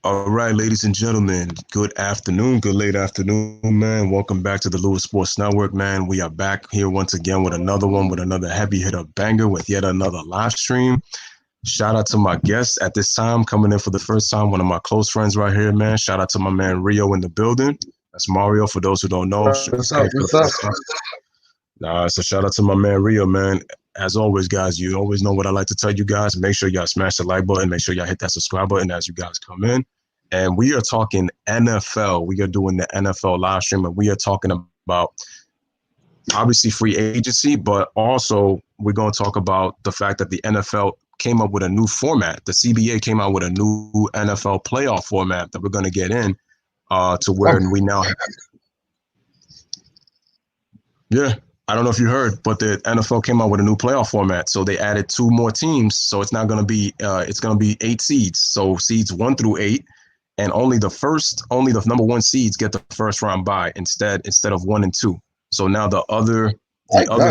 All right, ladies and gentlemen, good afternoon, good late afternoon, man. Welcome back to the Louis Sports Network, man. We are back here once again with another one, with another heavy hitter banger, with yet another live stream. Shout out to my guests at this time, coming in for the first time, one of my close friends right here, man. Shout out to my man Rio in the building. That's Mario, for those who don't know. What's up? What's up? So shout out to my man Rio, man. As always, guys, you always know what I like to tell you guys. Make sure y'all smash the like button. Make sure y'all hit that subscribe button as you guys come in. And we are talking NFL. We are doing the NFL live stream, and we are talking about obviously free agency, but also we're going to talk about the fact that the NFL came up with a new format. The CBA came out with a new NFL playoff format that we're going to get in to where we now have. Yeah, I don't know if you heard, but the NFL came out with a new playoff format. So they added 2 more teams. So it's not going to be it's going to be 8 seeds. So seeds 1 through 8. And only the number 1 seeds get the first round bye instead of 1 and 2. So now the other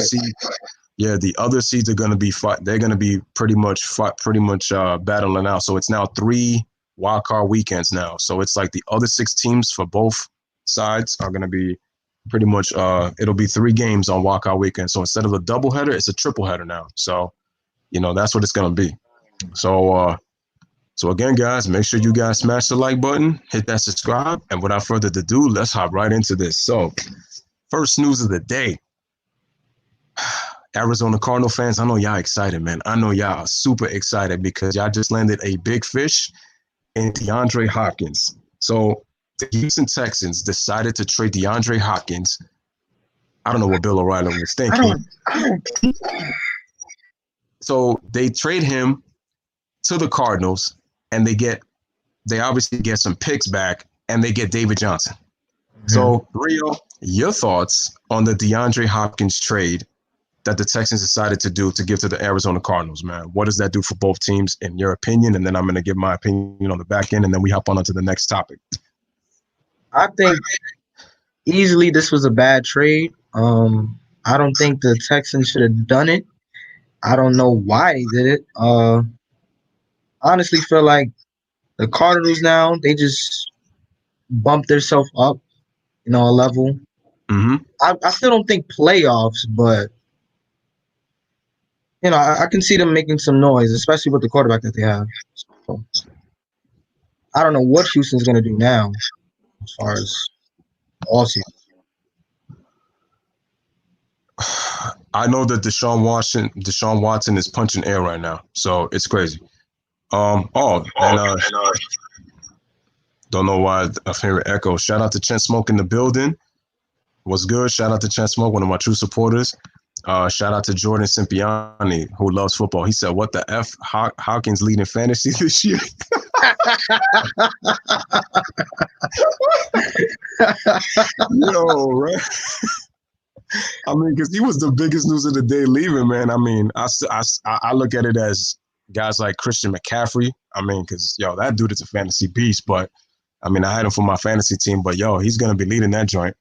seeds, the other seeds are going to be they're going to be pretty much battling out. So it's now 3 wild card weekends now. So it's like the other 6 teams for both sides are going to be pretty much it'll be 3 games on wild card weekend. So instead of a doubleheader, it's a tripleheader now. So that's what it's going to be. So again, guys, make sure you guys smash the like button, hit that subscribe, and without further ado, let's hop right into this. So, first news of the day. Arizona Cardinal fans, I know y'all excited, man. I know y'all are super excited because y'all just landed a big fish in DeAndre Hopkins. So, the Houston Texans decided to trade DeAndre Hopkins. I don't know what Bill O'Reilly was thinking. So, they trade him to the Cardinals. And they obviously get some picks back, and they get David Johnson. Mm-hmm. So, Rio, your thoughts on the DeAndre Hopkins trade that the Texans decided to do to give to the Arizona Cardinals, man? What does that do for both teams, in your opinion? And then I'm going to give my opinion on the back end, and then we hop on to the next topic. I think easily this was a bad trade. I don't think the Texans should have done it. I don't know why they did it. Honestly feel like the Cardinals now, they just bumped themselves up, a level. Mm-hmm. I still don't think playoffs, but, I can see them making some noise, especially with the quarterback that they have. So, I don't know what Houston's going to do now as far as all season. I know that Deshaun Watson is punching air right now, so it's crazy. Don't know why I hear an echo. Shout out to Chen Smoke in the building. What's good? Shout out to Chen Smoke, one of my true supporters. Shout out to Jordan Simpiani, who loves football. He said, "What the F? Hawkins leading fantasy this year?" Yo, right? I mean, because he was the biggest news of the day leaving, man. I mean, I look at it as guys like Christian McCaffrey. I mean, because, that dude is a fantasy beast. But, I mean, I had him for my fantasy team. But, he's going to be leading that joint.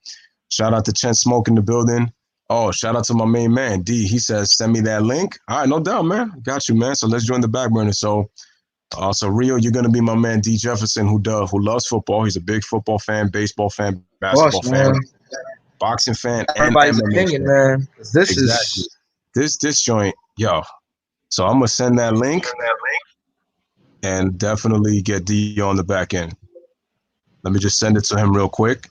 Shout out to Chen Smoke in the building. Oh, shout out to my main man, D. He says, send me that link. All right, no doubt, man. Got you, man. So let's join the back burner. So Rio, you're going to be my man, D. Jefferson, who loves football. He's a big football fan, baseball fan, basketball fan, boxing fan, everybody's and MMA opinion, fan. Man. This joint, So I'm going to send that link and definitely get D on the back end. Let me just send it to him real quick.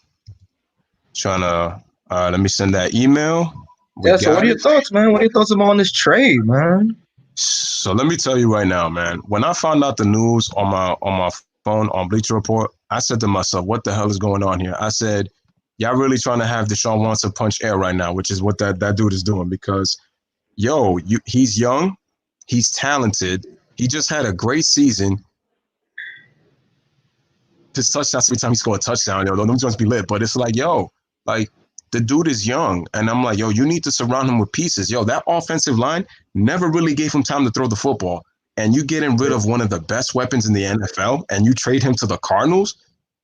Let me send that email. So what are your thoughts, man? What are your thoughts about this trade, man? So let me tell you right now, man. When I found out the news on my phone on Bleacher Report, I said to myself, what the hell is going on here? I said, y'all really trying to have Deshaun Watson punch air right now, which is what that dude is doing because, he's young. He's talented. He just had a great season. His touchdowns, every time he scored a touchdown, them joints be lit. But it's like, the dude is young. And I'm like, you need to surround him with pieces. That offensive line never really gave him time to throw the football. And you getting rid of one of the best weapons in the NFL and you trade him to the Cardinals,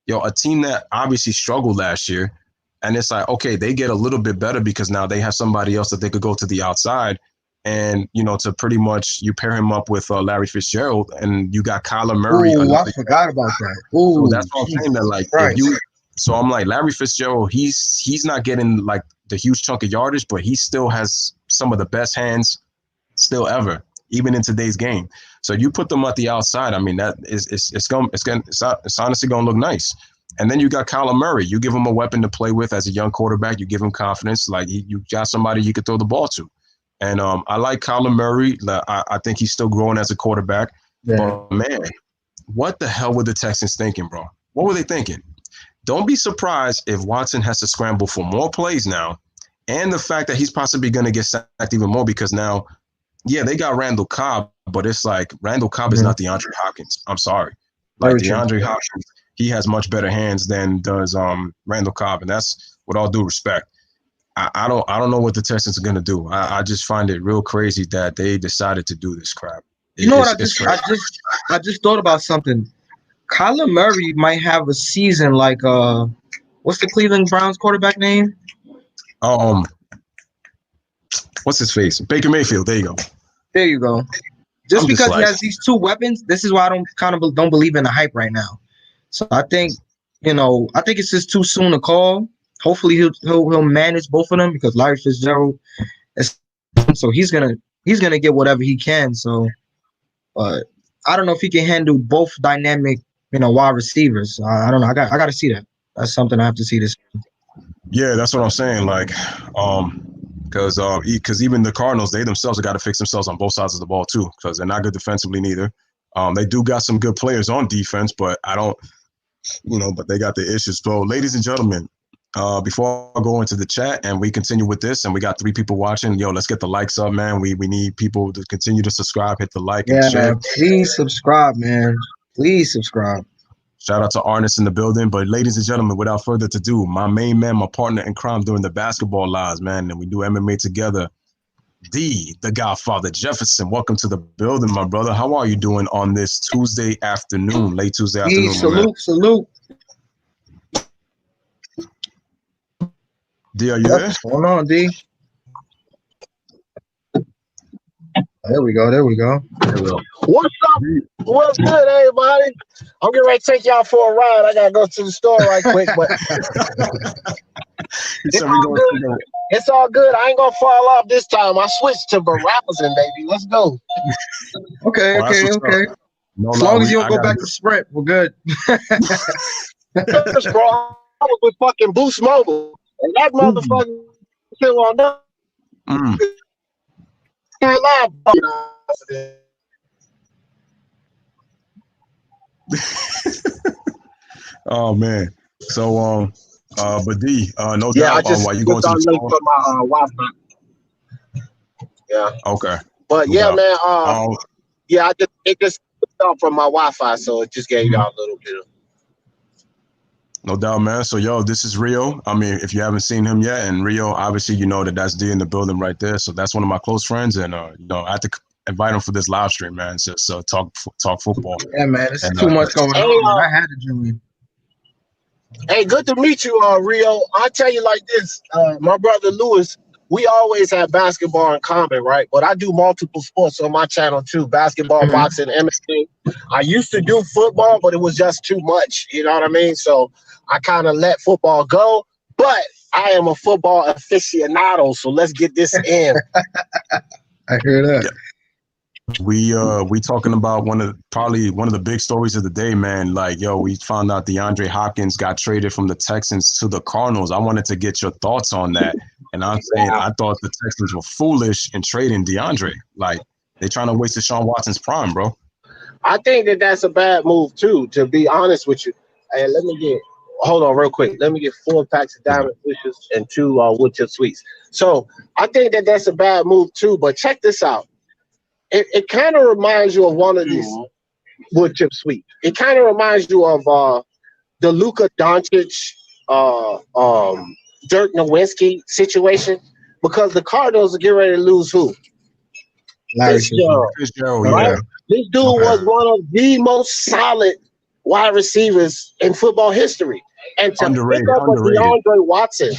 a team that obviously struggled last year. And it's like, okay, they get a little bit better because now they have somebody else that they could go to the outside. and to pretty much you pair him up with Larry Fitzgerald, and you got Kyler Murray. Ooh, I forgot about that. Ooh, so that's what I'm saying. That like if you, so I'm like Larry Fitzgerald, he's not getting like the huge chunk of yardage, but he still has some of the best hands still ever, even in today's game. So you put them at the outside. I mean, that is it's honestly gonna look nice. And then you got Kyler Murray. You give him a weapon to play with as a young quarterback. You give him confidence. Like you got somebody you could throw the ball to. And I like Kyler Murray. I think he's still growing as a quarterback. Yeah. But man, what the hell were the Texans thinking, bro? What were they thinking? Don't be surprised if Watson has to scramble for more plays now, and the fact that he's possibly going to get sacked even more because now, yeah, they got Randall Cobb, but it's like Randall Cobb is not DeAndre Hopkins. I'm sorry. Like DeAndre Hopkins, he has much better hands than does Randall Cobb, and that's with all due respect. I don't know what the Texans are going to do. I just find it real crazy that they decided to do this crap. You know what? I just thought about something. Kyler Murray might have a season like what's the Cleveland Browns quarterback name? What's his face? Baker Mayfield. There you go. There you go. Just because he has these two weapons, this is why I don't believe in the hype right now. So I think it's just too soon to call. Hopefully he'll manage both of them because Larry Fitzgerald he's gonna get whatever he can. So, but I don't know if he can handle both dynamic wide receivers. I don't know. I got to see that. That's something I have to see this. Yeah, that's what I'm saying. Like, because even the Cardinals, they themselves have got to fix themselves on both sides of the ball too, because they're not good defensively neither. They do got some good players on defense, but but they got the issues. So, ladies and gentlemen, before I go into the chat and we continue with this, and we got 3 people watching, let's get the likes up, man. We need people to continue to subscribe, hit the like and share. Please subscribe, man. Please subscribe. Shout out to Arnest in the building. But ladies and gentlemen, without further ado, my main man, my partner in crime during the basketball lives, man, and we do MMA together, the Godfather Jefferson. Welcome to the building, my brother. How are you doing on this Tuesday afternoon, late Tuesday afternoon? Salute. D, are you there? What's going on, D? There we go. What's up? What's good, everybody? I'm getting ready to take y'all for a ride. I gotta go to the store right quick, but it's all good. I ain't gonna fall off this time. I switched to Verizon, baby. Let's go. Okay. No, as long as you don't go back to Sprint, we're good. Bro, I was with fucking Boost Mobile, and that motherfucker still on up. Oh man. So but D, no yeah, doubt on why you going to the store. For my Wi-Fi. Yeah. Okay. But no doubt. Man, yeah, it just off from my Wi-Fi, so it just gave y'all a little bit of. No doubt, man. So, this is Rio. I mean, if you haven't seen him yet, and Rio, obviously, that's D in the building right there. So that's one of my close friends, and I had to invite him for this live stream, man. So talk football. Yeah, man. It's too much going on. I had to join you. Hey, good to meet you, Rio. I tell you like this, my brother Louis. We always have basketball in common, right? But I do multiple sports on my channel too: basketball, boxing, MMA. I used to do football, but it was just too much. You know what I mean? So I kind of let football go, but I am a football aficionado, so let's get this in. I hear that. Yeah. We talking about probably one of the big stories of the day, man. Like, we found out DeAndre Hopkins got traded from the Texans to the Cardinals. I wanted to get your thoughts on that. And I'm saying I thought the Texans were foolish in trading DeAndre. Like, they're trying to waste Deshaun Watson's prime, bro. I think that's a bad move, too, to be honest with you. Hey, hold on real quick. Let me get 4 packs of Diamond Fishes and 2 wood chip sweets. So I think that's a bad move, too. But check this out. It kind of reminds you of one of these wood chip sweets. It kind of reminds you of the Luka Doncic, Dirk Nowitzki situation, because the Cardinals are getting ready to lose who? Fitzgerald, right? Yeah. This dude was one of the most solid wide receivers in football history. And to pick up with DeAndre Watson,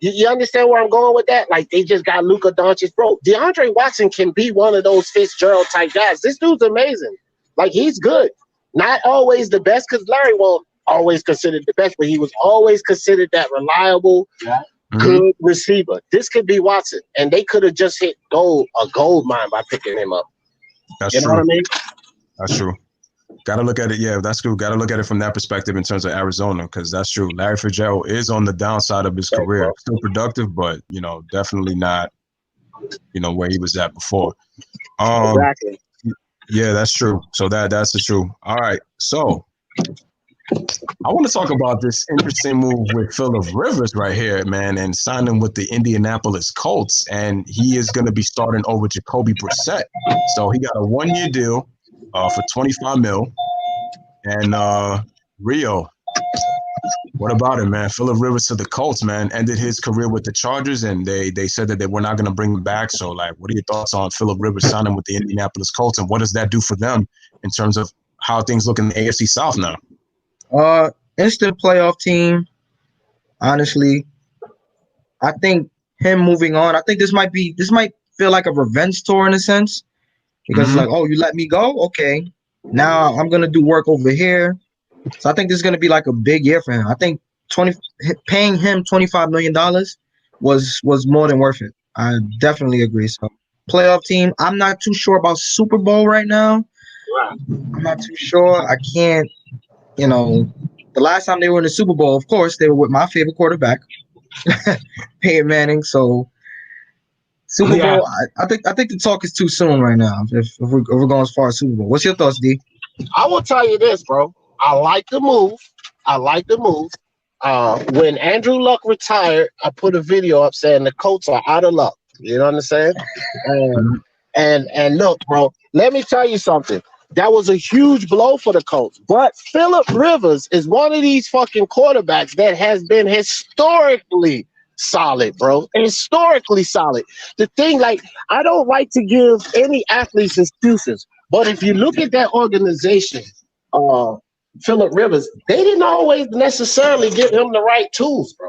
You understand where I'm going with that? Like, they just got Luka Doncic. Bro, DeAndre Watson can be one of those Fitzgerald type guys. This dude's amazing. Like, he's good. Not always the best, because Larry won't always considered the best, but he was always considered that reliable, good receiver. This could be Watson, and they could have just hit a gold mine by picking him up. That's you true. know what I mean? That's true. Got to look at it. Yeah, that's true. Got to look at it from that perspective in terms of Arizona, because that's true. Larry Fitzgerald is on the downside of his career. Still productive, but, definitely not, where he was at before. Exactly. Yeah, that's true. So that's the truth. All right. So I want to talk about this interesting move with Phillip Rivers right here, man, and signing with the Indianapolis Colts. And he is going to be starting over Jacoby Brissett. So he got a 1-year deal for $25 million. And Rio, what about it, man? Phillip Rivers to the Colts, man, ended his career with the Chargers, and they said that they were not going to bring him back. So, like, what are your thoughts on Phillip Rivers signing with the Indianapolis Colts, and what does that do for them in terms of how things look in the AFC South now? Instant playoff team. Honestly, I think him moving on. I think this might feel like a revenge tour in a sense, because it's like, oh, you let me go, okay. Now I'm gonna do work over here. So I think this is gonna be like a big year for him. I think paying him $25 million was more than worth it. I definitely agree. So playoff team. I'm not too sure about Super Bowl right now. I'm not too sure. I can't. The last time they were in the Super Bowl, of course, they were with my favorite quarterback, Peyton Manning. So Super Bowl, I think the talk is too soon right now. If we're going as far as Super Bowl, what's your thoughts, D? I will tell you this, bro. I like the move. When Andrew Luck retired, I put a video up saying the Colts are out of luck. You know what I'm saying? And look, bro, let me tell you something. That was a huge blow for the Colts. But Phillip Rivers is one of these fucking quarterbacks that has been historically solid, bro. Historically solid. The thing, like, I don't like to give any athletes excuses, but if you look at that organization, Phillip Rivers, they didn't always necessarily give him the right tools, bro.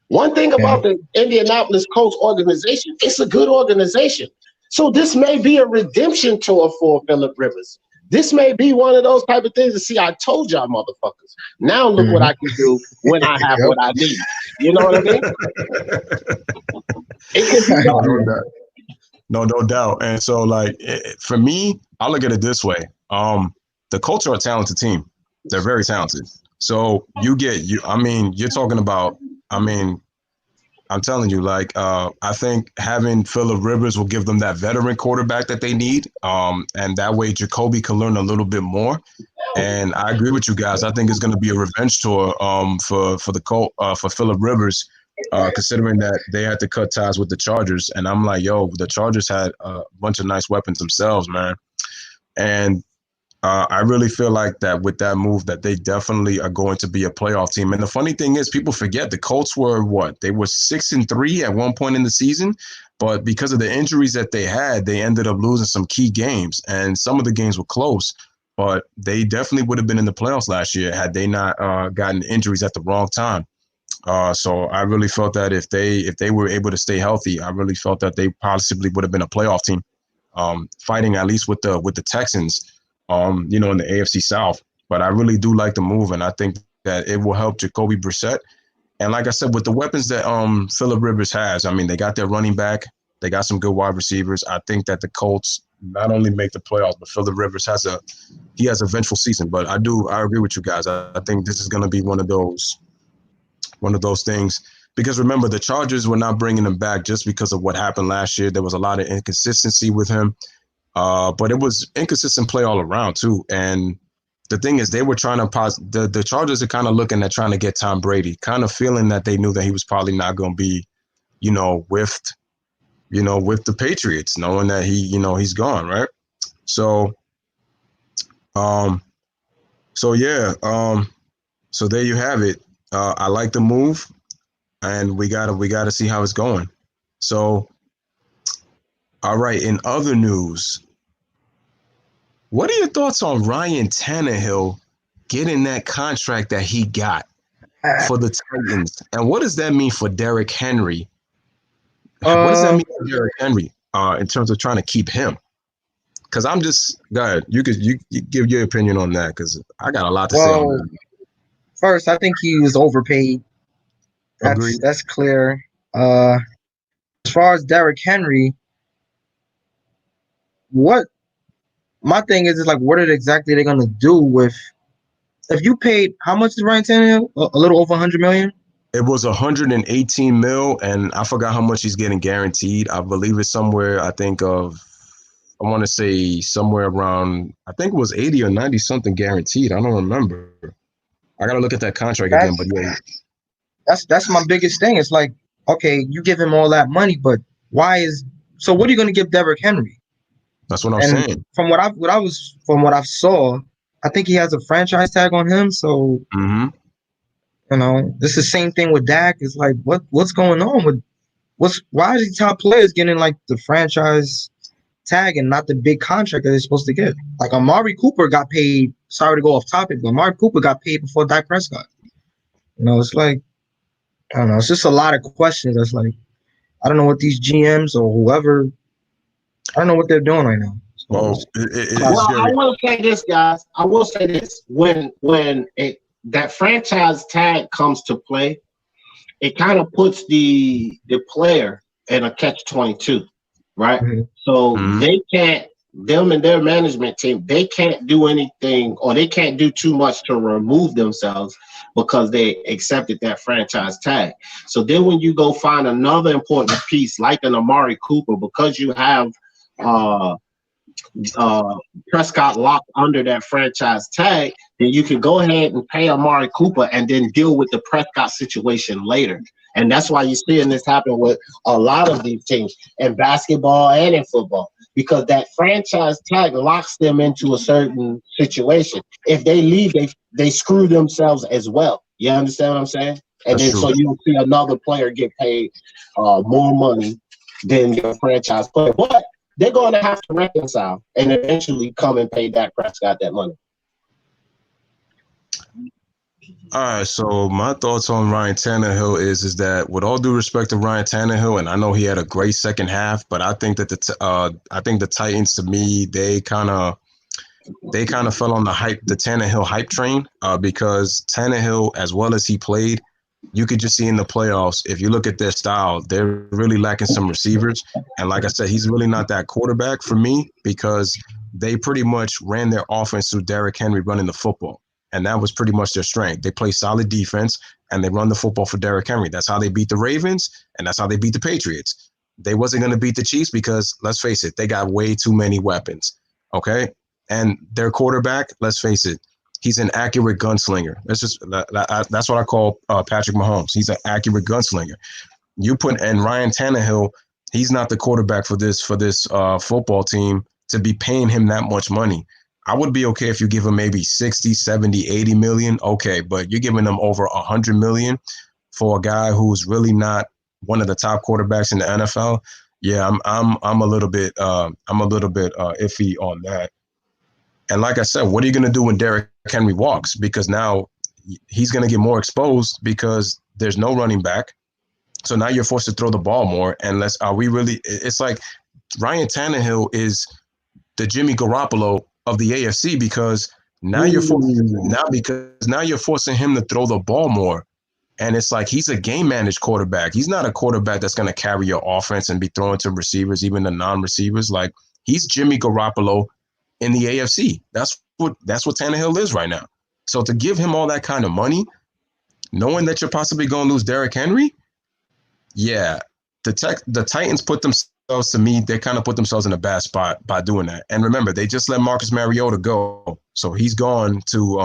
One thing about the Indianapolis Colts organization, it's a good organization. So this may be a redemption tour for Phillip Rivers. This may be one of those type of things to see. I told y'all, motherfuckers. Now look what I can do when I have what I need. You know what I mean? It can be done. No doubt. And so, like, for me, I look at it this way. The Colts are a talented team. They're very talented. So you're talking about, I'm telling you, like, I think having Phillip Rivers will give them that veteran quarterback that they need. And that way Jacoby can learn a little bit more. And I agree with you guys. I think it's going to be a revenge tour for Phillip Rivers, considering that they had to cut ties with the Chargers. And I'm like, yo, the Chargers had a bunch of nice weapons themselves, man. And I really feel like that with that move that they definitely are going to be a playoff team. And the funny thing is, people forget the Colts were They were 6-3 at one point in the season, but because of the injuries that they had, they ended up losing some key games, and some of the games were close. But they definitely would have been in the playoffs last year had they not gotten injuries at the wrong time. So I really felt that if they were able to stay healthy, I really felt that they possibly would have been a playoff team, fighting at least with the Texans. In the AFC South. But I really do like the move, and I think that it will help Jacoby Brissett. And like I said, with the weapons that Phillip Rivers has, they got their running back, they got some good wide receivers. I think that the Colts not only make the playoffs, but Phillip Rivers has a vengeful season. But I agree with you guys. I think this is going to be one of those things. Because remember, the Chargers were not bringing him back just because of what happened last year. There was a lot of inconsistency with him. But it was inconsistent play all around too. And the thing is, they were trying to the Chargers are kind of looking at trying to get Tom Brady, kind of feeling that they knew that he was probably not going to be, with the Patriots, knowing that he's gone, right? So, so there you have it. I like the move, and we gotta see how it's going. So, all right. In other news, what are your thoughts on Ryan Tannehill getting that contract that he got? for the Titans, and what does that mean for Derrick Henry? What does that Uh, mean for Derrick Henry in terms of trying to keep him? Because I'm just, go ahead. You give your opinion on that because I got a lot to say on well, that. first, I think he was overpaid. Agreed. That's clear. Uh, as far as Derrick Henry, what my thing is like, what are exactly they gonna do with if you paid how much is Ryan Tannehill? A little over 100 million. It was 118 mil, and I forgot how much he's getting guaranteed. I believe it's somewhere. I want to say somewhere around. I think it was 80 or 90 something guaranteed. I don't remember. I gotta look at that contract again. But That's yeah, that's my biggest thing. It's like, okay, you give him all that money, but why is so? What are you gonna give Derrick Henry? that's what I'm And saying. from what I saw, I think he has a franchise tag on him. So Mm-hmm. this is the same thing with Dak. It's like what's going on with why is these top players getting like the franchise tag and not the big contract that they're supposed to get? Like Amari Cooper got paid. Sorry to go off topic, but Amari Cooper got paid before Dak Prescott. It's like I don't know. It's just a lot of questions. That's like I don't know what these GMs or whoever. I don't know what they're doing right now. So Well, it's Well, I Jerry. will say this, guys. I will say this: that franchise tag comes to play, it kind of puts the player in a catch-22, right? mhm. So Mm-hmm. they can't, them and their management team, they can't do anything or they can't do too much to remove themselves because they accepted that franchise tag. So then when you go find another important piece like an Amari Cooper, because you have Prescott locked under that franchise tag, then you can go ahead and pay Amari Cooper and then deal with the Prescott situation later. And that's why you're seeing this happen with a lot of these teams in basketball and in football, because that franchise tag locks them into a certain situation. If they leave, they screw themselves as well. You understand what I'm saying? And That's then true. so you'll see another player get paid more money than your franchise player. But they're going to have to reconcile and eventually come and pay Dak Prescott that money. All right, so my thoughts on Ryan Tannehill is that with all due respect to Ryan Tannehill, and I know he had a great second half, but I think that the Titans, to me, they kind of fell on the Tannehill hype train because Tannehill, as well as he played, you could just see in the playoffs, if you look at their style, they're really lacking some receivers. And like I said, he's really not that quarterback for me because they pretty much ran their offense through Derrick Henry running the football. And that was pretty much their strength. They play solid defense and they run the football for Derrick Henry. That's how they beat the Ravens and that's how they beat the Patriots. They wasn't going to beat the Chiefs because, let's face it, they got way too many weapons. Okay? And their quarterback, let's face it, he's an accurate gunslinger. That's what I call Patrick Mahomes. He's an accurate gunslinger. And Ryan Tannehill, he's not the quarterback for this football team to be paying him that much money. I would be okay if you give him maybe 60, 70, 80 million. Okay, but you're giving him over 100 million for a guy who's really not one of the top quarterbacks in the NFL. Yeah, I'm a little bit iffy on that. And like I said, what are you going to do when Derrick Henry walks? Because now he's going to get more exposed because there's no running back. So now you're forced to throw the ball more. And it's like Ryan Tannehill is the Jimmy Garoppolo of the AFC because now you're forcing him to throw the ball more. And it's like he's a game managed quarterback. He's not a quarterback that's going to carry your offense and be throwing to receivers, even the non-receivers. Like he's Jimmy Garoppolo in the AFC. That's what Tannehill is right now. So to give him all that kind of money, knowing that you're possibly going to lose Derrick Henry, yeah, the Titans put themselves, to me, they kind of put themselves in a bad spot by doing that. And remember, they just let Marcus Mariota go, so he's gone to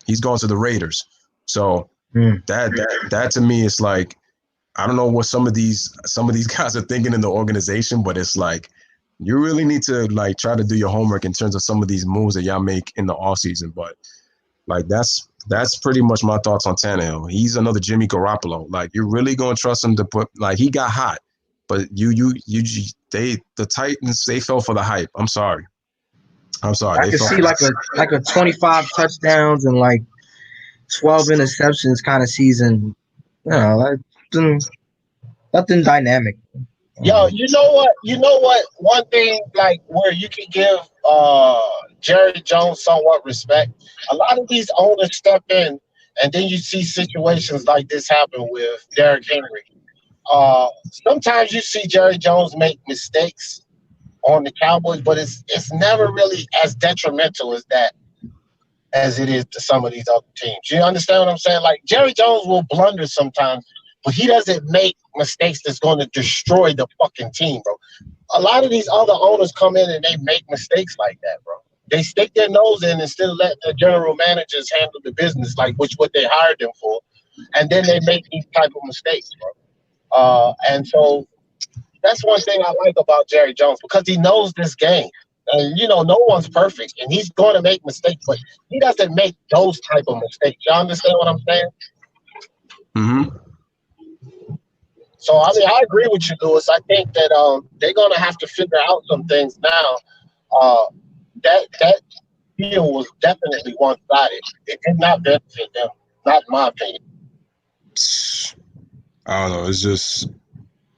the Raiders. So that to me is like, I don't know what some of these guys are thinking in the organization, but it's like you really need to like try to do your homework in terms of some of these moves that y'all make in the offseason. But like that's pretty much my thoughts on Tannehill. He's another Jimmy Garoppolo. Like you're really gonna trust him to put like he got hot, but the Titans, they fell for the hype. I'm sorry. I They could fell see for like a 25 touchdowns and like 12 interceptions kind of season. You know, nothing dynamic. Yo, you know what? You know what? One thing, like, where you can give Jerry Jones somewhat respect. A lot of these owners step in, and then you see situations like this happen with Derrick Henry. Sometimes you see Jerry Jones make mistakes on the Cowboys, but it's never really as detrimental as it is to some of these other teams. You understand what I'm saying? Like, Jerry Jones will blunder sometimes, but he doesn't make mistakes that's going to destroy the fucking team, bro. A lot of these other owners come in and they make mistakes like that, bro. They stick their nose in instead of letting the general managers handle the business, like what they hired them for, and then they make these type of mistakes, bro. And so that's one thing I like about Jerry Jones, because he knows this game. And, you know, no one's perfect, and he's going to make mistakes, but he doesn't make those type of mistakes. Y'all understand what I'm saying? Mm-hmm. So, I mean, I agree with you, Louis. I think that they're going to have to figure out some things now. That deal was definitely one-sided. It did not benefit them, not in my opinion. I don't know. It's just,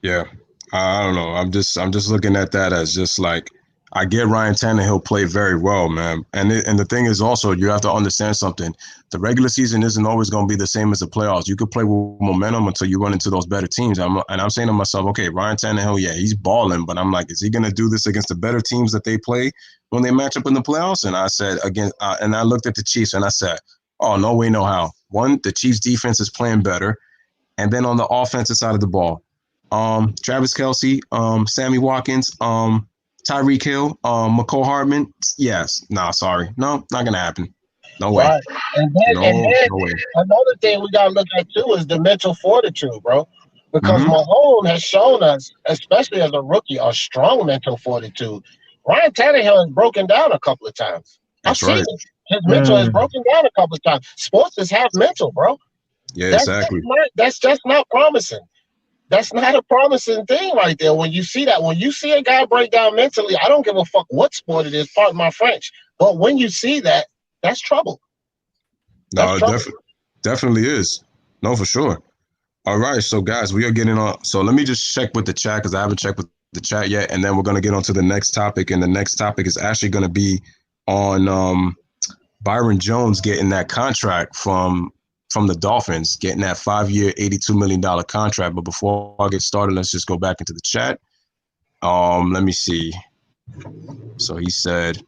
yeah. I don't know. I'm just looking at that as just like, I get Ryan Tannehill play very well, man. And the thing is also, you have to understand something. The regular season isn't always going to be the same as the playoffs. You could play with momentum until you run into those better teams. I'm saying to myself, okay, Ryan Tannehill, yeah, he's balling, but I'm like, is he going to do this against the better teams that they play when they match up in the playoffs? And I said, and I looked at the Chiefs and I said, oh, no way, no how. One, the Chiefs defense is playing better. And then on the offensive side of the ball, Travis Kelce, Sammy Watkins, Tyreek Hill, McCole Hardman. Yes. Sorry. No, not going to happen. No way. Right. And then, no way. Another thing we got to look at, too, is the mental fortitude, bro. Because Mahomes has shown us, especially as a rookie, a strong mental fortitude. Ryan Tannehill has broken down a couple of times. That's I've seen right. it. His mental has broken down a couple of times. Sports is half mental, bro. Yeah, exactly. That's just not promising. That's not a promising thing right there. When you see that, when you see a guy break down mentally, I don't give a fuck what sport it is, pardon my French. But when you see that, that's trouble. No, it definitely is. No, for sure. All right, so guys, we are getting on. So let me just check with the chat, because I haven't checked with the chat yet, and then we're going to get on to the next topic. And the next topic is actually going to be on Byron Jones getting that contract from the Dolphins, getting that 5-year, $82 million contract. But before I get started, let's just go back into the chat. Let me see. So he said,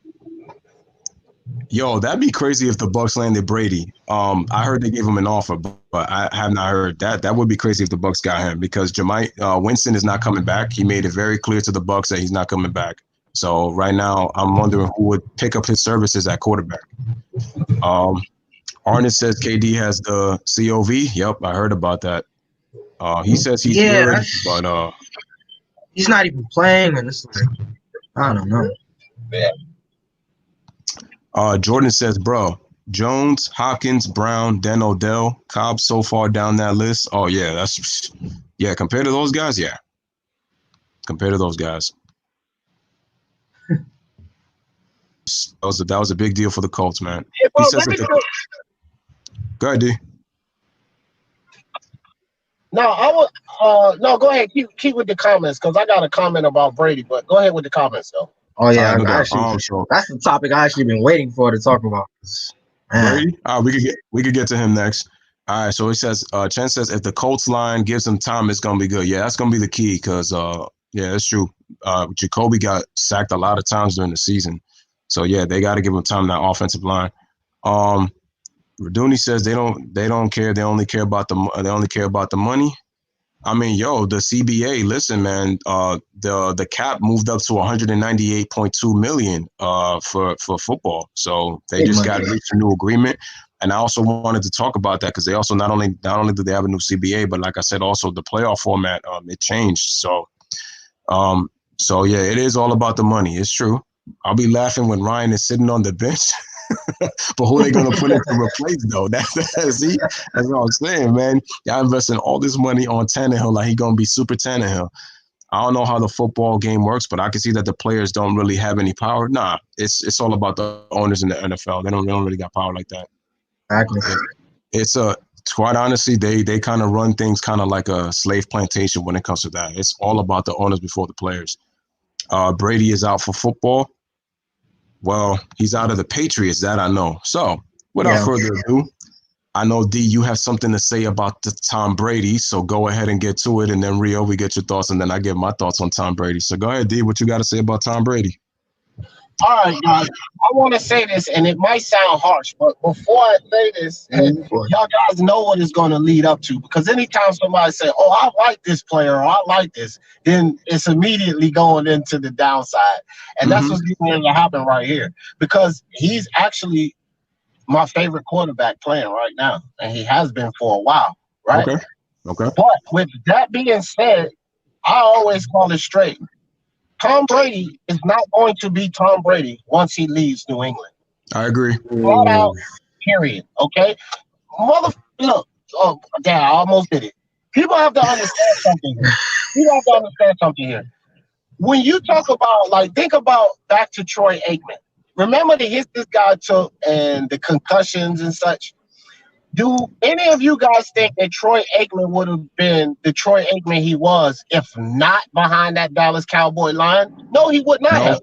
yo, that'd be crazy if the Bucs landed Brady. I heard they gave him an offer, but I have not heard that. That would be crazy if the Bucs got him, because Winston is not coming back. He made it very clear to the Bucs that he's not coming back. So right now, I'm wondering who would pick up his services at quarterback. Arnett says KD has the COV. Yep, I heard about that. He says he's good, but he's not even playing, and it's like, I don't know. Jordan says, bro, Jones, Hopkins, Brown, then Odell, Cobb so far down that list. Oh yeah, compared to those guys, yeah. Compared to those guys. That was a big deal for the Colts, man. Hey, bro, he says go ahead, D. No, no, go ahead. Keep with the comments, because I got a comment about Brady, but go ahead with the comments, though. Oh, yeah. That's the topic I actually been waiting for to talk about. Brady? We could get to him next. All right, so he says, Chen says, if the Colts line gives him time, it's going to be good. Yeah, that's going to be the key, because, yeah, that's true. Jacoby got sacked a lot of times during the season. So, yeah, they got to give him time, that offensive line. Raduni says they don't care. They only care about the money. I mean, the CBA. Listen, man. The cap moved up to 198.2 million. For football. So they just got to reach a new agreement. And I also wanted to talk about that, because they also not only do they have a new CBA, but like I said, also the playoff format it changed. So yeah, it is all about the money. It's true. I'll be laughing when Ryan is sitting on the bench. But who are they going to put in to replace, though? That's what I'm saying, man. Y'all investing all this money on Tannehill like he's going to be super Tannehill. I don't know how the football game works, but I can see that the players don't really have any power. Nah, it's all about the owners in the NFL. They don't really got power like that. Exactly. It's quite honestly, they kind of run things kind of like a slave plantation when it comes to that. It's all about the owners before the players. Brady is out for football. Well, he's out of the Patriots, that I know. So, without further ado, I know, D, you have something to say about the Tom Brady, so go ahead and get to it. And then, Rio, we get your thoughts, and then I give my thoughts on Tom Brady. So go ahead, D, what you got to say about Tom Brady? All right, guys. I want to say this, and it might sound harsh, but before I say this, y'all guys know what it's going to lead up to. Because anytime somebody say, "Oh, I like this player," or "I like this," then it's immediately going into the downside, and that's what's going to happen right here. Because he's actually my favorite quarterback playing right now, and he has been for a while, right? Okay. But with that being said, I always call it straight. Tom Brady is not going to be Tom Brady once he leaves New England. I agree. Flat out, period. Okay? Look, oh, damn, I almost did it. People have to understand something here. When you talk about, like, think about back to Troy Aikman. Remember the hits this guy took and the concussions and such? Do any of you guys think that Troy Aikman would have been the Troy Aikman he was if not behind that Dallas Cowboy line? No, he would not have.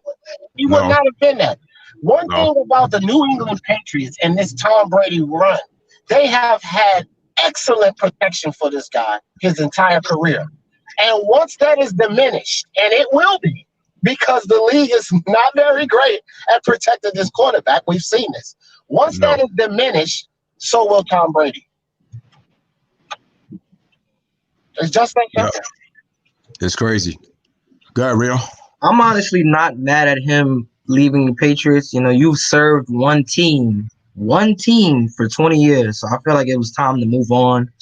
He would not have been that. One thing about the New England Patriots and this Tom Brady run, they have had excellent protection for this guy his entire career. And once that is diminished, and it will be, because the league is not very great at protecting this quarterback, we've seen this. Once that is diminished, so will Tom Brady. It's just like that. It's crazy. Go ahead, Rio. I'm honestly not mad at him leaving the Patriots. You know, you've served one team for 20 years. So I feel like it was time to move on,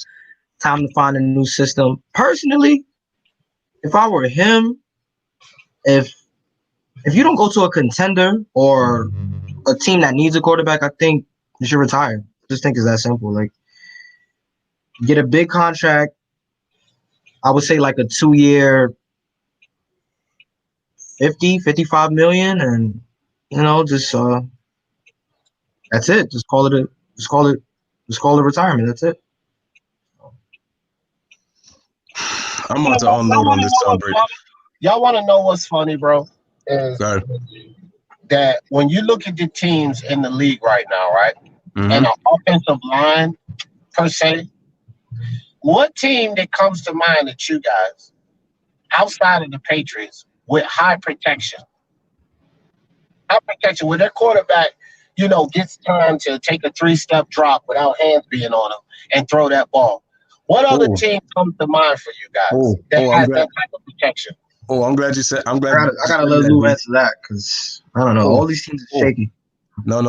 time to find a new system. Personally, if I were him, if you don't go to a contender or a team that needs a quarterback, I think you should retire. Just think it's that simple. Like, get a big contract. I would say like a 2-year, 55 million, and just that's it. Just call it retirement. That's it. I'm about to unload on this Tom Brady. Y'all want to know what's funny, bro? Is that when you look at the teams in the league right now, right? And an offensive line, per se, what team that comes to mind at you guys, outside of the Patriots, with high protection, where their quarterback, gets time to take a 3-step drop without hands being on him and throw that ball? What other team comes to mind for you guys that has that type of protection? I'm glad you said. I gotta let Lou answer that because I don't know. All these teams are shaky. No.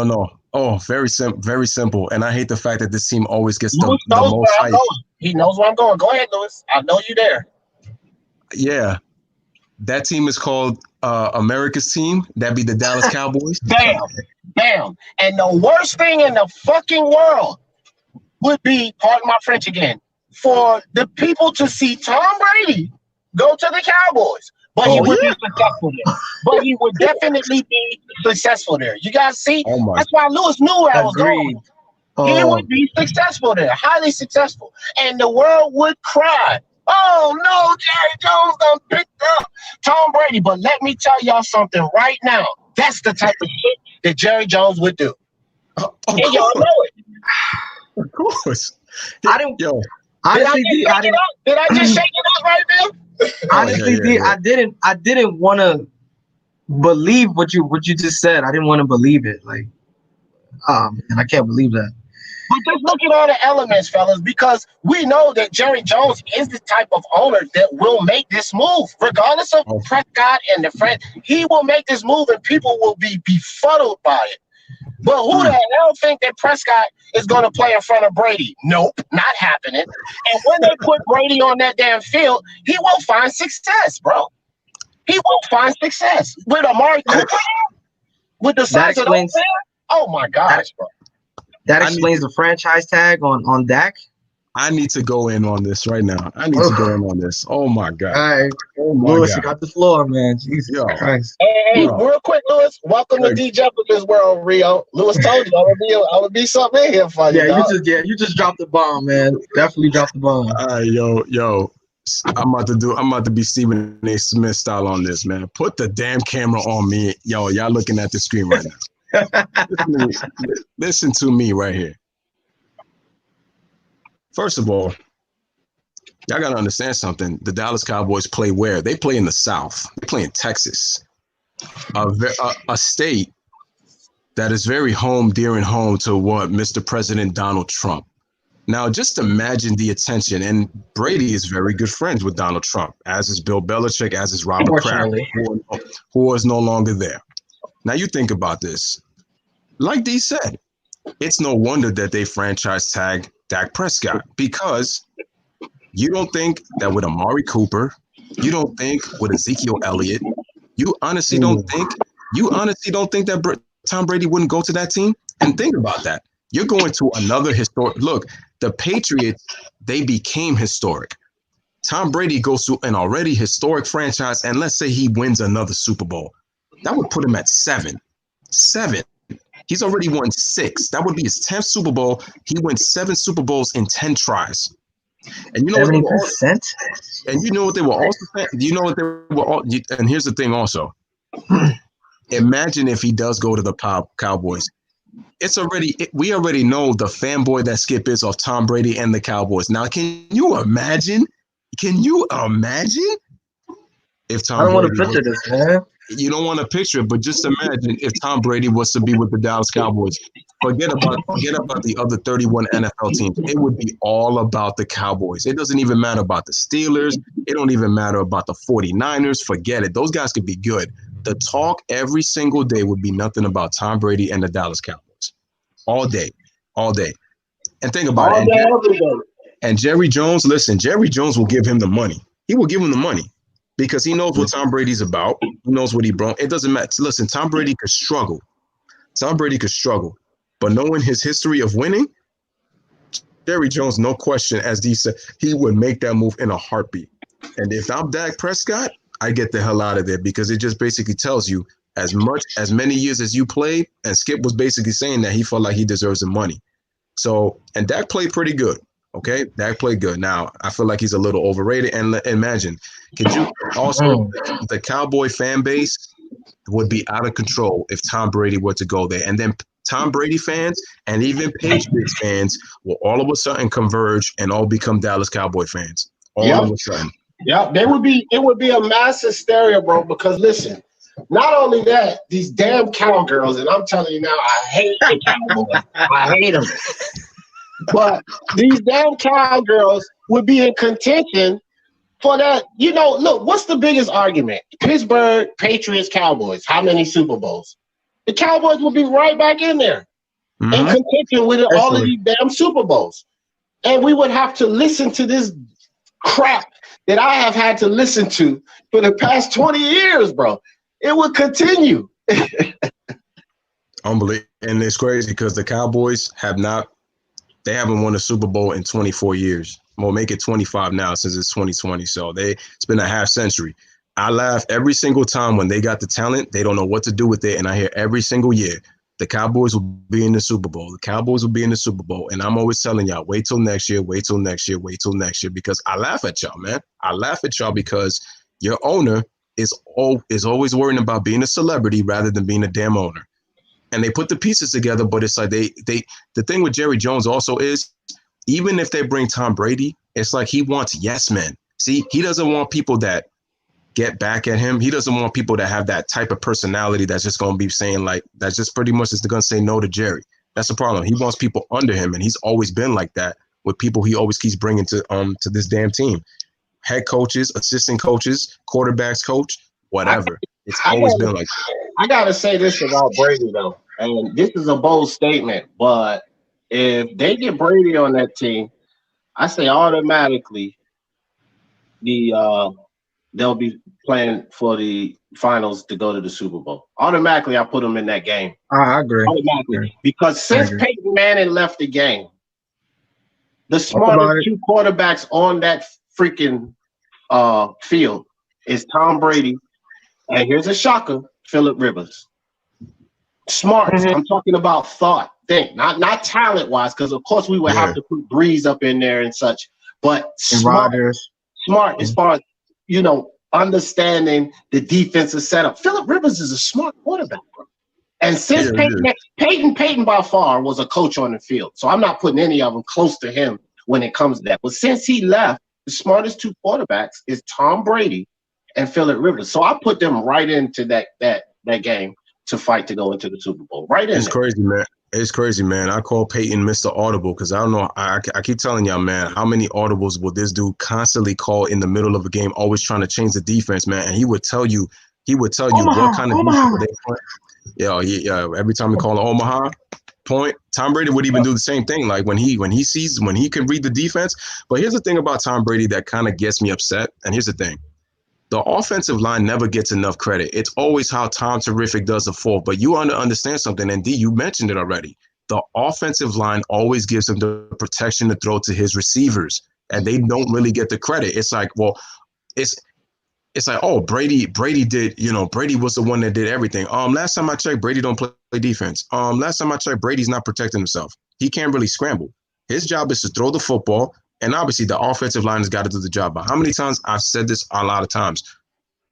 Oh, very simple. And I hate the fact that this team always gets the most hype. He knows where I'm going. Go ahead, Louis. I know you there. Yeah. That team is called America's team. That'd be the Dallas Cowboys. Bam. And the worst thing in the fucking world would be, pardon my French again, for the people to see Tom Brady go to the Cowboys. But he would be successful there. But he would definitely be successful there. You guys see? That's why Louis knew where I was going. He would be successful there, highly successful. And the world would cry. Oh, no, Jerry Jones done picked up Tom Brady. But let me tell y'all something right now. That's the type of shit that Jerry Jones would do. And y'all know it. Of course. I didn't. Did I just shake it up right now? Honestly, I didn't want to believe what you just said. I didn't want to believe it. Like, and I can't believe that. But just look at all the elements, fellas, because we know that Jerry Jones is the type of owner that will make this move, regardless of Prescott and the friend. He will make this move, and people will be befuddled by it. But who the hell think that Prescott is going to play in front of Brady? Nope, not happening. And when they put Brady on that damn field, he will find success, bro. He will find success. With Amari Cooper, with the size of those, oh my gosh, bro. That explains the franchise tag on Dak. I need to go in on this right now. I need to go in on this. Oh my God. All right, Oh my Louis, you God. got the floor, man. Jesus Yo. Christ. Hey, Yo. real quick, Louis. Welcome to D Gentleman's World, Rio. Louis told you I would be something in here for you, Yeah, dog. you just dropped the bomb, man. Definitely dropped the bomb. Yo. I'm about to be Stephen A. Smith style on this, man. Put the damn camera on me. Yo, y'all looking at the screen right now. Listen to me right here. First of all, y'all got to understand something. The Dallas Cowboys play where? They play in the South. They play in Texas, a state that is very dear and home to what Mr. President Donald Trump. Now, just imagine the attention. And Brady is very good friends with Donald Trump, as is Bill Belichick, as is Robert Kraft, who is no longer there. Now, you think about this. Like Dee said, it's no wonder that they franchise tag Dak Prescott, because you don't think that with Amari Cooper, you don't think with Ezekiel Elliott, you honestly don't think that Tom Brady wouldn't go to that team? And think about that. You're going to another historic. Look, the Patriots, they became historic. Tom Brady goes to an already historic franchise, and let's say he wins another Super Bowl. That would put him at 7. He's already won 6. That would be his 10th Super Bowl. He wins 7 Super Bowls in 10 tries. And you know 70%? What they were also saying? You know what they were all, and here's the thing also. Imagine if he does go to the Cowboys. We already know the fanboy that Skip is of Tom Brady and the Cowboys. Now, can you imagine if Tom I don't Brady want to picture this, man. You don't want to picture it, but just imagine if Tom Brady was to be with the Dallas Cowboys. Forget about the other 31 NFL teams. It would be all about the Cowboys. It doesn't even matter about the Steelers. It don't even matter about the 49ers. Forget it. Those guys could be good. The talk every single day would be nothing about Tom Brady and the Dallas Cowboys. All day. And think about it. And Jerry Jones, listen, Jerry Jones will give him the money. He will give him the money because he knows what Tom Brady's about. He knows what he brought. It doesn't matter. Listen, Tom Brady could struggle. But knowing his history of winning, Jerry Jones, no question, as Dee said, he would make that move in a heartbeat. And if I'm Dak Prescott, I get the hell out of there, because it just basically tells you as many years as you played, and Skip was basically saying that he felt like he deserves the money. So, and Dak played pretty good. Okay, Dak played good. Now, I feel like he's a little overrated. And imagine, could you also, the Cowboy fan base would be out of control if Tom Brady were to go there. And then Tom Brady fans and even Patriots fans will all of a sudden converge and all become Dallas Cowboy fans. All of a sudden. Yeah, it would be a mass hysteria, bro, because listen, not only that, these damn cowgirls, and I'm telling you now, I hate the Cowboys. I hate them. But these damn cowgirls would be in contention for that. You know, look, what's the biggest argument? Pittsburgh, Patriots, Cowboys. How many Super Bowls? The Cowboys will be right back in there in contention with all of these damn Super Bowls. And we would have to listen to this crap that I have had to listen to for the past 20 years, bro. It would continue. Unbelievable. And it's crazy because the Cowboys they haven't won a Super Bowl in 24 years. Well, make it 25 now since it's 2020. So it's been a half century. I laugh every single time when they got the talent. They don't know what to do with it. And I hear every single year, the Cowboys will be in the Super Bowl. The Cowboys will be in the Super Bowl. And I'm always telling y'all, wait till next year, because I laugh at y'all, man. I laugh at y'all because your owner is always worrying about being a celebrity rather than being a damn owner. And they put the pieces together, but it's like the thing with Jerry Jones also is, even if they bring Tom Brady, it's like he wants yes men. See, he doesn't want people that get back at him. He doesn't want people that have that type of personality that's just going to be saying like, that's just pretty much is going to say no to Jerry. That's the problem. He wants people under him, and he's always been like that with people he always keeps bringing to this damn team. Head coaches, assistant coaches, quarterbacks coach, whatever. It's always been like that. I got to say this about Brady, though, and this is a bold statement, but if they get Brady on that team, I say automatically they'll be playing for the finals to go to the Super Bowl. Automatically, I put them in that game. I agree. Automatically. Because since Peyton Manning left the game, The smartest two quarterbacks on that freaking field is Tom Brady, and here's a shocker, Phillip Rivers. Smarts. I'm talking about thought. Think, not talent-wise, because of course we would have to put Breeze up in there and such, but smart as far as, you know, understanding the defensive setup. Phillip Rivers is a smart quarterback, bro. And since Peyton by far was a coach on the field, so I'm not putting any of them close to him when it comes to that. But since he left, the smartest two quarterbacks is Tom Brady and Phillip Rivers. So I put them right into that game to fight to go into the Super Bowl. Right in. It's crazy, man. It's crazy, man. I call Peyton Mr. Audible because I don't know. I keep telling y'all, man, how many audibles will this dude constantly call in the middle of a game, always trying to change the defense, man. And he would tell you what kind of defense they play. Yeah. Every time we call an Omaha point, Tom Brady would even do the same thing. Like when he can read the defense. But here's the thing about Tom Brady that kind of gets me upset. And here's the thing. The offensive line never gets enough credit. It's always how Tom Terrific does the fourth. But you understand something, and D, you mentioned it already. The offensive line always gives him the protection to throw to his receivers, and they don't really get the credit. It's like, well, it's like, oh, Brady did, you know, Brady was the one that did everything. Last time I checked, Brady don't play defense. Last time I checked, Brady's not protecting himself. He can't really scramble. His job is to throw the football. And obviously, the offensive line has got to do the job. But how many times I've said this a lot of times,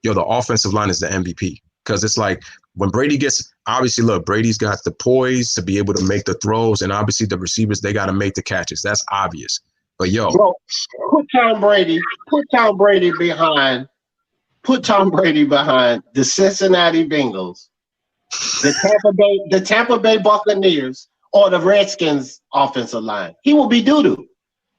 the offensive line is the MVP. Because it's like when Brady gets, obviously, look, Brady's got the poise to be able to make the throws. And obviously, the receivers, they got to make the catches. That's obvious. But, bro, put Tom Brady behind the Cincinnati Bengals, the Tampa Bay Buccaneers, or the Redskins offensive line. He will be doo-doo.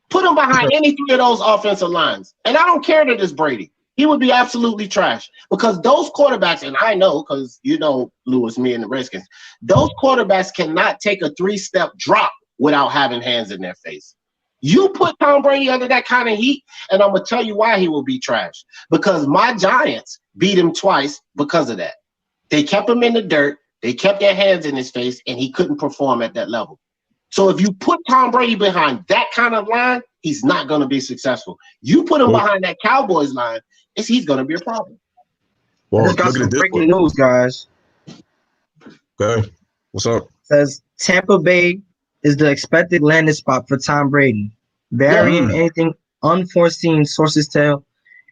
Put him behind any three of those offensive lines. And I don't care that it's Brady. He would be absolutely trash. Because those quarterbacks, and I know because you know, Louis, me and the Redskins, those quarterbacks cannot take a three-step drop without having hands in their face. You put Tom Brady under that kind of heat, and I'm going to tell you why he will be trash. Because my Giants beat him twice because of that. They kept him in the dirt. They kept their hands in his face, and he couldn't perform at that level. So if you put Tom Brady behind that kind of line, he's not going to be successful. You put him behind that Cowboys line, he's going to be a problem. Well, I just got some breaking news, guys. Okay. What's up? It says Tampa Bay is the expected landing spot for Tom Brady. Barring anything unforeseen, sources tell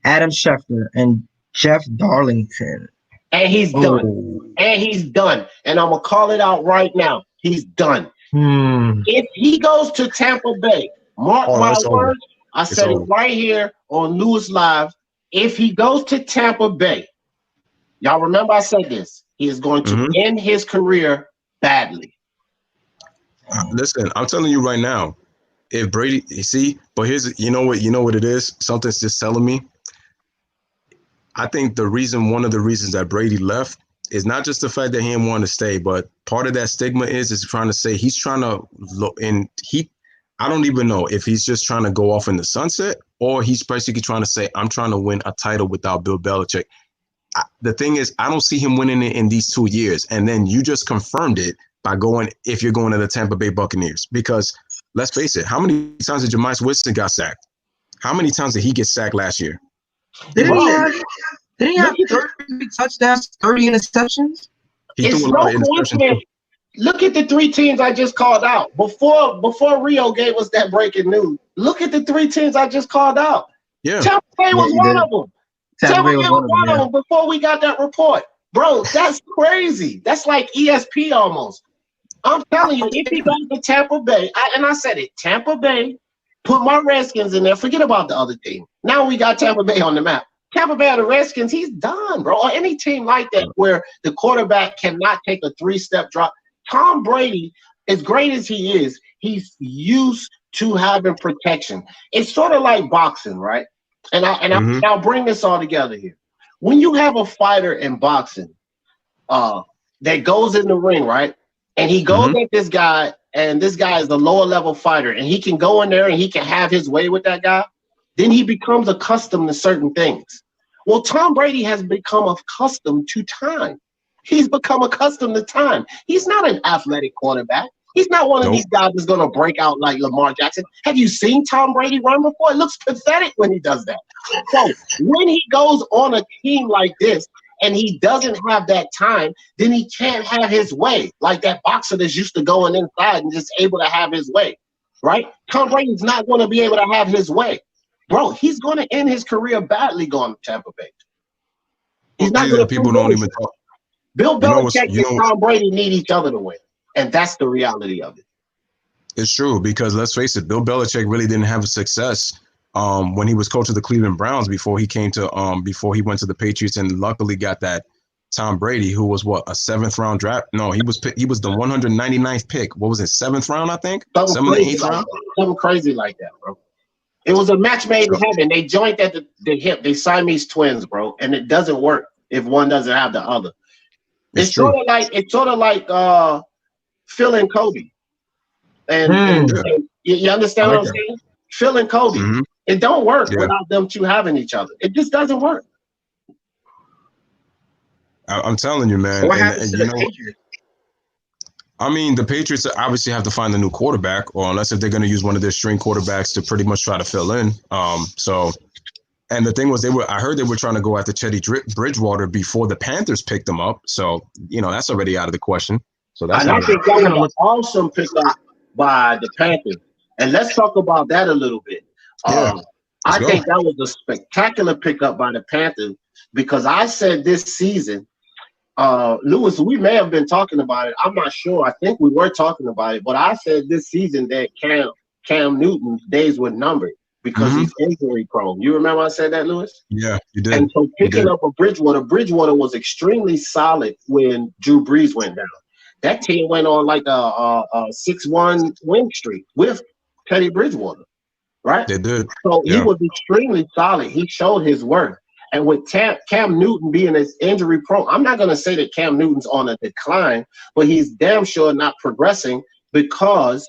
Adam Schefter and Jeff Darlington. And he's done. And he's done. And I'm going to call it out right now. He's done. If he goes to Tampa Bay, mark my words, I said it right here on Louis Live. If he goes to Tampa Bay, y'all remember I said this, he is going to end his career badly. Listen, I'm telling you right now, if Brady, but here's, you know what it is? Something's just telling me. I think one of the reasons that Brady left is not just the fact that he didn't want to stay, but part of that stigma is trying to say he's trying to look, and I don't even know if he's just trying to go off in the sunset or he's basically trying to say, I'm trying to win a title without Bill Belichick. The thing is, I don't see him winning it in these 2 years. And then you just confirmed it by if you're going to the Tampa Bay Buccaneers, because let's face it, how many times did Jameis Winston got sacked? How many times did he get sacked last year? Did he have 30 touchdowns, 30 interceptions? He threw a lot of interceptions. Look at the three teams I just called out. Before Rio gave us that breaking news, look at the three teams I just called out. Yeah. Tampa Bay was one of them. Tampa Bay was one of them before we got that report. Bro, that's crazy. That's like ESP almost. I'm telling you, if he goes to Tampa Bay, I said it, Tampa Bay, put my Redskins in there, forget about the other team. Now we got Tampa Bay on the map. Tampa Bay or the Redskins, he's done, bro. Or any team like that where the quarterback cannot take a three-step drop. Tom Brady, as great as he is, he's used to having protection. It's sort of like boxing, right? And I'll bring this all together here. When you have a fighter in boxing that goes in the ring, right? And he goes at this guy, and this guy is a lower level fighter, and he can go in there and he can have his way with that guy, then he becomes accustomed to certain things. Well, Tom Brady has become accustomed to time. He's become accustomed to time. He's not an athletic quarterback. He's not one of Nope. these guys that's going to break out like Lamar Jackson. Have you seen Tom Brady run before? It looks pathetic when he does that. So when he goes on a team like this and he doesn't have that time, then he can't have his way. Like that boxer that's used to going inside and just able to have his way, right? Tom Brady's not going to be able to have his way. Bro, he's going to end his career badly going to Tampa Bay. He's not going to. People don't even talk. Bill Belichick and Tom Brady need each other to win, and that's the reality of it. It's true, because let's face it, Bill Belichick really didn't have success when he was coach of the Cleveland Browns before he went to the Patriots, and luckily got that Tom Brady, who was a 7th round draft. No, he was the 199th pick. What was it, 7th round? I think 7th or 8th round. Something crazy like that, bro. It was a match made in heaven. They joined at the hip. They Siamese twins, bro, and it doesn't work if one doesn't have the other. It's sort of like Phil and Kobe, and you understand what I'm saying? Phil and Kobe. Mm-hmm. It don't work without them two having each other. It just doesn't work. I'm telling you, man. What happens to the Patriots? I mean, the Patriots obviously have to find a new quarterback, or unless if they're going to use one of their string quarterbacks to pretty much try to fill in. And the thing was, I heard they were trying to go after Teddy Bridgewater before the Panthers picked him up. So, that's already out of the question. So I think that was an awesome pickup by the Panthers. And let's talk about that a little bit. I think that was a spectacular pickup by the Panthers, because I said this season, Louis, we may have been talking about it. I'm not sure. I think we were talking about it. But I said this season that Cam Newton's days were numbered, because he's injury prone. You remember I said that, Louis? Yeah, you did. And so picking up a Bridgewater was extremely solid when Drew Brees went down. That team went on like a 6-1 win streak with Teddy Bridgewater, right? They did. So he was extremely solid. He showed his worth. And with Cam Newton being as injury prone, I'm not going to say that Cam Newton's on a decline, but he's damn sure not progressing, because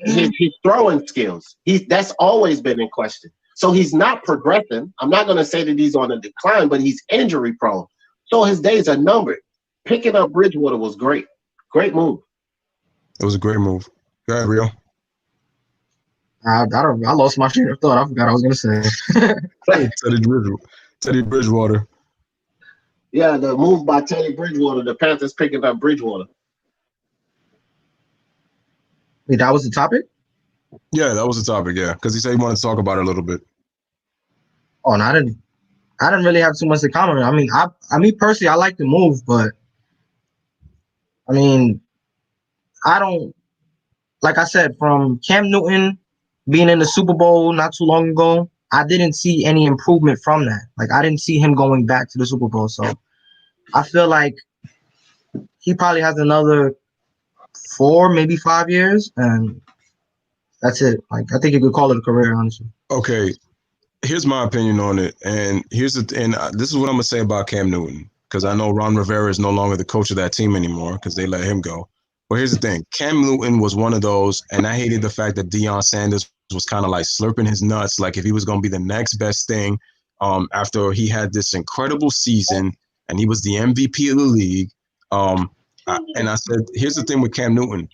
his throwing skills, that's always been in question. So he's not progressing. I'm not going to say that he's on a decline, but he's injury prone. So his days are numbered. Picking up Bridgewater was great. Great move. It was a great move. Go ahead, Rio. I lost my train of thought. I forgot I was going to say. Teddy Bridgewater. Yeah, the move by Teddy Bridgewater. The Panthers picking up Bridgewater. Wait, that was the topic? Yeah, that was the topic. Yeah, because he said he wanted to talk about it a little bit. Oh, no, I didn't really have too much to comment. I mean, personally, I like the move, but I mean, I don't, like I said, from Cam Newton being in the Super Bowl not too long ago, I didn't see any improvement from that. Like, I didn't see him going back to the Super Bowl. So I feel like he probably has another 4, maybe 5 years, and that's it. Like, I think you could call it a career, honestly. Okay, here's my opinion on it, and this is what I'm gonna say about Cam Newton, because I know Ron Rivera is no longer the coach of that team anymore because they let him go. But here's the thing: Cam Newton was one of those, and I hated the fact that Deion Sanders was kind of like slurping his nuts, like if he was gonna be the next best thing. After he had this incredible season and he was the MVP of the league. And I said, here's the thing with Cam Newton.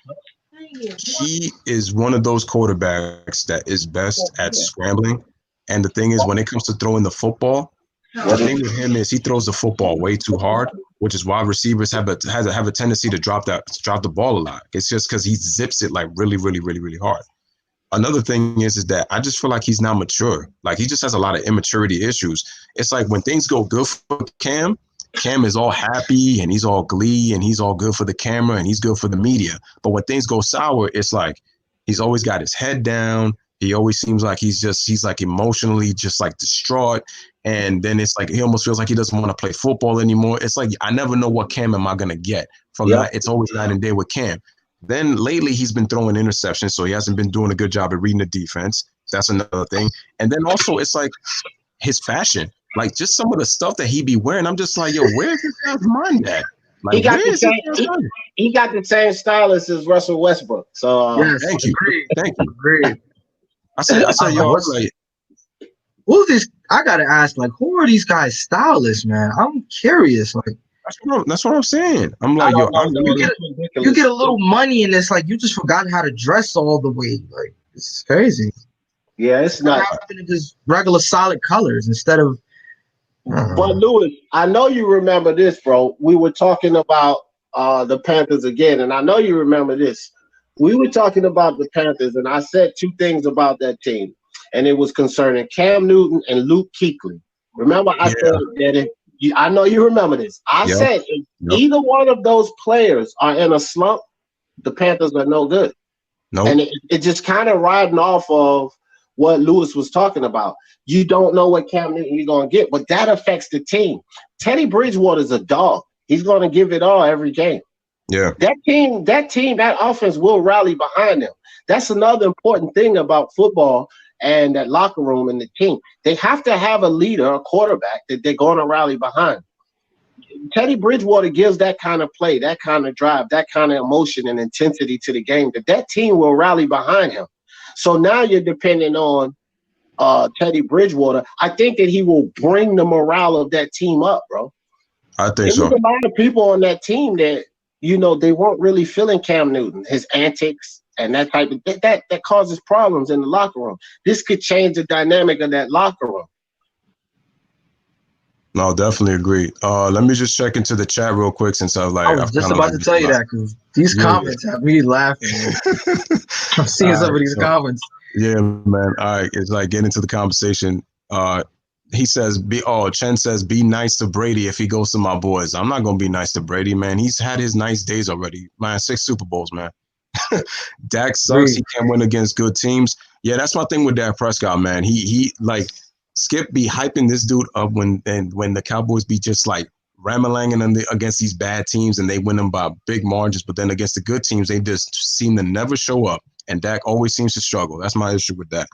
He is one of those quarterbacks that is best at scrambling. And the thing is, when it comes to throwing the football, the thing with him is he throws the football way too hard, which is why receivers have a tendency to drop the ball a lot. It's just because he zips it like really, really, really, really hard. Another thing is that I just feel like he's not mature. Like, he just has a lot of immaturity issues. It's like when things go good for Cam is all happy and he's all glee and he's all good for the camera and he's good for the media. But when things go sour, it's like he's always got his head down. He always seems like he's like emotionally just like distraught. And then it's like he almost feels like he doesn't want to play football anymore. It's like I never know what Cam am I going to get from that. It's always night and day with Cam. Then lately he's been throwing interceptions, so he hasn't been doing a good job at reading the defense. That's another thing. And then also it's like his fashion. Like, just some of the stuff that he be wearing, I'm just like, yo, where's this guy's mind at? Like, he got the same stylist as Russell Westbrook. So yes, thank you. Great. I said, yo, like, who's this? I gotta ask, like, who are these guys stylists, man? I'm curious. Like, That's what I'm saying. I'm I like, yo, don't know, though. It's You ridiculous. get a little money and it's like you just forgot how to dress all the way. Like it's crazy. Yeah, it's What not. happened to just regular solid colors instead of But Louis, I know you remember this, bro. We were talking about the Panthers again, and I know you remember this. We were talking about the Panthers, and I said two things about that team, and it was concerning Cam Newton and Luke Kuechly. Remember, I said that I know you remember this. I said if either one of those players are in a slump, the Panthers are no good. Nope. And it just kind of riding off of what Louis was talking about. You don't know what Cam Newton you're going to get, but that affects the team. Teddy Bridgewater's a dog. He's going to give it all every game. Yeah. That offense will rally behind them. That's another important thing about football and that locker room and the team. They have to have a leader, a quarterback that they're going to rally behind. Teddy Bridgewater gives that kind of play, that kind of drive, that kind of emotion and intensity to the game that team will rally behind him. So now you're depending on Teddy Bridgewater. I think that he will bring the morale of that team up, bro. I think There's so. a lot of people on that team that, they weren't really feeling Cam Newton, his antics and that type of that causes problems in the locker room. This could change the dynamic of that locker room. No, definitely agree. Let me just check into the chat real quick since I was just about to tell you that because these comments have me laughing. I'm seeing some of these comments. Yeah, man. All right, it's like get into the conversation. He says, Chen says, be nice to Brady if he goes to my boys. I'm not gonna be nice to Brady, man. He's had his nice days already, man. 6 Super Bowls, man. Dak sucks. He can't win against good teams. Yeah, that's my thing with Dak Prescott, man. He like Skip be hyping this dude up when the Cowboys be just like ramalanging against these bad teams and they win them by big margins, but then against the good teams they just seem to never show up, and Dak always seems to struggle. That's my issue with that.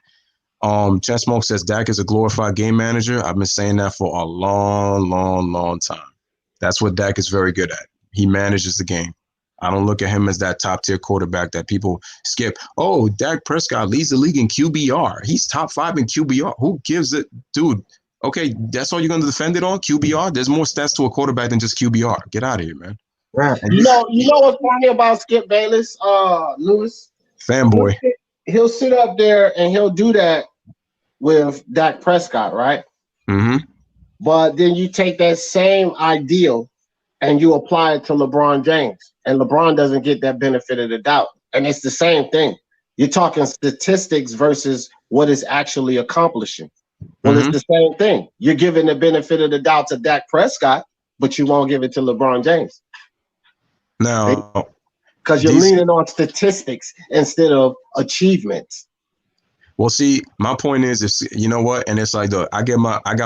Chen Smoke says Dak is a glorified game manager. I've been saying that for a long time. That's what Dak is very good at. He manages the game. I don't look at him as that top tier quarterback that people skip. Oh, Dak Prescott leads the league in QBR. He's top 5 in QBR. Who gives it? Dude, okay, that's all you're going to defend it on? QBR? There's more stats to a quarterback than just QBR. Get out of here, man. Right. You know what's funny about Skip Bayless, Louis? Fanboy. He'll sit up there and he'll do that with Dak Prescott, right? Mm-hmm. But then you take that same ideal and you apply it to LeBron James, and LeBron doesn't get that benefit of the doubt. And it's the same thing. You're talking statistics versus what is actually accomplishing. Well, It's the same thing. You're giving the benefit of the doubt to Dak Prescott, but you won't give it to LeBron James. Now, because you're leaning on statistics instead of achievements. Well, see, my point is, you know what, and it's like I got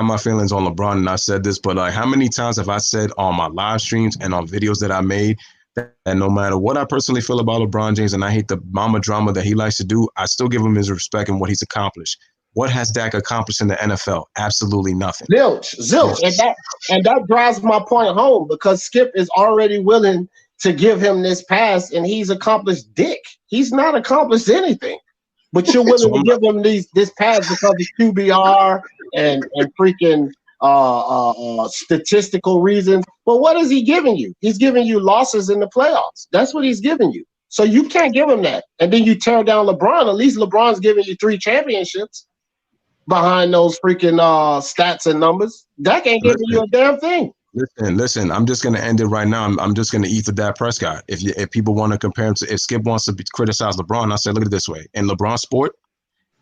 my feelings on LeBron, and I said this, but like, how many times have I said on my live streams and on videos that I made that no matter what I personally feel about LeBron James, and I hate the mama drama that he likes to do, I still give him his respect and what he's accomplished. What has Dak accomplished in the NFL? Absolutely nothing. Zilch. And that drives my point home because Skip is already willing to give him this pass, and he's accomplished dick. He's not accomplished anything. But you're willing to give him this pass because of QBR and freaking statistical reasons. But what is he giving you? He's giving you losses in the playoffs. That's what he's giving you. So you can't give him that. And then you tear down LeBron. At least LeBron's giving you 3 championships behind those freaking stats and numbers. Dak ain't giving you a damn thing. Listen. I'm just gonna end it right now. I'm just gonna eat the Dak Prescott. If people want to compare him to, if Skip wants to criticize LeBron, I say look at it this way: in LeBron's sport,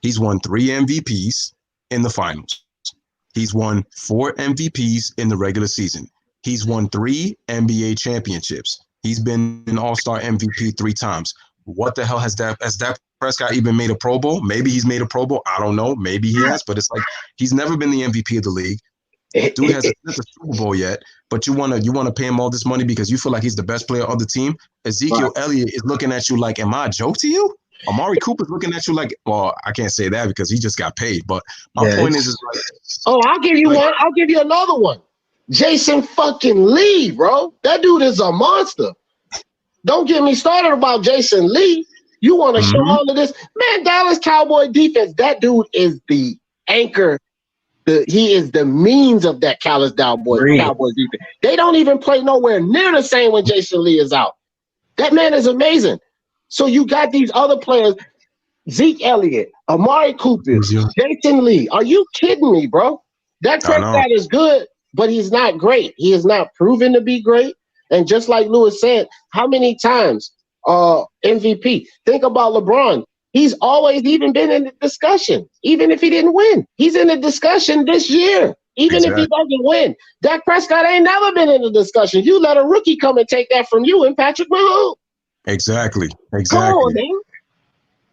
he's won 3 MVPs in the finals. He's won 4 MVPs in the regular season. He's won 3 NBA championships. He's been an All-Star MVP 3 times. What the hell has Dak Prescott even made a Pro Bowl? Maybe he's made a Pro Bowl. I don't know. Maybe he has, but it's like he's never been the MVP of the league. Dude hasn't hit the Super Bowl yet, but you wanna pay him all this money because you feel like he's the best player on the team. Ezekiel Elliott is looking at you like, am I a joke to you? Amari Cooper's looking at you like, well, I can't say that because he just got paid. But my point is like, I'll give you one. I'll give you another one. Jason fucking Lee, bro. That dude is a monster. Don't get me started about Jason Lee. You want to show all of this? Man, Dallas Cowboy defense, that dude is the anchor he is the means of that Cowboys defense. They don't even play nowhere near the same when Jason Lee is out. That man is amazing. So you got these other players, Zeke Elliott, Amari Cooper, Jason Lee. Are you kidding me, bro? Dak Prescott is good, but he's not great. He is not proven to be great. And just like Louis said, how many times MVP? Think about LeBron. He's always even been in the discussion, even if he didn't win. He's in the discussion this year, even if he doesn't win. Dak Prescott ain't never been in the discussion. You let a rookie come and take that from you and Patrick Mahomes. Exactly. Come on, man.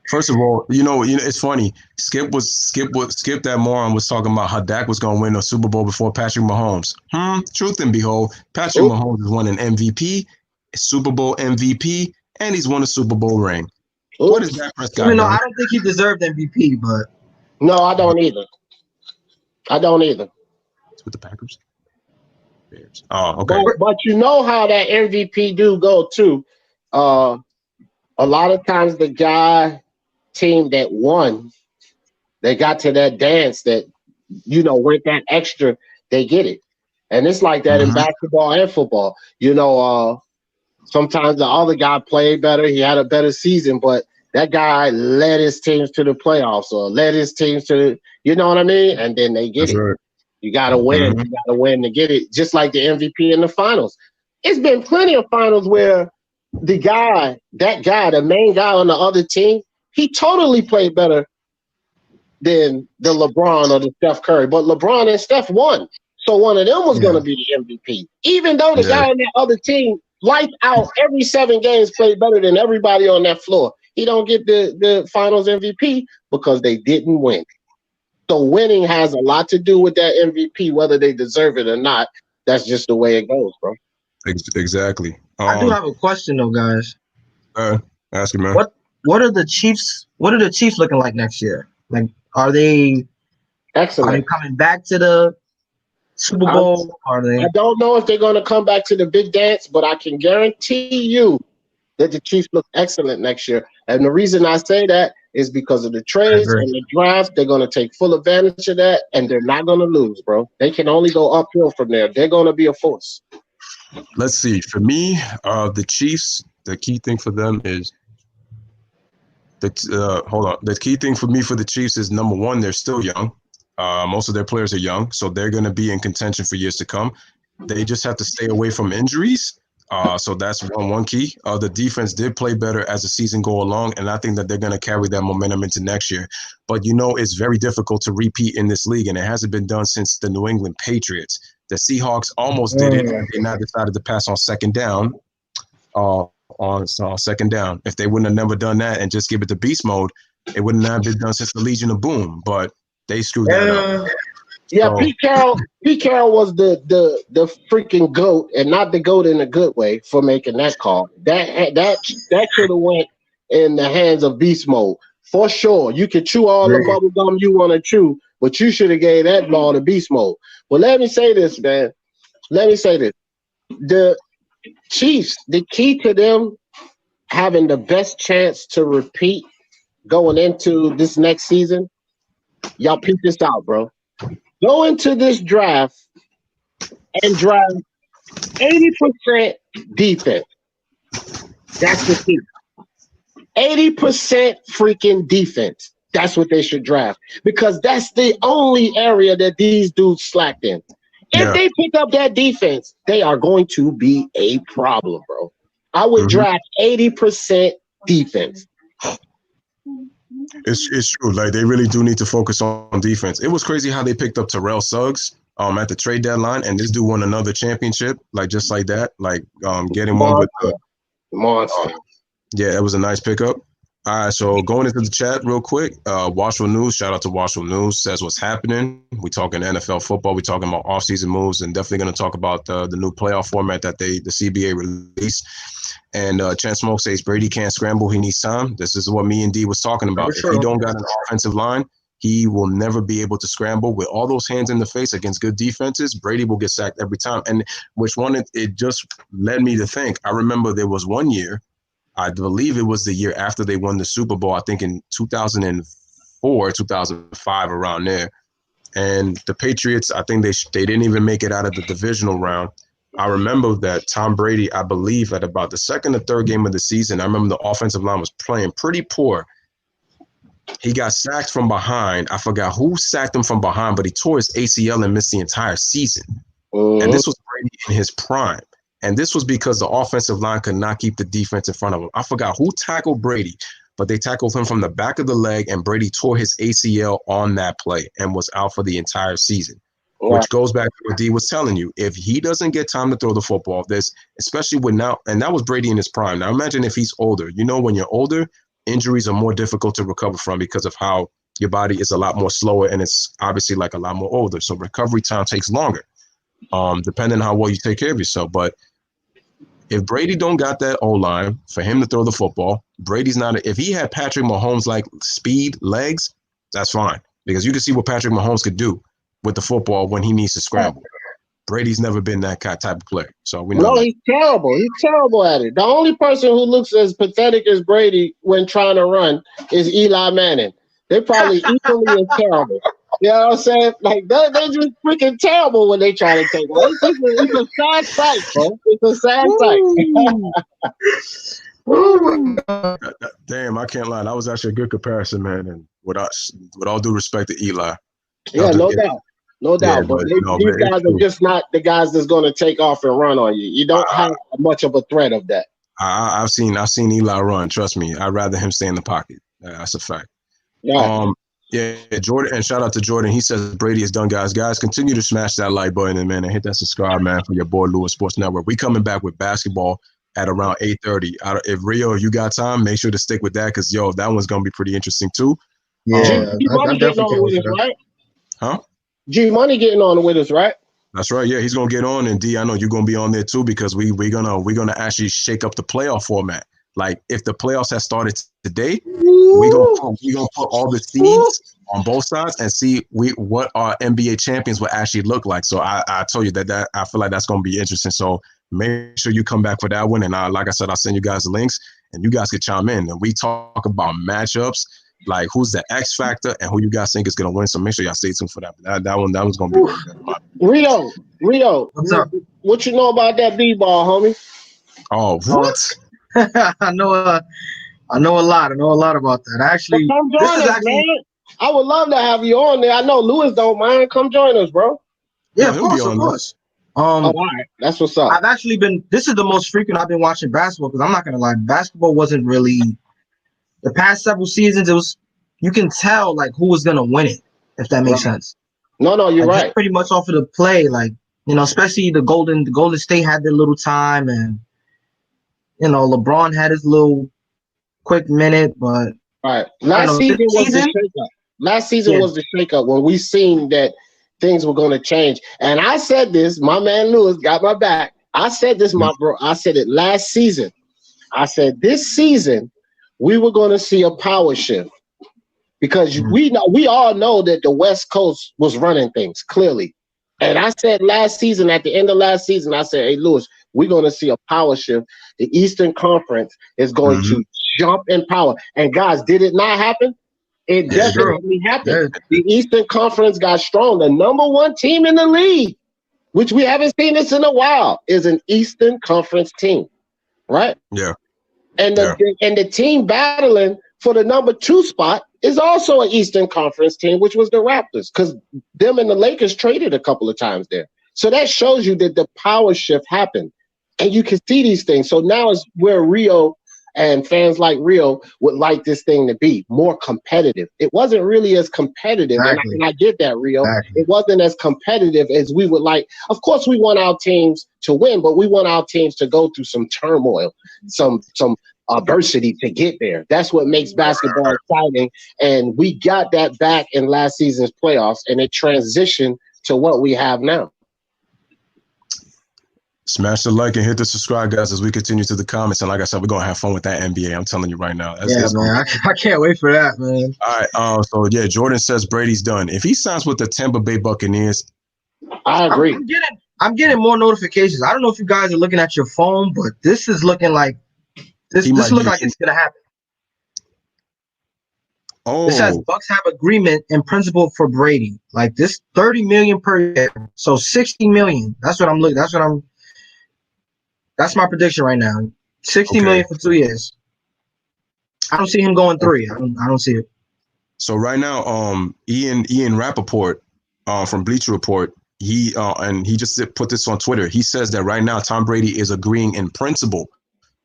First of all, it's funny. Skip that moron was talking about how Dak was going to win a Super Bowl before Patrick Mahomes. Truth and behold, Patrick Mahomes has won an MVP, a Super Bowl MVP, and he's won a Super Bowl ring. What is Dak Prescott? Even though I don't think he deserved MVP, but no, I don't either. It's with the Packers. Bears. Oh, okay. But you know how that MVP do go too. A lot of times the team that won, they got to that dance that went that extra, they get it. And it's like that in basketball and football. Sometimes the other guy played better, he had a better season, but that guy led his teams to the playoffs or led his teams to, you know what I mean? And then they get it. Right. You got to win. You got to win to get it. Just like the MVP in the finals. It's been plenty of finals where the main guy on the other team, he totally played better than the LeBron or the Steph Curry. But LeBron and Steph won. So one of them was going to be the MVP. Even though the guy on that other team, lights out, every 7 games played better than everybody on that floor. He don't get the finals MVP because they didn't win. So winning has a lot to do with that MVP, whether they deserve it or not. That's just the way it goes, bro. Exactly. I do have a question though, guys. Ask him, man. What are the Chiefs? What are the Chiefs looking like next year? Like, are they excellent? Are they coming back to the Super Bowl? I don't know if they're going to come back to the big dance, but I can guarantee you that the Chiefs look excellent next year. And the reason I say that is because of the trades and the draft. They're going to take full advantage of that, and they're not going to lose, bro. They can only go uphill from there. They're going to be a force. Let's see. For me, the Chiefs, the key thing for them is the key thing for me for the Chiefs is, number one, they're still young. Most of their players are young, so they're going to be in contention for years to come. They just have to stay away from injuries. So that's one key. The defense did play better as the season go along, and I think that they're going to carry that momentum into next year. But, it's very difficult to repeat in this league, and it hasn't been done since the New England Patriots. The Seahawks almost did it, and they now decided to pass on second down. Second down. If they wouldn't have never done that and just give it to beast mode, it wouldn't have been done since the Legion of Boom. But they screwed that up. Yeah, so, Pete Carroll was the freaking GOAT, and not the GOAT in a good way for making that call. That should have went in the hands of beast mode for sure. You could chew all the bubble gum you want to chew, but you should have gave that ball to beast mode. Well, let me say this, man. The Chiefs, the key to them having the best chance to repeat going into this next season, y'all peep this out, bro. Go into this draft and draft 80% defense. That's the key. 80% freaking defense. That's what they should draft, because that's the only area that these dudes slacked in. If they pick up that defense, they are going to be a problem, bro. I would draft 80% defense. It's true. Like, they really do need to focus on defense. It was crazy how they picked up Terrell Suggs at the trade deadline, and this dude won another championship, just like that. Like, getting one with the monster. Yeah, it was a nice pickup. All right, so going into the chat real quick, Washington News, shout out to Washington News, says what's happening. We talking NFL football. We talking about offseason moves, and definitely going to talk about the new playoff format that the CBA released. And Chance Smoke says Brady can't scramble. He needs time. This is what me and D was talking about. If he don't got an offensive line, he will never be able to scramble. With all those hands in the face against good defenses, Brady will get sacked every time. And it just led me to think. I remember there was one year, I believe it was the year after they won the Super Bowl, I think in 2004, 2005, around there. And the Patriots, I think they didn't even make it out of the divisional round. I remember that Tom Brady, I believe at about the second or third game of the season, I remember the offensive line was playing pretty poor. He got sacked from behind. I forgot who sacked him from behind, but he tore his ACL and missed the entire season. And this was Brady in his prime. And this was because the offensive line could not keep the defense in front of him. I forgot who tackled Brady, but they tackled him from the back of the leg, and Brady tore his ACL on that play and was out for the entire season. Which goes back to what D was telling you. If he doesn't get time to throw the football, especially with now, and that was Brady in his prime. Now imagine if he's older. You know, when you're older, injuries are more difficult to recover from because of how your body is a lot more slower, and it's obviously like a lot more older. So recovery time takes longer, depending on how well you take care of yourself. But if Brady don't got that O-line for him to throw the football, Brady's not. If he had Patrick Mahomes like speed, legs, that's fine, because you can see what Patrick Mahomes could do with the football when he needs to scramble. Brady's never been that type of player, so we know. No, he's terrible. He's terrible at it. The only person who looks as pathetic as Brady when trying to run is Eli Manning. They're probably equally as terrible. You know what I'm saying? Like they're just freaking terrible when they try to take one. It's a sad sight, bro. It's a sad sight. Damn, I can't lie. That was actually a good comparison, man. And with all due respect to Eli. Yeah, no doubt. No doubt, but these guys are just not the guys that's going to take off and run on you. You don't have much of a threat of that. I've seen Eli run. Trust me, I'd rather him stay in the pocket. That's a fact. Yeah. Jordan, and shout out to Jordan. He says Brady is done, guys. Guys, continue to smash that like button and man, and hit that subscribe, man, for your boy Louis Sports Network. We coming back with basketball at around 8:30. If Rio, you got time, make sure to stick with that because that one's gonna be pretty interesting too. Yeah, I'm definitely with us, right? Huh? G Money getting on with us, right? That's right. Yeah, he's gonna get on, and D, I know you're gonna be on there too because we're gonna actually shake up the playoff format. Like if the playoffs had started today, we're gonna put all the seeds on both sides and see what our NBA champions will actually look like. So I told you that I feel like that's gonna be interesting. So make sure you come back for that one. And like I said, I'll send you guys the links, and you guys can chime in. And we talk about matchups. Like who's the X factor and who you guys think is gonna win. So make sure y'all stay tuned for that. That one's gonna be really good. Rio, what's up? What you know about that B-ball, homie? Oh, what? I know a lot. I know a lot about that. Actually, come join us, man. I would love to have you on there. I know Louis don't mind. Come join us, bro. Yeah, of course. All right, that's what's up. I've actually been. This is the most frequent I've been watching basketball because I'm not gonna lie, basketball wasn't really. The past several seasons, it was you can tell like who was gonna win it, if that makes sense. No, you're right. Pretty much off of the play, like especially the Golden State had their little time, and LeBron had his little quick minute, but last season was the shakeup. Last season was the shakeup when we seen that things were going to change. And I said this, my man Louis got my back. I said this, my bro. I said it last season. I said this season. We were going to see a power shift because we all know that the West Coast was running things clearly. And I said last season, at the end of last season, I said, hey, Louis, we're going to see a power shift. The Eastern Conference is going to jump in power. And guys, did it not happen? It definitely happened. The Eastern Conference got strong. The number one team in the league, which we haven't seen this in a while, is an Eastern Conference team, right? Yeah. And the team battling for the number 2 spot is also an Eastern Conference team, which was the Raptors, because them and the Lakers traded a couple of times there. So that shows you that the power shift happened, and you can see these things. So now is where Rio and fans like Rio would like this thing to be more competitive. It wasn't really as competitive, and I get that, Rio. It wasn't as competitive as we would like. Of course, we want our teams to win, but we want our teams to go through some turmoil, some adversity to get there. That's what makes basketball exciting, and we got that back in last season's playoffs, and it transitioned to what we have now. Smash the like and hit the subscribe, guys, as we continue to the comments. And like I said, we're going to have fun with that NBA. I'm telling you right now. Man. I can't wait for that, man. All right. Jordan says Brady's done. If he signs with the Tampa Bay Buccaneers, I agree. I'm getting more notifications. I don't know if you guys are looking at your phone, but this is looking like this looks like it's going to happen. It says Oh, Bucks have agreement in principle for Brady. Like this, $30 million per year, so $60 million. That's what I'm looking. That's my prediction right now. $60 okay. million for 2 years. I don't see him going 3. I don't see it. So right now, Ian Rappaport, from Bleacher Report, he just put this on Twitter. He says that right now Tom Brady is agreeing in principle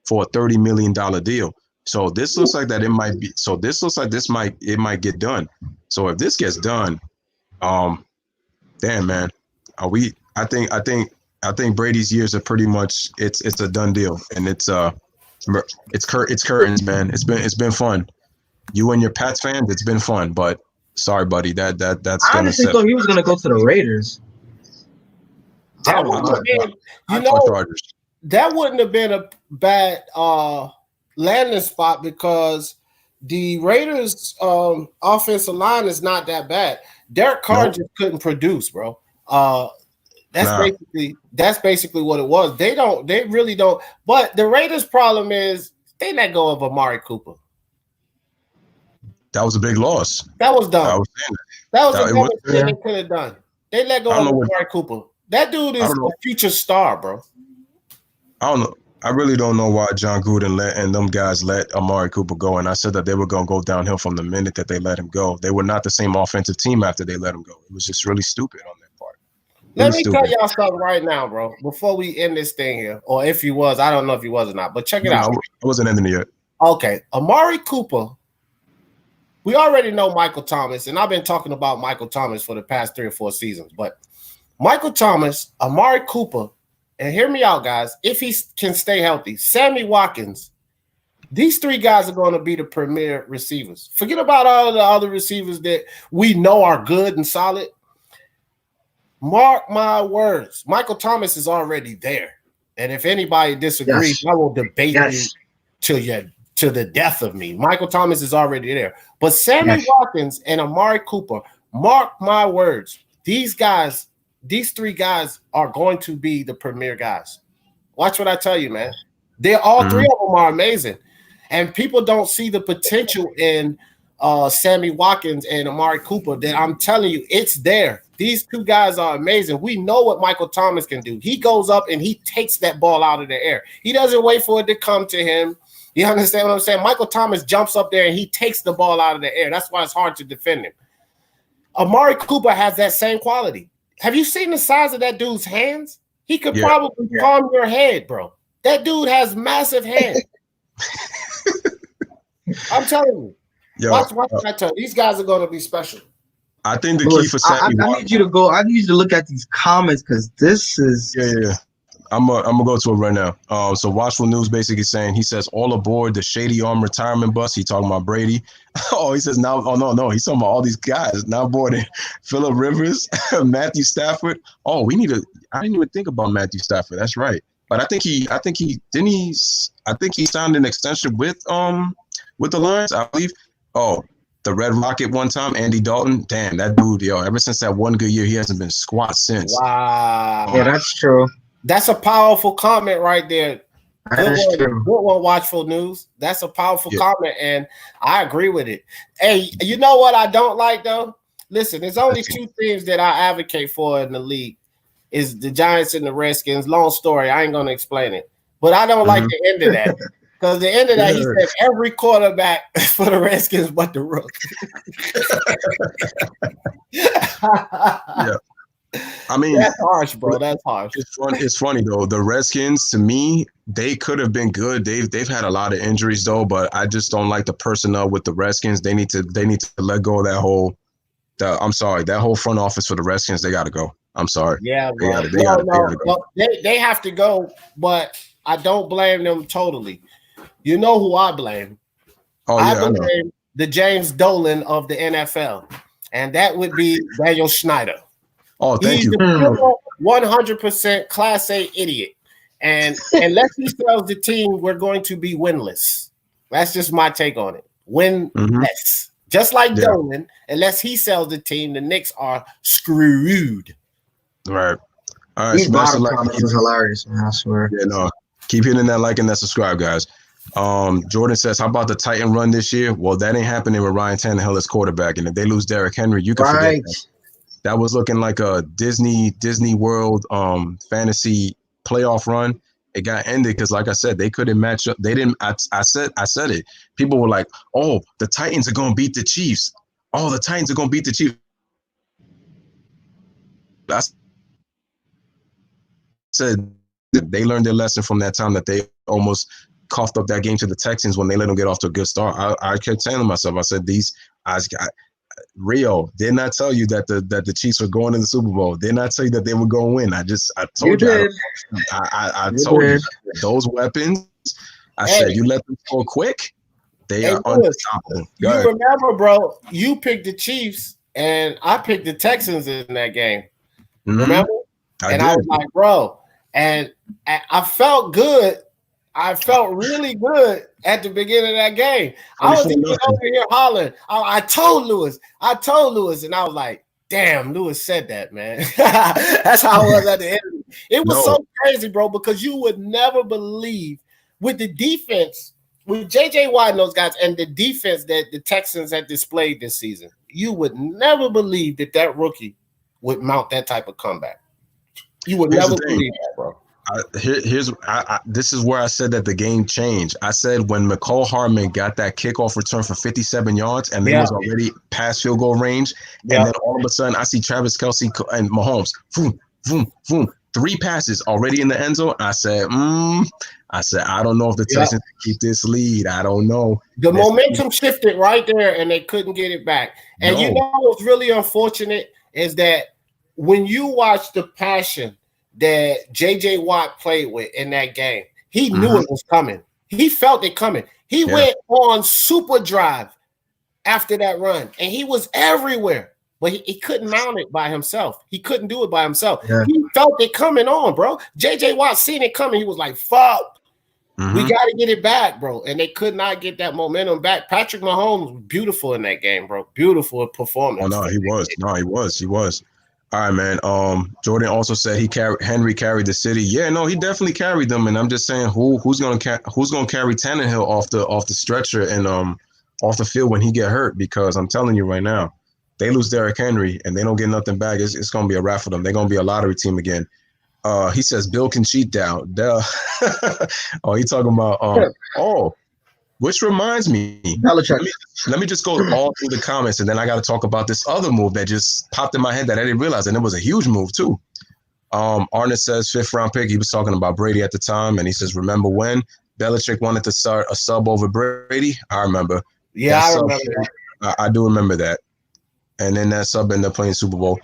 for a $30 million deal. So this looks like that it might be. So this looks like it might get done. So if this gets done, damn man, I think Brady's years are pretty much it's a done deal, and it's curtains, man. It's been fun. You and your Pats fans, it's been fun, but sorry, buddy, that's I gonna honestly set. thought he was gonna go to the Raiders. That wouldn't have been, Chargers. that wouldn't have been a bad landing spot because the Raiders' offensive line is not that bad. Derek Carr just couldn't produce, bro. That's basically what it was. They really don't. But the Raiders' problem is they let go of Amari Cooper. That was a big loss. That was dumb. I was saying that was the dumbest thing they could have done. They let go of Amari Cooper. That dude is a future star, bro. I don't know. I really don't know why John Gruden and them guys let Amari Cooper go. And I said that they were going to go downhill from the minute that they let him go. They were not the same offensive team after they let him go. It was just really stupid on their part. Let me tell y'all something right now, bro, before we end this thing here. Or if he was, I don't know if he was or not, but check it out. I wasn't ending it yet. Okay. Amari Cooper. We already know Michael Thomas, and I've been talking about Michael Thomas for the past 3 or 4 seasons. But Michael Thomas, Amari Cooper, and hear me out, guys, if he can stay healthy, Sammy Watkins, these 3 guys are going to be the premier receivers. Forget about all of the other receivers that we know are good and solid. Mark my words, Michael Thomas is already there. And if anybody disagrees, I will debate you to the death of me. Michael Thomas is already there. But Sammy Watkins and Amari Cooper, mark my words, these 3 guys are going to be the premier guys. Watch what I tell you, man. They're all 3 of them are amazing. And people don't see the potential in Sammy Watkins and Amari Cooper that I'm telling you, it's there. These 2 guys are amazing. We know what Michael Thomas can do. He goes up and he takes that ball out of the air. He doesn't wait for it to come to him. You understand what I'm saying? Michael Thomas jumps up there and he takes the ball out of the air. That's why it's hard to defend him. Amari Cooper has that same quality. Have you seen the size of that dude's hands? He could probably palm your head, bro. That dude has massive hands. I'm telling you. Watch what I tell you. These guys are going to be special. I think the key for Sammy I need you to go. I need you to look at these comments because this is. Yeah. I'm gonna go to it right now. So Watchful News basically saying, he says, all aboard the Shady Arm retirement bus. He talking about Brady. He says now. Oh no, he's talking about all these guys now boarding. Phillip Rivers, Matthew Stafford. I didn't even think about Matthew Stafford. That's right. But I think he signed an extension with the Lions, I believe. Oh, the Red Rocket one time, Andy Dalton. Damn, that dude, ever since that one good year, he hasn't been squat since. Wow. Yeah, that's true. That's a powerful comment right there. Good one, Watchful News. That's a powerful comment, and I agree with it. Hey, you know what I don't like, though? Listen, there's only 2 things that I advocate for in the league. Is the Giants and the Redskins. Long story. I ain't going to explain it. But I don't like the end of that. Because the end of that, he said every quarterback for the Redskins but the Rook. Yeah. I mean, that's harsh, bro. That's harsh. It's funny though. The Redskins, to me, they could have been good. They've had a lot of injuries though, but I just don't like the personnel with the Redskins. They need to let go of that whole. That whole front office for the Redskins. They got to go. I'm sorry. Yeah, bro. They gotta go. They have to go, but I don't blame them totally. You know who I blame? I blame the James Dolan of the NFL, and that would be Daniel Snyder. Oh, thank you. 100% Class A idiot. And unless he sells the team, we're going to be winless. That's just my take on it. Winless. Just like Dolan, unless he sells the team, the Knicks are screwed. Right. All right. These bottom comments is hilarious, man. I swear. Yeah, no. Keep hitting that like and that subscribe, guys. Jordan says, how about the Titan run this year? Well, that ain't happening with Ryan Tannehill as quarterback. And if they lose Derrick Henry, you can forget Right. that. That was looking like a Disney World fantasy playoff run. It got ended because, like I said, they couldn't match up. They didn't. I said it. People were like, "Oh, the Titans are going to beat the Chiefs. Oh, the Titans are going to beat the Chiefs." I said they learned their lesson from that time that they almost coughed up that game to the Texans when they let them get off to a good start. I kept saying to myself, I said, Rio did not tell you that the Chiefs were going in the Super Bowl. Did not tell you that they were going to win. I told you. I told you those weapons. I said you let them score quick. They are unstoppable. You remember, bro? You picked the Chiefs, and I picked the Texans in that game. Mm-hmm. Remember? I was like, bro, and I felt good. I felt really good at the beginning of that game. I was even over here hollering. I told Louis, and I was like, damn, Louis said that, man. That's how I was at the end. It was so crazy, bro, because you would never believe with the defense, with J.J. Watt and those guys, and the defense that the Texans had displayed this season, you would never believe that rookie would mount that type of comeback. You would never believe that, bro. This is where I said that the game changed. I said when McCall Hardman got that kickoff return for 57 yards and they was already past field goal range, and then all of a sudden I see Travis Kelce and Mahomes, boom, boom, boom, 3 passes already in the end zone. I said, I don't know if the Texans can keep this lead. I don't know. The momentum shifted right there, and they couldn't get it back. And you know what's really unfortunate is that when you watch the passion that J.J. Watt played with in that game, he knew it was coming. He felt it coming. He went on super drive after that run, and he was everywhere. But he couldn't mount it by himself. He couldn't do it by himself. Yeah. He felt it coming on, bro. J.J. Watt seen it coming. He was like, fuck. We got to get it back, bro. And they could not get that momentum back. Patrick Mahomes was beautiful in that game, bro. Beautiful performance. Oh, no, he was. He was. All right, man. Jordan also said Henry carried the city. Yeah, no, he definitely carried them. And I'm just saying, who's gonna carry Tannehill off the stretcher and off the field when he get hurt? Because I'm telling you right now, they lose Derrick Henry and they don't get nothing back. It's gonna be a wrap for them. They're gonna be a lottery team again. He says Bill can cheat down. Oh, he talking about which reminds me, let me just go all through the comments, and then I got to talk about this other move that just popped in my head that I didn't realize, and it was a huge move too. Arnett says 5th round pick. He was talking about Brady at the time, and he says, remember when Belichick wanted to start a sub over Brady? I remember. Yeah, I remember that. I do remember that. And then that sub ended up playing Super Bowl.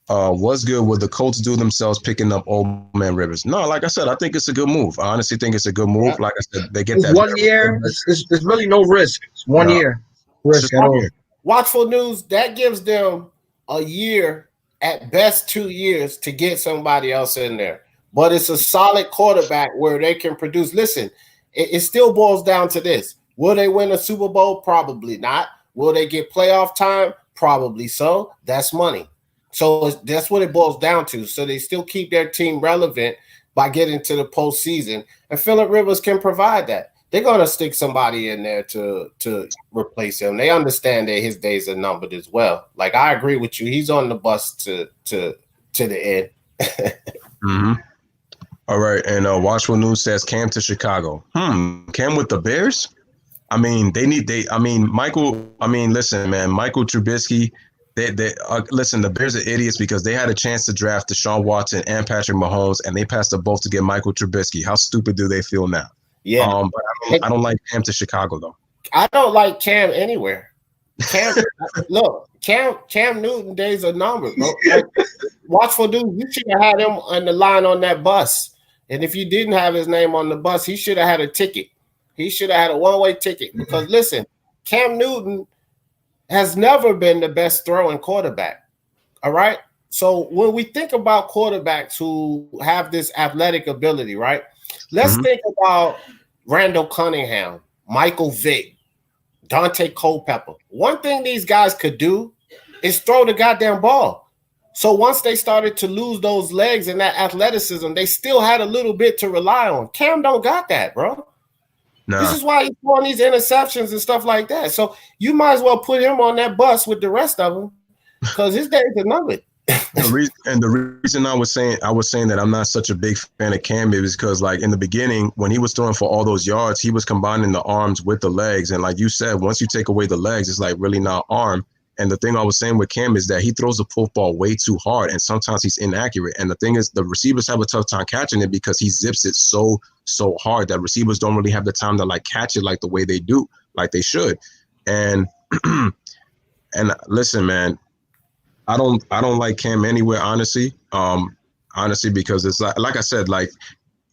What's good? Would the Colts do themselves picking up Old Man Rivers? No, like I said, I think it's a good move. I honestly think it's a good move. Like I said, they get that 1 year. There's really no risk. It's 1 year risk at all. Watchful News, that gives them a year, at best 2 years, to get somebody else in there. But it's a solid quarterback where they can produce. Listen, it still boils down to this. Will they win a Super Bowl? Probably not. Will they get playoff time? Probably so. That's money. So that's what it boils down to. So they still keep their team relevant by getting to the postseason. And Phillip Rivers can provide that. They're going to stick somebody in there to replace him. They understand that his days are numbered as well. Like, I agree with you. He's on the bus to the end. All right. And Watchful News says Cam to Chicago. Cam with the Bears? I mean, listen, man, Michael Trubisky, listen, the Bears are idiots because they had a chance to draft Deshaun Watson and Patrick Mahomes, and they passed up both to get Michael Trubisky. How stupid do they feel now? Yeah. But I don't like Cam to Chicago, though. I don't like Cam anywhere. Cam Newton days are numbered, bro. Like, Watchful News, you should have had him on the line on that bus. And if you didn't have his name on the bus, he should have had a ticket. He should have had a one-way ticket. Because, listen, Cam Newton has never been the best throwing quarterback. All right? So when we think about quarterbacks who have this athletic ability, right? Let's think about Randall Cunningham, Michael Vick, Dante Culpepper. One thing these guys could do is throw the goddamn ball. So once they started to lose those legs and that athleticism, they still had a little bit to rely on. Cam don't got that, bro. This is why he's throwing these interceptions and stuff like that. So you might as well put him on that bus with the rest of them because his days are numbered. The reason I was saying that I'm not such a big fan of Cam is because, like, in the beginning when he was throwing for all those yards, he was combining the arms with the legs, and like you said, once you take away the legs, it's like really not arm. And the thing I was saying with Cam is that he throws the football way too hard, and sometimes he's inaccurate. And the thing is, the receivers have a tough time catching it because he zips it so hard that receivers don't really have the time to like catch it like the way they do, like they should. And and listen, man, I don't like Cam anywhere, honestly. Honestly, because it's like I said, like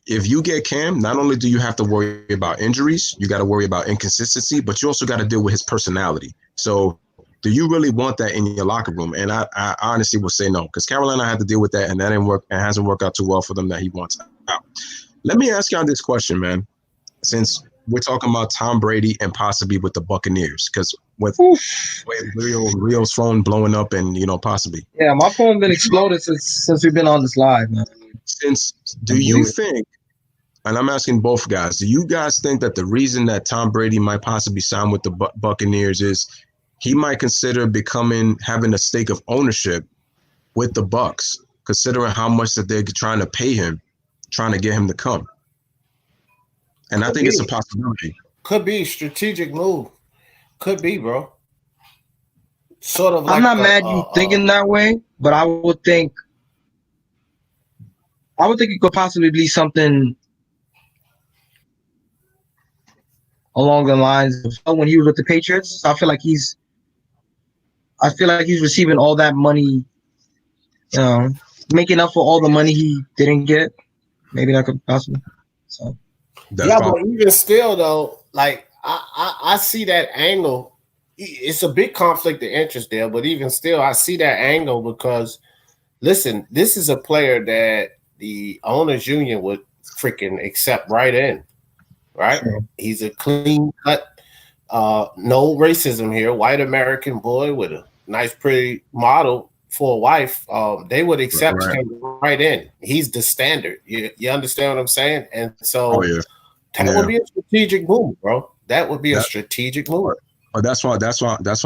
if you get Cam, not only do you have to worry about injuries, you got to worry about inconsistency, but you also got to deal with his personality. So do you really want that in your locker room? And I honestly would say no, because Carolina had to deal with that, and that didn't work. It hasn't worked out too well for them that he wants out. Let me ask y'all this question, man. Since we're talking about Tom Brady and possibly with the Buccaneers, because with Rio's phone blowing up and possibly. Yeah, my phone been exploded since we've been on this live, man. Do you think? And I'm asking both guys. Do you guys think that the reason that Tom Brady might possibly sign with the Buccaneers is he might consider having a stake of ownership with the Bucs, considering how much that they're trying to pay him, trying to get him to come? And I think it's a possibility. Could be strategic move. Could be, bro. Sort of. Like I'm not mad you thinking that way, but I would think it could possibly be something along the lines of when he was with the Patriots. I feel like he's receiving all that money, making up for all the money he didn't get. Maybe that could possibly. So. But even still, though, like I see that angle. It's a big conflict of interest there, but even still, I see that angle because, listen, this is a player that the owners union would freaking accept right in, right? Sure. He's a clean cut, no racism here, white American boy with a nice, pretty model for a wife. They would accept him right in. He's the standard. You understand what I'm saying? And so that would be a strategic move, bro. That would be a strategic move. Oh, that's why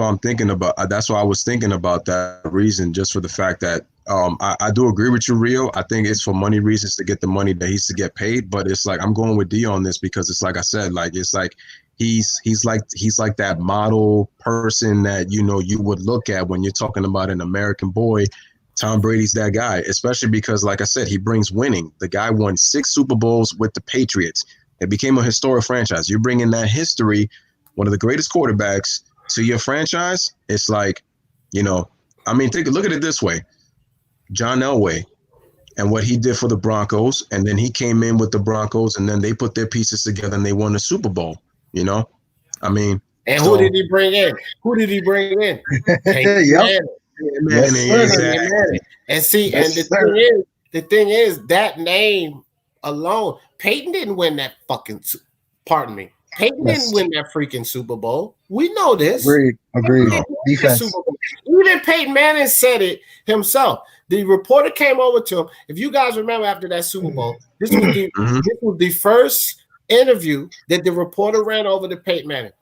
I'm thinking about. That's why I was thinking about that reason, just for the fact that I do agree with you, Rio. I think it's for money reasons to get the money that he's to get paid. But it's like I'm going with D on this because it's like I said, like it's like he's like that model person that you would look at when you're talking about an American boy. Tom Brady's that guy, especially because, like I said, he brings winning. The guy won 6 Super Bowls with the Patriots. It became a historic franchise. You're bringing that history, one of the greatest quarterbacks, to your franchise. It's like, look at it this way. John Elway and what he did for the Broncos, and then he came in with the Broncos, and then they put their pieces together and they won the Super Bowl, And who did he bring in? Exactly. And see, the thing is that name alone, Peyton didn't win that fucking. Pardon me, Peyton didn't win that freaking Super Bowl. We know this. Agreed. Defense. Even Peyton Manning said it himself. The reporter came over to him. If you guys remember, after that Super Bowl, this was the first interview that the reporter ran over to Peyton Manning.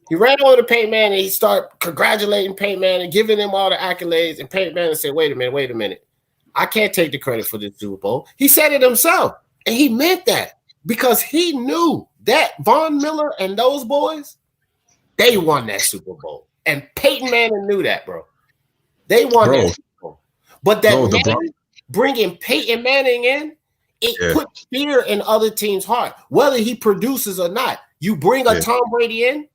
He ran over to Peyton Manning. He started congratulating Peyton Manning, giving him all the accolades. And Peyton Manning said, wait a minute. I can't take the credit for this Super Bowl. He said it himself. And he meant that because he knew that Von Miller and those boys, they won that Super Bowl. And Peyton Manning knew that, bro. They won that Super Bowl. But bringing Peyton Manning in, it put fear in other teams' heart, whether he produces or not. You bring a Tom Brady in.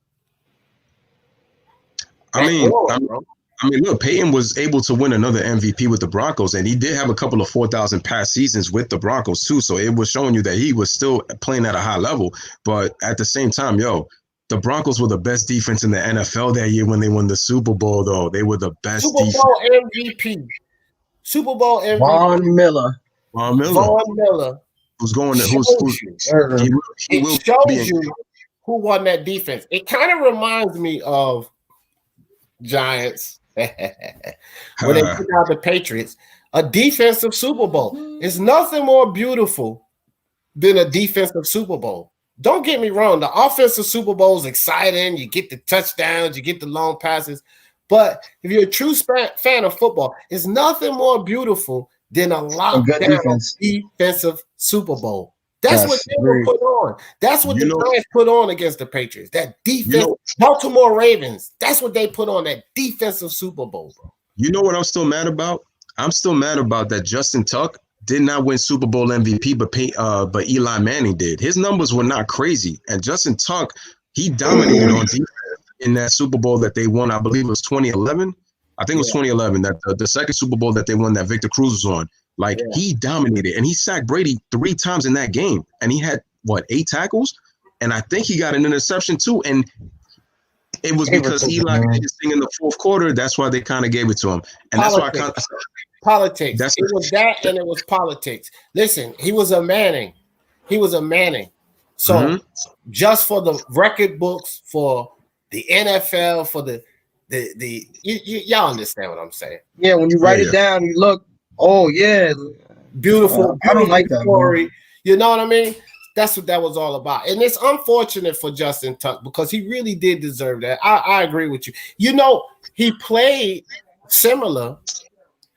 Look, Peyton was able to win another MVP with the Broncos, and he did have a couple of 4,000 pass seasons with the Broncos too. So it was showing you that he was still playing at a high level. But at the same time, the Broncos were the best defense in the NFL that year when they won the Super Bowl, though. They were the best defense. Super Bowl MVP. Von Miller. Who's going to It shows you who won that defense. It kind of reminds me of Giants when they took out the Patriots. A defensive Super Bowl. It's nothing more beautiful than a defensive Super Bowl. don't get me wrong. The offensive Super Bowl is exciting. You get the touchdowns, you get the long passes. But if you're a true fan of football, it's nothing more beautiful than a lockdown defensive Super Bowl. That's what they will put on. That's what the Giants put on against the Patriots. That defense, Baltimore Ravens. That's what they put on, that defensive Super Bowl, bro. You know what I'm still mad about? I'm still mad about that Justin Tuck did not win Super Bowl MVP, but Eli Manning did. His numbers were not crazy. And Justin Tuck, he dominated on defense in that Super Bowl that they won. I believe it was 2011. I think it was 2011, that the second Super Bowl that they won that Victor Cruz was on. Like, he dominated, and he sacked Brady 3 times in that game. And he had, 8 tackles? And I think he got an interception, too. And it was because Eli did his thing in the fourth quarter. That's why they kind of gave it to him. And politics. That's why politics. It was that, and it was politics. Listen, he was a Manning. So just for the record books, for the NFL, for the y'all understand what I'm saying? Yeah, when you write it down, you look. Oh yeah, beautiful. I don't like that story. Bro. You know what I mean? That's what that was all about. And it's unfortunate for Justin Tuck because he really did deserve that. I agree with you. You know, he played similar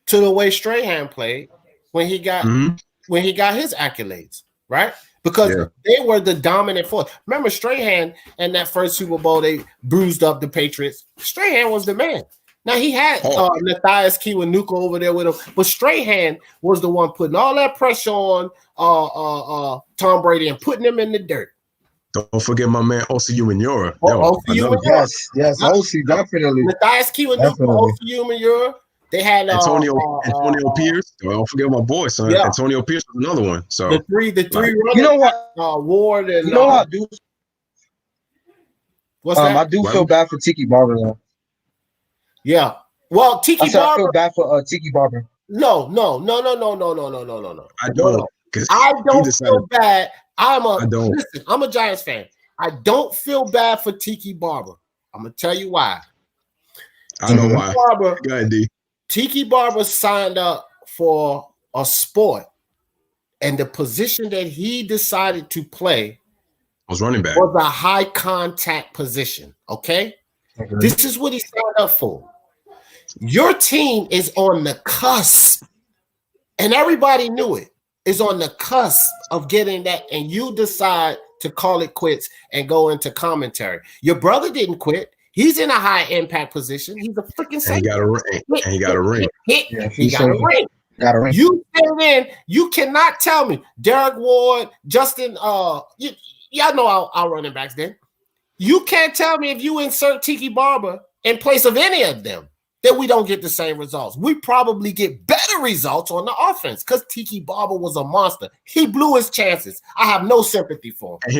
to the way Strahan played when he got his accolades, right? Because they were the dominant force. Remember Strahan in that first Super Bowl, they bruised up the Patriots. Strahan was the man. Now he had Matthias Kiwanuka over there with him, but Strahan was the one putting all that pressure on Tom Brady and putting him in the dirt. Don't forget my man Osi Umenyiora. Yes, Osi definitely. Matthias Kiwanuka, Osi Umenyiora. They had Antonio Pierce. Don't forget my boy, son. Yeah. Antonio Pierce was another one. So the three runners, you know what? Ward and you know what I do. What's that? I do feel bad for Tiki Barber though. Yeah. Well, Tiki Barber. I feel bad for Tiki Barber. No. I don't. I don't feel bad. I'm a Giants fan. I don't feel bad for Tiki Barber. I'm gonna tell you why. I know why. Go ahead, D. Tiki Barber signed up for a sport, and the position that he decided to play was running back. Was a high contact position. Okay? This is what he signed up for. Your team is on the cusp, and everybody knew it, is on the cusp of getting that, and you decide to call it quits and go into commentary. Your brother didn't quit. He's in a high impact position. He's a freaking safety. He got a ring. He got a ring. He got a ring. You came in. You cannot tell me Derek Ward, Justin. Y'all know our running backs. Then you can't tell me if you insert Tiki Barber in place of any of them that we don't get the same results. We probably get better results on the offense because Tiki Barber was a monster. He blew his chances. I have no sympathy for him. And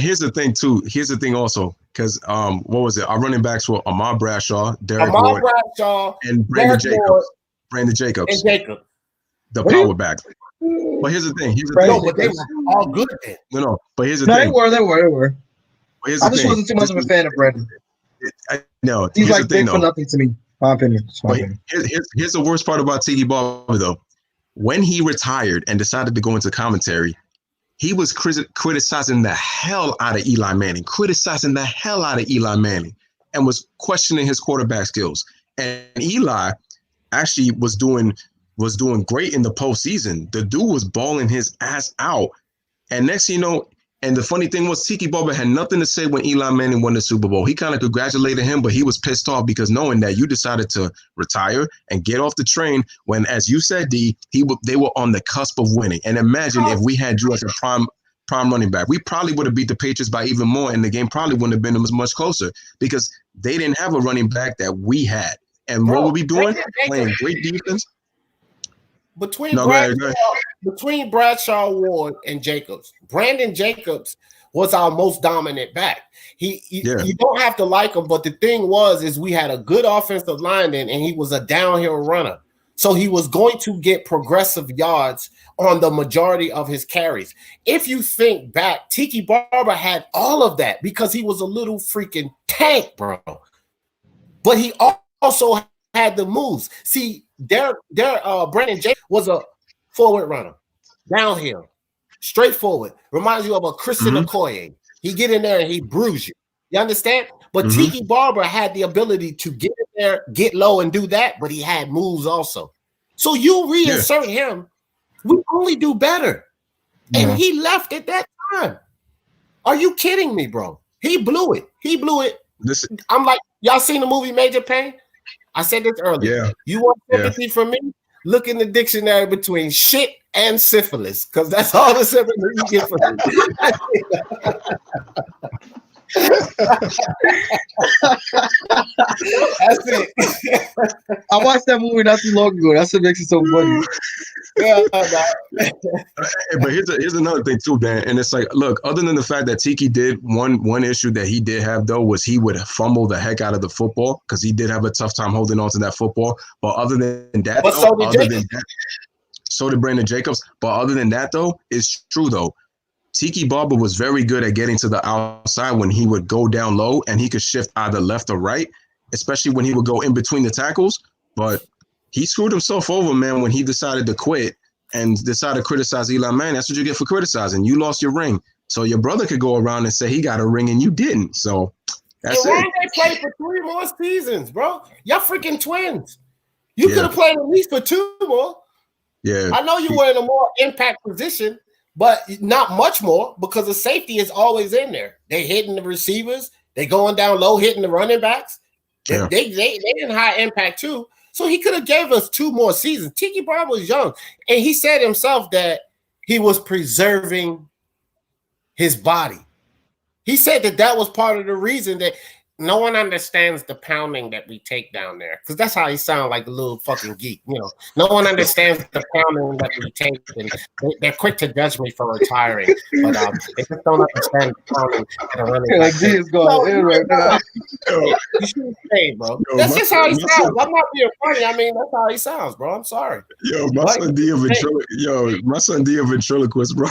here's the thing too. Here's the thing also, because what was it? Our running backs were Ahmad Bradshaw, Derek Ward, and Brandon Jacobs. The power back. But here's the thing. But they were all good then. No. But here's the thing. They were. I just wasn't too much of a fan of Brandon. No, he's like big for nothing to me. My opinion. Here's the worst part about Tiki Barber though. When he retired and decided to go into commentary, he was criticizing the hell out of Eli Manning, and was questioning his quarterback skills. And Eli actually was doing great in the postseason. The dude was balling his ass out. And next thing you know, and the funny thing was Tiki Barber had nothing to say when Eli Manning won the Super Bowl. He kind of congratulated him, but he was pissed off because knowing that you decided to retire and get off the train when, as you said, D, they were on the cusp of winning. And imagine if we had you as a prime running back, we probably would have beat the Patriots by even more, and the game probably wouldn't have been as much closer because they didn't have a running back that we had. And what were we doing? Playing great defense. Between Bradshaw, Ward, and Jacobs, Brandon Jacobs was our most dominant back. You don't have to like him, but the thing is we had a good offensive lineman, and he was a downhill runner. So he was going to get progressive yards on the majority of his carries. If you think back, Tiki Barber had all of that because he was a little freaking tank, bro. But he also had the moves. See, Brandon Jacobs was a forward runner, downhill. straightforward. Reminds you of a Christian Okoye. He get in there and he bruise you. You understand? But Tiki Barber had the ability to get in there, get low, and do that, but he had moves also. So you reinsert him, we only do better. And he left at that time. Are you kidding me, bro? He blew it. I'm like, y'all seen the movie Major Payne? I said this earlier. Yeah. You want sympathy from me? Look in the dictionary between shit and syphilis, because that's all the sympathy you get from me. That's it. I watched that movie not too long ago. That's what makes it so funny. But here's another thing too, Dan. And it's like, look, other than the fact that Tiki did one issue that he did have though was he would fumble the heck out of the football because he did have a tough time holding on to that football. But other than that, so did Brandon Jacobs. But other than that though, it's true though. Tiki Barber was very good at getting to the outside when he would go down low and he could shift either left or right, especially when he would go in between the tackles. But he screwed himself over, man, when he decided to quit and decided to criticize Eli Manning. That's what you get for criticizing. You lost your ring. So your brother could go around and say he got a ring and you didn't. So that's it. Why they play for 3 more seasons, bro? Y'all freaking twins. You could have played at least for 2 more. Yeah. I know you were in a more impact position, but not much more because the safety is always in there. They hitting the receivers. They going down low, hitting the running backs. They in high impact too. So he could have gave us 2 more seasons. Tiki Barber was young. And he said himself that he was preserving his body. He said that was part of the reason that no one understands the pounding that we take down there. Because that's how he sounds like a little fucking geek. You know, no one understands the pounding that we take. And they're quick to judge me for retiring. But they just don't understand the pounding that I'm running. Like, G is going in right now. You shouldn't say, bro. That's just how he sounds. I'm not being funny. I mean, that's how he sounds, bro. I'm sorry. Yo, my son D a ventriloquist, bro.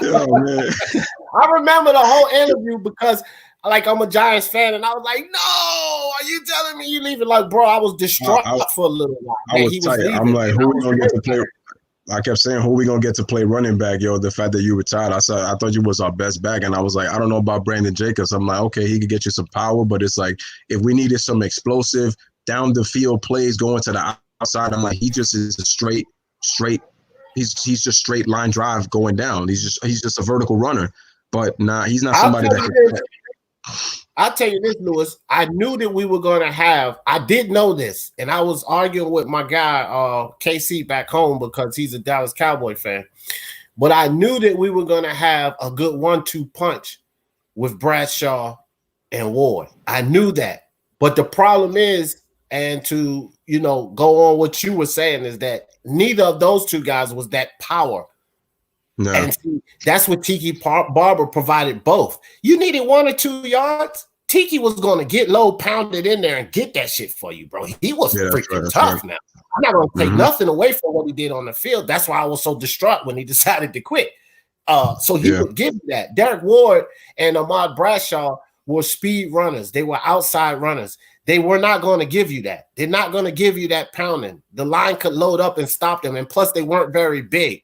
Yo, man. I remember the whole interview because like I'm a Giants fan and I was like, no, are you telling me you leaving? Like, bro, I was distraught for a little while. I was tight. I'm like, who we gonna get to play? I kept saying, who we gonna get to play running back? Yo, the fact that you retired, I thought you was our best back, and I was like, I don't know about Brandon Jacobs. I'm like, okay, he could get you some power, but it's like if we needed some explosive down the field plays going to the outside, I'm like, he just is a straight. He's just straight line drive going down. He's just a vertical runner. But he's not somebody I'll tell you this, Louis. I knew that we were going to have. I did know this, and I was arguing with my guy KC back home because he's a Dallas Cowboy fan. But I knew that we were going to have a good 1-2 punch with Bradshaw and Ward. I knew that. But the problem is, and to go on what you were saying, is that neither of those 2 guys was that power. No. And see, that's what Tiki Barber provided both. You needed 1 or 2 yards. Tiki was going to get low, pound it in there, and get that shit for you, bro. He was freaking tough now. I'm not going to take nothing away from what he did on the field. That's why I was so distraught when he decided to quit. So he would give you that. Derek Ward and Ahmad Bradshaw were speed runners. They were outside runners. They were not going to give you that. They're not going to give you that pounding. The line could load up and stop them, and plus they weren't very big.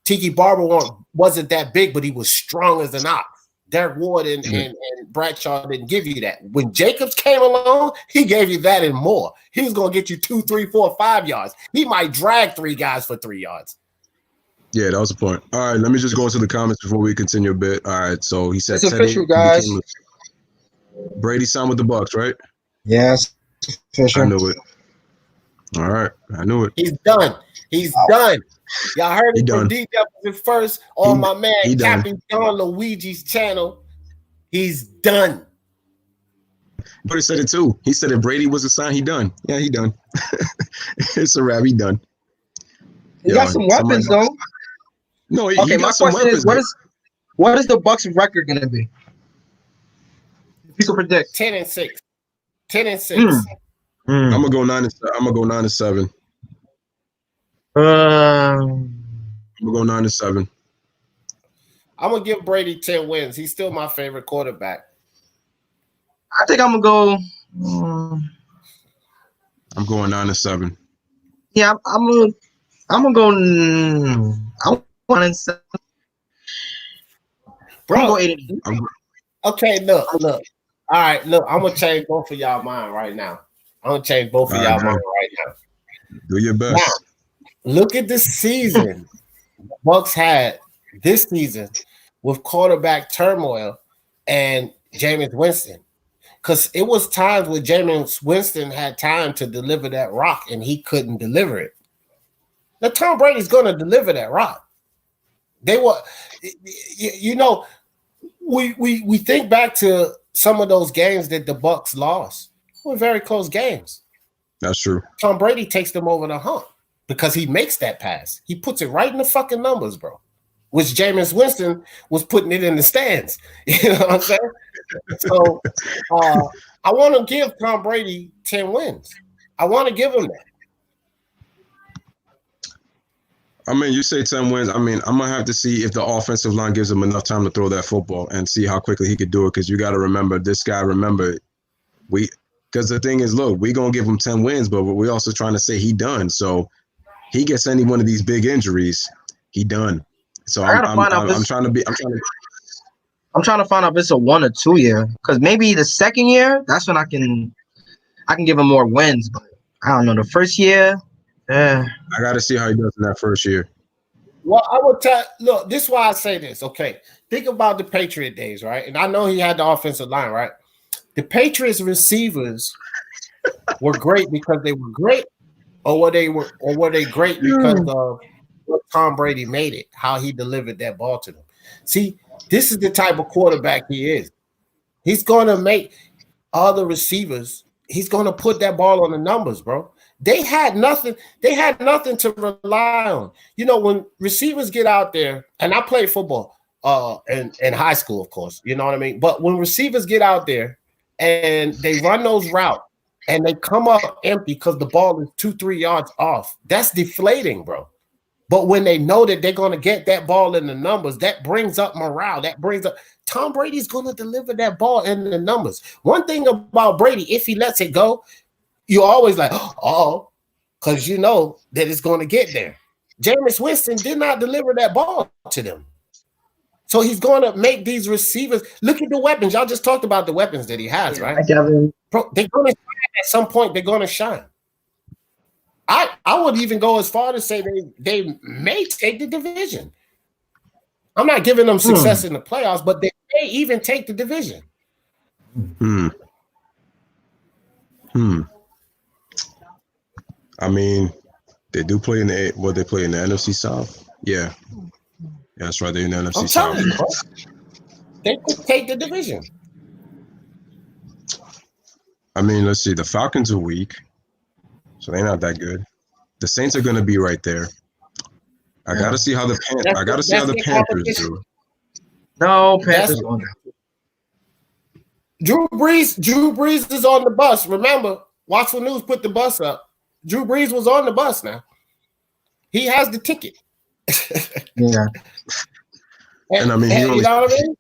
Tiki Barber wasn't that big, but he was strong as an ox. Derek Ward and Bradshaw didn't give you that. When Jacobs came along, he gave you that and more. He was going to get you 2, 3, 4, 5 yards. He might drag 3 guys for 3 yards. Yeah, that was the point. All right, let me just go into the comments before we continue a bit. All right, so he said it's official, guys. Brady signed with the Bucs, right? Yes, official. I knew it. All right, I knew it. He's done. He's done. Y'all heard it from D Deficit first on my man Captain Don Luigi's channel. He's done. But he said it too. He said if Brady was a sign, he done. Yeah, he done. It's a wrap. He done. He got some weapons though. No, okay. My question is, what is the Bucs record gonna be? If you could predict 10-6. 10-6. I'm gonna go 9-7. I'm gonna go 9-7. I'm gonna go 9-7. I'm gonna give Brady 10 wins. He's still my favorite quarterback. I think I'm gonna go. I'm going 9-7. Yeah, I'm gonna. I'm gonna go. I'm 1-7. Bro, I'm gonna go 8-8. Okay, look. All right, look. I'm gonna change both of y'all mind right now. I'm gonna change both of y'all mind right now. Do your best. Now, look at the season Bucks had this season with quarterback turmoil and Jameis Winston. Because it was times where Jameis Winston had time to deliver that rock and he couldn't deliver it. Now, Tom Brady's going to deliver that rock. They were, you know, we think back to some of those games that the Bucks lost. They were very close games. That's true. Tom Brady takes them over the hump because he makes that pass. He puts it right in the fucking numbers, bro. Which Jameis Winston was putting it in the stands. You know what I'm saying? So I want to give Tom Brady 10 wins. I want to give him that. I mean, you say 10 wins. I mean, I'm going to have to see if the offensive line gives him enough time to throw that football and see how quickly he could do it. Because you got to remember, this guy, because the thing is, look, we're going to give him 10 wins, but we're also trying to say he done. So he gets any one of these big injuries, he done. So I'm trying to find out if it's a 1 or 2 year. Because maybe the second year, that's when I can give him more wins. But I don't know. The first year, I got to see how he does in that first year. Well, I will tell. Look, this is why I say this. Okay, think about the Patriot days, right? And I know he had the offensive line, right? The Patriots receivers were great because they were great, or were they great because of what Tom Brady made it, how he delivered that ball to them. See, this is the type of quarterback he is. He's going to make other receivers. He's going to put that ball on the numbers, bro. They had nothing. They had nothing to rely on. You know, when receivers get out there, and I played football in high school, of course. You know what I mean? But when receivers get out there and they run those routes and they come up empty because the ball is 2-3 yards off, that's deflating, bro. But when they know that they're going to get that ball in the numbers, that brings up morale. That brings up Tom Brady's going to deliver that ball in the numbers. One thing about Brady, if he lets it go, you're always like, oh, because you know that it's going to get there. Jameis Winston did not deliver that ball to them. So he's going to make these receivers look at the weapons. Y'all just talked about the weapons that he has, right? Bro, they're going to shine at some point. They're going to shine. I would even go as far to say they may take the division. I'm not giving them success in the playoffs, but they may even take the division. I mean, they do play in the they play in the NFC South. Yeah, that's right. They're in the NFC South. You, they could take the division. I mean, let's see. The Falcons are weak, so they're not that good. The Saints are going to be right there. I got to see how the Panthers do. No, Panthers. Drew Brees is on the bus. Remember, Watchful News put the bus up. Drew Brees was on the bus now. He has the ticket. Yeah. And I mean, you know what I mean?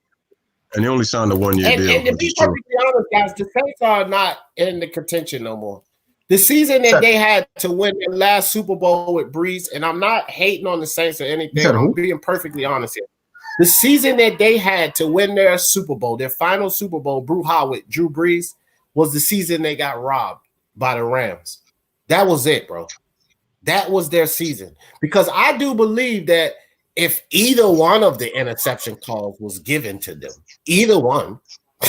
And he only signed a 1-year deal. And to be perfectly honest, guys, the Saints are not in the contention no more. The season that they had to win the last Super Bowl with Brees, and I'm not hating on the Saints or anything. I'm being perfectly honest here. The season that they had to win their Super Bowl, their final Super Bowl, Drew Brees, was the season they got robbed by the Rams. That was it, bro. That was their season. Because I do believe that if either one of the interception calls was given to them, either one,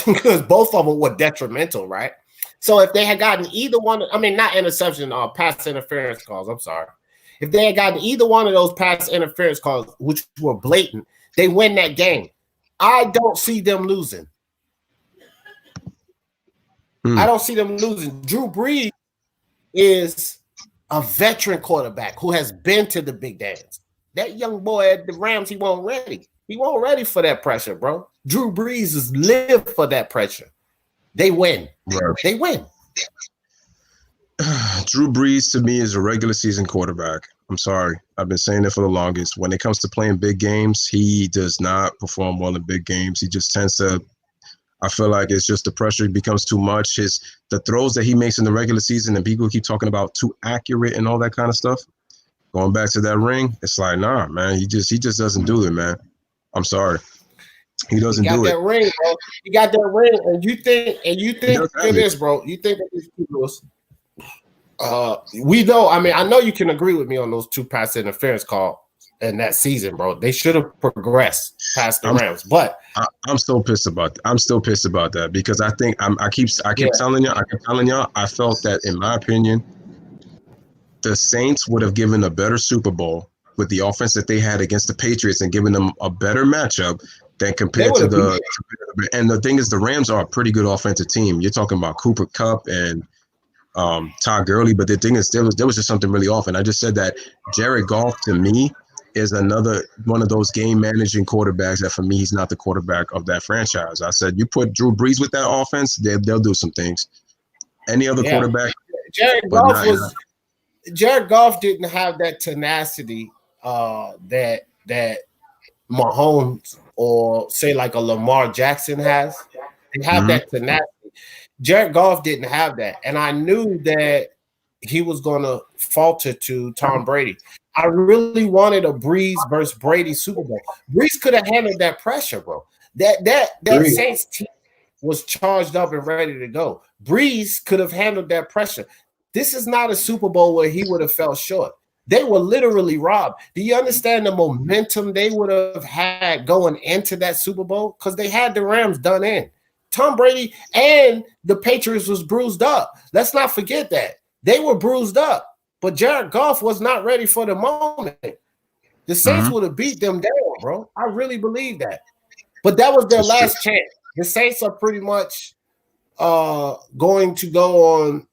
because both of them were detrimental, right? So if they had gotten either one, I mean, not interception, pass interference calls, I'm sorry. If they had gotten either one of those pass interference calls, which were blatant, they win that game. I don't see them losing. I don't see them losing. Drew Brees is a veteran quarterback who has been to the big dance. That young boy at the Rams, he wasn't ready. He wasn't ready for that pressure, bro. Drew Brees has lived for that pressure. They win. Right. They win. Drew Brees, to me, is a regular season quarterback. I'm sorry. I've been saying it for the longest. When it comes to playing big games, he does not perform well in big games. He just tends to – I feel like it's just the pressure becomes too much. The throws that he makes in the regular season, and people keep talking about too accurate and all that kind of stuff, Going back to that ring, it's like, nah, man. He just doesn't do it, man. I'm sorry. He doesn't do it. That ring, bro. He got that ring, and you think of this, bro. You think of these people. We know. I mean, I know you can agree with me on those 2 pass interference calls in that season, bro. They should have progressed past the Rams, but I'm still pissed about that. I'm still pissed about that because I think I keep telling y'all. I felt that, in my opinion, the Saints would have given a better Super Bowl with the offense that they had against the Patriots and given them a better matchup than compared to the. And the thing is, the Rams are a pretty good offensive team. You're talking about Cooper Kupp and Todd Gurley, but the thing is, there was just something really off. And I just said that Jared Goff, to me, is another one of those game managing quarterbacks that, for me, he's not the quarterback of that franchise. I said, you put Drew Brees with that offense, they'll do some things. Any other quarterback? Jared Goff didn't have that tenacity that Mahomes or say like a Lamar Jackson has. They have that tenacity. Jared Goff didn't have that, and I knew that he was going to falter to Tom Brady. I really wanted a Breeze versus Brady Super Bowl. Breeze could have handled that pressure, bro. That Saints team was charged up and ready to go. Breeze could have handled that pressure. This is not a Super Bowl where he would have fell short. They were literally robbed. Do you understand the momentum they would have had going into that Super Bowl? Because they had the Rams done in. Tom Brady and the Patriots was bruised up. Let's not forget that. They were bruised up. But Jared Goff was not ready for the moment. The Saints would have beat them down, bro. I really believe that. But that was their last chance. The Saints are pretty much going to go on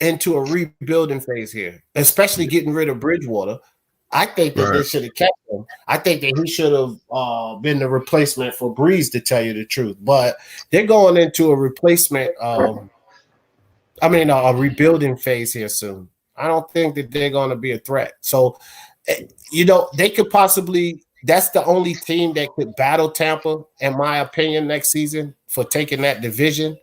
into a rebuilding phase here, especially getting rid of Bridgewater. I think that they should have kept him. I think that he should have been the replacement for Breeze, to tell you the truth. But they're going into a replacement, a rebuilding phase here soon. I don't think that they're going to be a threat. So, they could possibly – that's the only team that could battle Tampa, in my opinion, next season for taking that division.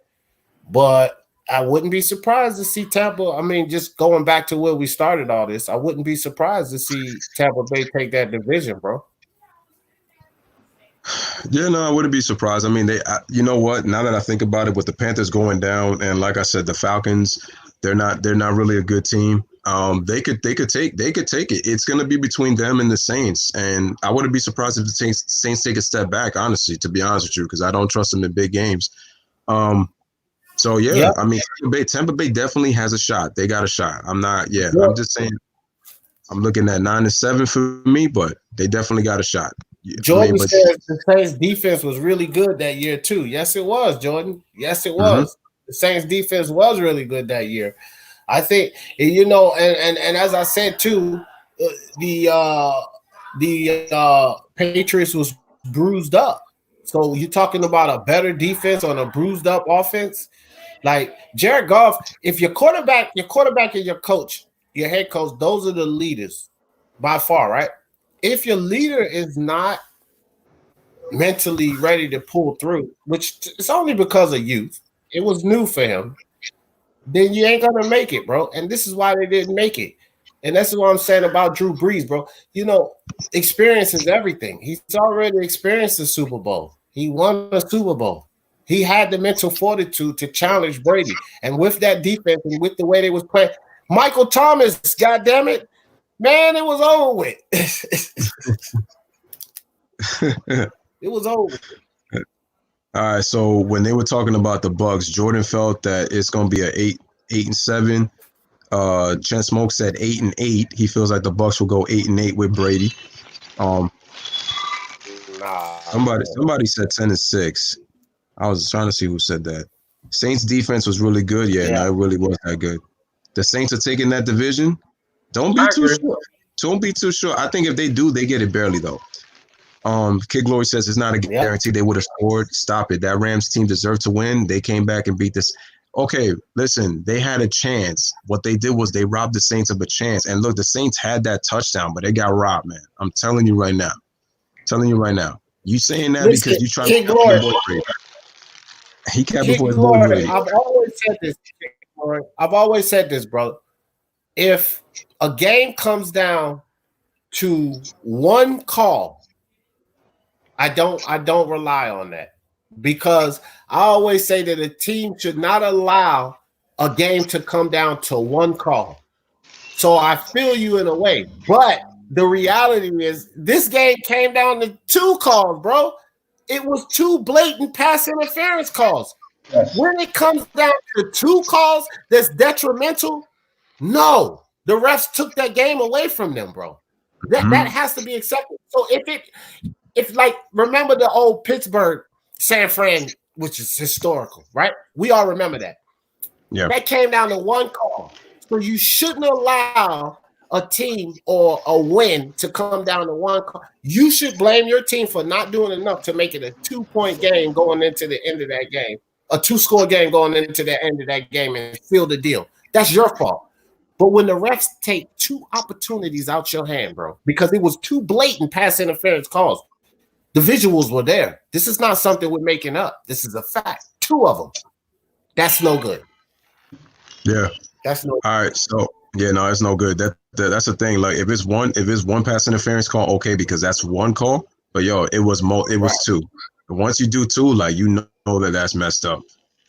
But I wouldn't be surprised to see Tampa. I mean, just going back to where we started all this, I wouldn't be surprised to see Tampa Bay take that division, bro. Yeah, no, I wouldn't be surprised. I mean, you know what? Now that I think about it, with the Panthers going down, and like I said, the Falcons, they're not really a good team. They could take it. It's going to be between them and the Saints, and I wouldn't be surprised if the Saints take a step back. Honestly, to be honest with you, because I don't trust them in big games. So yeah, I mean, Tampa Bay definitely has a shot. They got a shot. I'm just saying. I'm looking at 9-7 for me, but they definitely got a shot. Jordan says the Saints defense was really good that year too. Yes, it was, Jordan. Yes, it was. The Saints defense was really good that year. I think, and as I said too, the Patriots was bruised up. So you're talking about a better defense on a bruised up offense. Like Jared Goff, if your quarterback and your coach, your head coach, those are the leaders by far, right? If your leader is not mentally ready to pull through, which it's only because of youth, it was new for him, then you ain't gonna make it, bro. And this is why they didn't make it. And that's what I'm saying about Drew Brees, bro. Experience is everything. He's already experienced the Super Bowl. He won a Super Bowl. He had the mental fortitude to challenge Brady. And with that defense and with the way they was playing, Michael Thomas, goddammit, man, it was over with. It was over. All right, so when they were talking about the Bucs, Jordan felt that it's going to be a 8-7. Chen Smoke said 8-8. He feels like the Bucs will go 8-8 with Brady. Somebody said 10-6. I was trying to see who said that. Saints defense was really good. Yeah, no, it really was that good. The Saints are taking that division. Don't be too sure. Don't be too sure. I think if they do, they get it barely though. Kid Glory says it's not a guarantee they would have scored. Stop it. That Rams team deserved to win. They came back and beat this. Okay, listen, they had a chance. What they did was they robbed the Saints of a chance. And look, the Saints had that touchdown, but they got robbed, man. I'm telling you right now. You saying that because you trying to Glory. He kept before his boy Brady. I've always said this, bro. if a game comes down to one call, I don't rely on that, because I always say that a team should not allow a game to come down to one call. So I feel you in a way, but the reality is this game came down to 2 calls, bro. It was 2 blatant pass interference calls. Yes. When it comes down to 2 calls that's detrimental, no, the refs took that game away from them, bro. That has to be accepted. So if like, remember the old Pittsburgh San Fran, which is historical, right? We all remember that. Yeah. That came down to 1 call. So you shouldn't allow a team or a win to come down to 1 call. You should blame your team for not doing enough to make it a 2-point game going into the end of that game, a 2-score game going into the end of that game, and seal the deal. That's your fault. But when the refs take 2 opportunities out your hand, bro, because it was 2 blatant pass interference calls, the visuals were there. This is not something we're making up. This is a fact. 2 of them. That's no good. Yeah. That's no. All right. So yeah, no, it's no good. That's the thing. Like if it's one pass interference call, okay, because that's 1 call. But yo, it was 2. And once you do 2, like you know that's messed up.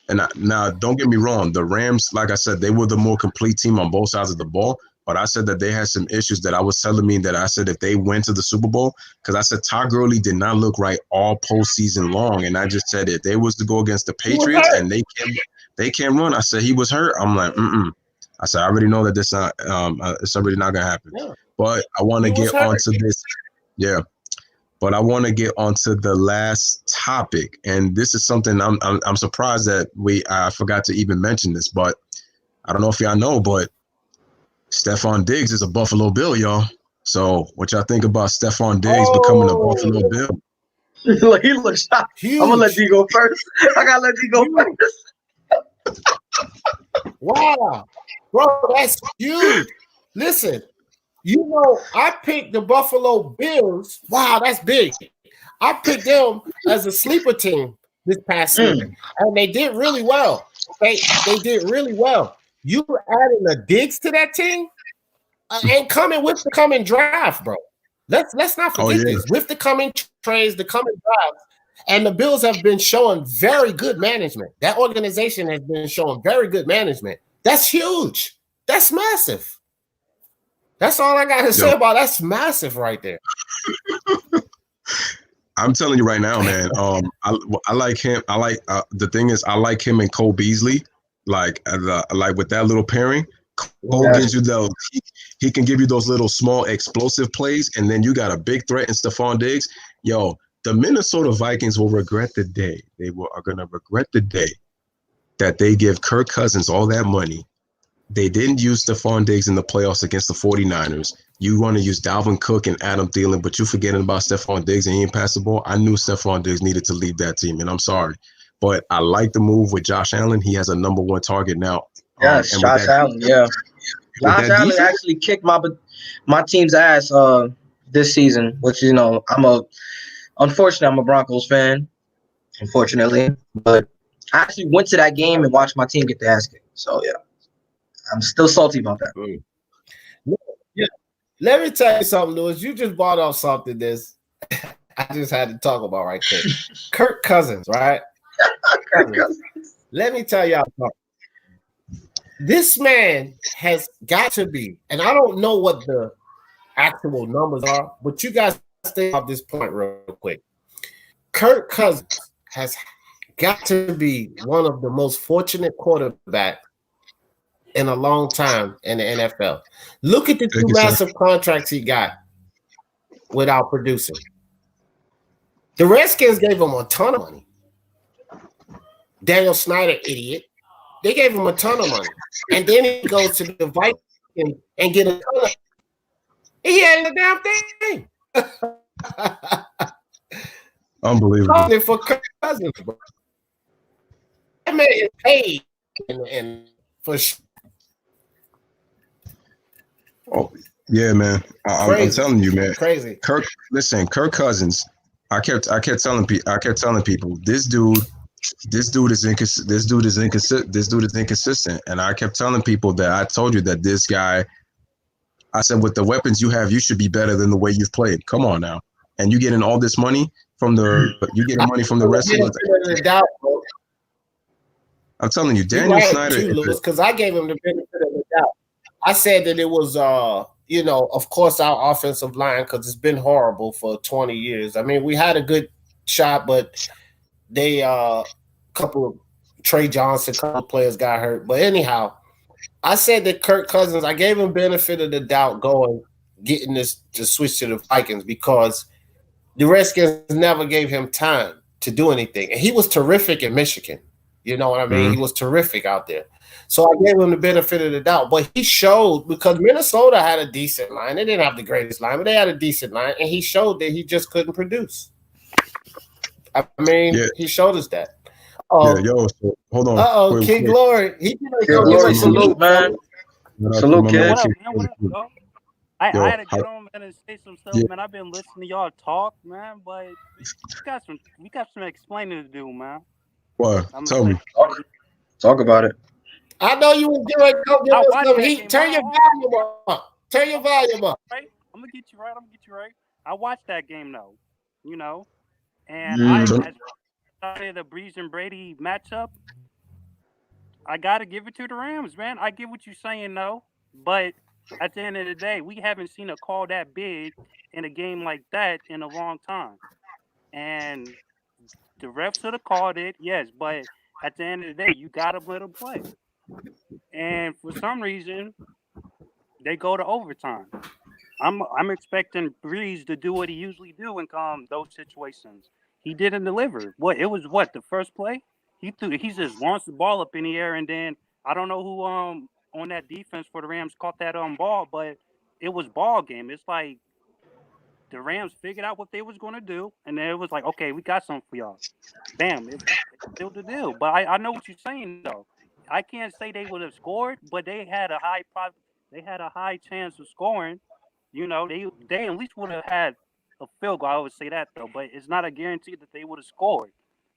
And now, don't get me wrong. The Rams, like I said, they were the more complete team on both sides of the ball. But I said that they had some issues that I was telling me that I said if they went to the Super Bowl, because I said Todd Gurley did not look right all postseason long. And I just said if they was to go against the Patriots and they can't run, I said he was hurt. I'm like, I said I already know that this it's already not gonna happen. Yeah. But I want to get onto this. Yeah. But I want to get onto the last topic, and this is something I'm surprised that I forgot to even mention this, but I don't know if y'all know, but Stephon Diggs is a Buffalo Bill, y'all. So what y'all think about Stephon Diggs becoming a Buffalo Bill? He looks shocked. Huge. I'm gonna let you go first. I gotta let you go first. Wow, bro, that's huge. Listen. You know, I picked the Buffalo Bills. Wow, that's big. I picked them as a sleeper team this past season, and they did really well. They did really well. You adding a Diggs to that team, and coming with the coming draft, bro. Let's not forget this. With the coming trades, the coming drafts, and the Bills have been showing very good management. That organization has been showing very good management. That's huge. That's massive. That's all I got to say about that's massive right there. I'm telling you right now, man. I like him. I like the thing is I like him and Cole Beasley. Like with that little pairing, Cole gives you those. He can give you those little small explosive plays, and then you got a big threat in Stephon Diggs. Yo, the Minnesota Vikings will regret the day. Are gonna regret the day that they give Kirk Cousins all that money. They didn't use Stephon Diggs in the playoffs against the 49ers. You want to use Dalvin Cook and Adam Thielen, but you're forgetting about Stephon Diggs and he ain't pass the ball. I knew Stephon Diggs needed to leave that team, and I'm sorry. But I like the move with Josh Allen. He has a number 1 target now. Yes, Josh Allen, yeah. Josh Allen actually kicked my team's ass this season, which, you know, unfortunately, I'm a Broncos fan, unfortunately. But I actually went to that game and watched my team get the ass kicked. So, yeah. I'm still salty about that. Yeah. Let me tell you something, Louis. You just brought up something I just had to talk about right there. Kirk Cousins, right? Kirk Cousins. Let me tell y'all something. This man has got to be, and I don't know what the actual numbers are, but you guys think about this point real quick. Kirk Cousins has got to be one of the most fortunate quarterbacks in a long time in the NFL. Look at the 2 massive contracts he got without producing. The Redskins gave him a ton of money. Daniel Snyder, idiot. They gave him a ton of money. And then he goes to the Vikings and get a ton of. He had a damn thing. Unbelievable. For Cousins, bro. That man is paid and for sure. Oh yeah, man. I'm telling you, man. Crazy. Kirk Cousins. I kept telling people, this dude This dude is inconsistent. This dude is inconsistent. And I kept telling people that I told you that this guy. I said, with the weapons you have, you should be better than the way you've played. Come on now, and you getting all this money from the rest of the. I'm telling you, Daniel Snyder. Because I gave him the benefit of the doubt. I said that it was, of course, our offensive line, because it's been horrible for 20 years. I mean, we had a good shot, but they couple of Trey Johnson, couple of players got hurt. But anyhow, I said that Kirk Cousins, I gave him benefit of the doubt getting this to switch to the Vikings because the Redskins never gave him time to do anything. And he was terrific in Michigan. You know what I mean? Mm-hmm. He was terrific out there. So I gave him the benefit of the doubt. But he showed, because Minnesota had a decent line. They didn't have the greatest line, but they had a decent line. And he showed that he just couldn't produce. I mean, he showed us that. So hold on. King Glory. He Glory, salute, man. Salute, kid. What up, man? I had to get on and say some stuff, man. I've been listening to y'all talk, man, but we got some explaining to do, man. What? Tell me. Talk about it. I know you was doing something. Turn your volume up. Turn your volume up. Right? I'm gonna get you right. I watched that game though, and I started the Breeze and Brady matchup. I gotta give it to the Rams, man. I get what you're saying though, but at the end of the day, we haven't seen a call that big in a game like that in a long time. And the refs should have called it, yes, but at the end of the day, you got to let them play. And for some reason, they go to overtime. I'm expecting Breeze to do what he usually do in those situations. He didn't deliver. It was the first play? He just launched the ball up in the air, and then I don't know who on that defense for the Rams caught that ball, but it was ball game. It's like the Rams figured out what they was going to do, and then it was like, okay, we got something for y'all. Bam, it's still the deal. But I know what you're saying though. I can't say they would have scored, but they had a high chance of scoring. They at least would have had a field goal. I would say that though, but it's not a guarantee that they would have scored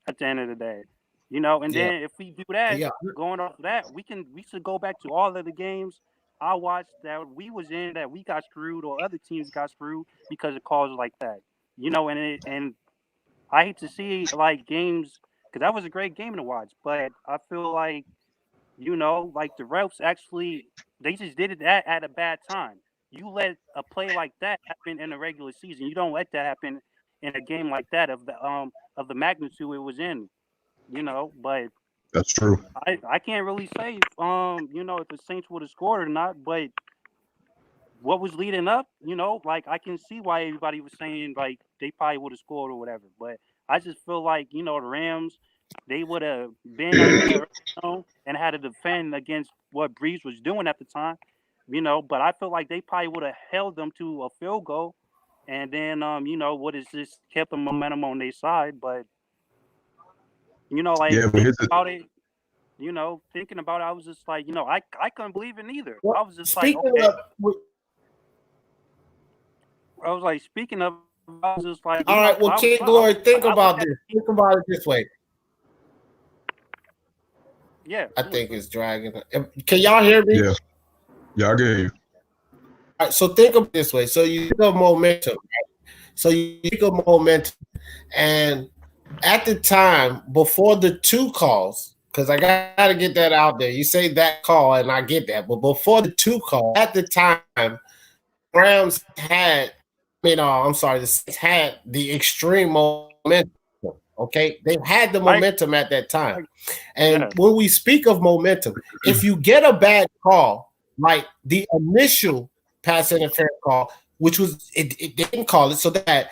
at the end of the day. And then if we do that, going off of that, we should go back to all of the games I watched that we was in that we got screwed or other teams got screwed because of calls like that. And I hate to see like games because that was a great game to watch, but I feel like like the refs actually they just did it at a bad time. You let a play like that happen in a regular season. You don't let that happen in a game like that of the magnitude it was in. But that's true. I can't really say, if the Saints would have scored or not, but what was leading up, like I can see why everybody was saying like they probably would have scored or whatever. But I just feel like, the Rams, they would have been and had to defend against what Breeze was doing at the time, but I feel like they probably would have held them to a field goal and then, would have just kept the momentum on their side. But thinking about it, I was just like, I couldn't believe in either. I was just like, okay. I was like, speaking of, I was just like, all right, well, King Glory, think about this. Think about it this way. Yeah. I think it's dragging. Can y'all hear me? Yeah, I can hear you. All right, so think of it this way. So you think of momentum, right? So you think of momentum. And at the time, before the two calls, because I got to get that out there. You say that call, and I get that. But before the two call, at the time, Rams had, the Saints had the extreme momentum. Okay, they had the momentum at that time. And when we speak of momentum, if you get a bad call, like the initial pass interference call, which was it didn't call it, so that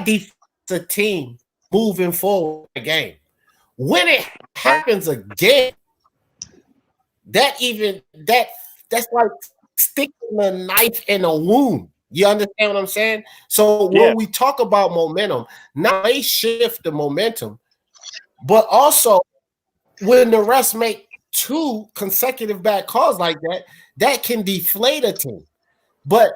defensive team moving forward in the game. When it happens again, that's like sticking a knife in a wound. You understand what I'm saying? So when we talk about momentum, now they shift the momentum, but also when the refs make two consecutive bad calls like that, that can deflate a team. But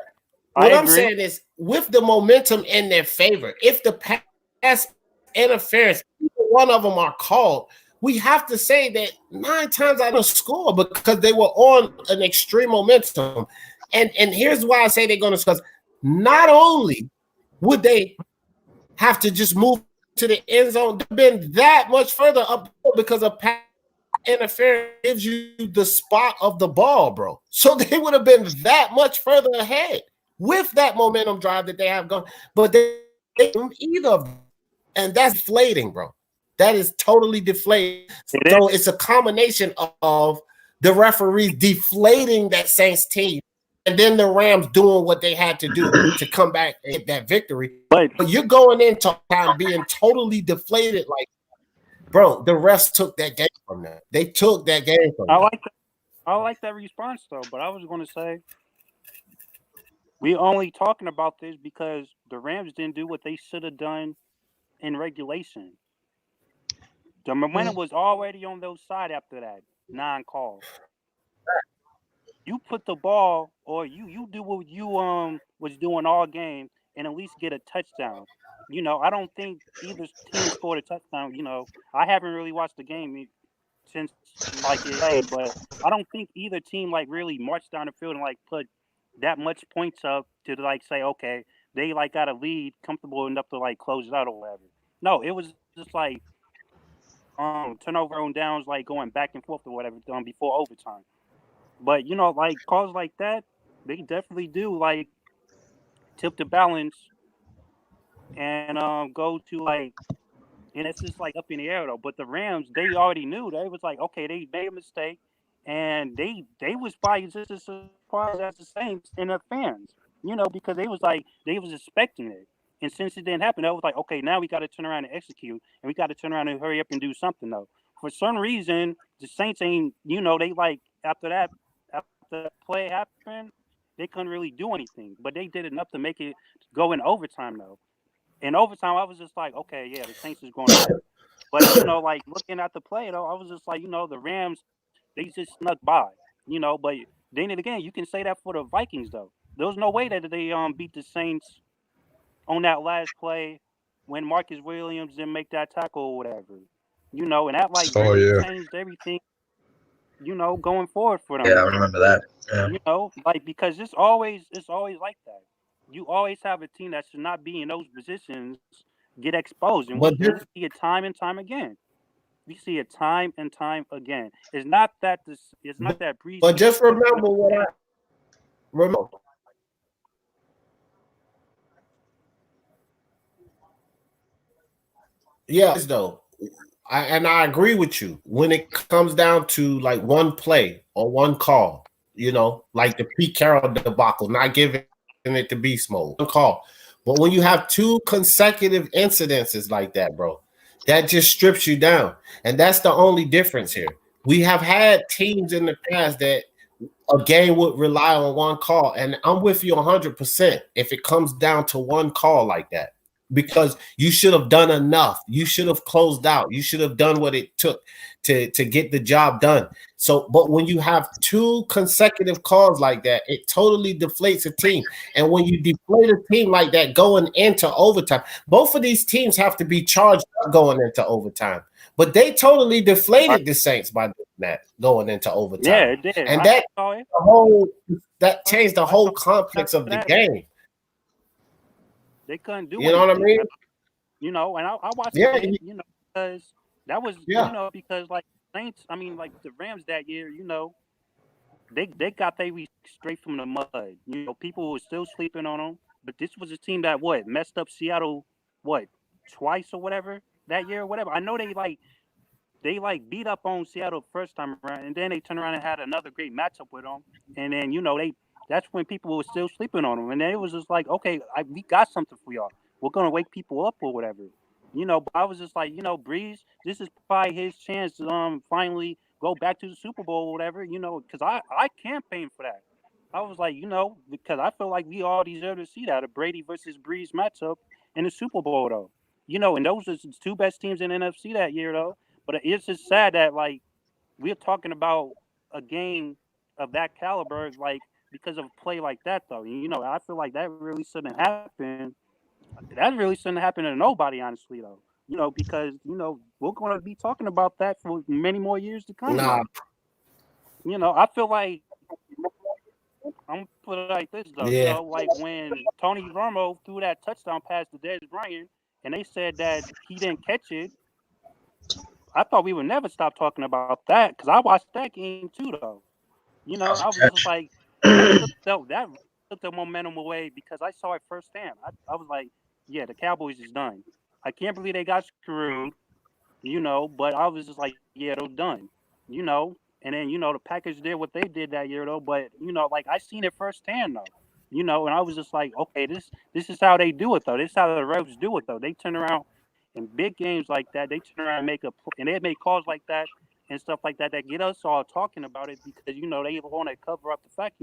what I'm saying is, with the momentum in their favor, if the pass interference, one of them are called, we have to say that 9 times out of score because they were on an extreme momentum. And here's why I say they're going to score. Not only would they have to just move to the end zone, they've been that much further up because of pass interference gives you the spot of the ball, bro. So they would have been that much further ahead with that momentum drive that they have gone. But they either of them. And that's deflating, bro. That is totally deflating. So it's a combination of the referees deflating that Saints team and then the Rams doing what they had to do to come back and get that victory. But you're going into time being totally deflated. Like, bro, the refs took that game from them. They took that game from them. I like that response, though. But I was going to say, we're only talking about this because the Rams didn't do what they should have done in regulation. The momentum was already on those side after that 9 calls. You put the ball, or you do what you was doing all game, and at least get a touchdown. I don't think either team scored a touchdown. I haven't really watched the game since it, but I don't think either team really marched down the field and put that much points up to say, okay, they got a lead comfortable enough to close it out or whatever. No, it was just turnover on downs, going back and forth or whatever, before overtime. But calls like that, they definitely do tip the balance and go to and it's just up in the air though. But the Rams, they already knew. They was okay, they made a mistake, and they was probably just as surprised as the Saints and the fans, because they was expecting it. And since it didn't happen, they was okay, now we got to turn around and execute, and we got to turn around and hurry up and do something though. For some reason, the Saints ain't, they after the play happened, they couldn't really do anything, but they did enough to make it go in overtime though. In overtime, I was just okay, yeah, the Saints is going to win. But looking at the play though, I was just the Rams, they just snuck by, But then again, you can say that for the Vikings though. There was no way that they beat the Saints on that last play when Marcus Williams didn't make that tackle or whatever, and that really changed everything. Going forward for them. Yeah, I remember that. Yeah. Because it's always like that. You always have a team that should not be in those positions get exposed, and we see it time and time again. We see it time and time again. It's not that Breeze. But just remember what I remember. Yes, though. I agree with you when it comes down to one play or one call, like the Pete Carroll debacle, not giving it to beast mode, one call. But when you have 2 consecutive incidences like that, bro, that just strips you down. And that's the only difference here. We have had teams in the past that a game would rely on one call. And I'm with you 100% if it comes down to one call like that. Because you should have done enough. You should have closed out. You should have done what it took to get the job done. So, but when you have 2 consecutive calls like that, it totally deflates a team. And when you deflate a team like that going into overtime, both of these teams have to be charged going into overtime. But they totally deflated the Saints by doing that going into overtime. Yeah, it did. And that changed the whole complex of the game. They couldn't do it. You know what I mean? And I watched it, because that was, because Saints, the Rams that year, they got their straight from the mud. People were still sleeping on them, but this was a team that messed up Seattle twice or whatever that year or whatever. I know they beat up on Seattle first time around, and then they turned around and had another great matchup with them, and then that's when people were still sleeping on them. And then it was just okay, we got something for y'all. We're going to wake people up or whatever. But I was just Breeze, this is probably his chance to finally go back to the Super Bowl or whatever, because I campaigned for that. I was because I feel like we all deserve to see that, a Brady versus Breeze matchup in the Super Bowl, though. And those are the 2 best teams in the NFC that year, though. But it's just sad that, we're talking about a game of that caliber, because of a play like that, though. I feel like that really shouldn't happen. That really shouldn't happen to nobody, honestly, though. because we're going to be talking about that for many more years to come. Nah. I feel like I'm gonna put it like this though. Yeah. Like when Tony Romo threw that touchdown pass to Dez Bryant, and they said that he didn't catch it. I thought we would never stop talking about that because I watched that game too, though. I was just like, that took the momentum away because I saw it firsthand. I was like, yeah, the Cowboys is done. I can't believe they got screwed, but I was just like, yeah, they're done, And then, the Packers did what they did that year, though. But, like I seen it firsthand, though. And I was just like, okay, this is how they do it, though. This is how the refs do it, though. They turn around in big games like that. They turn around and they make calls like that and stuff like that get us all talking about it because, they want to cover up the fact,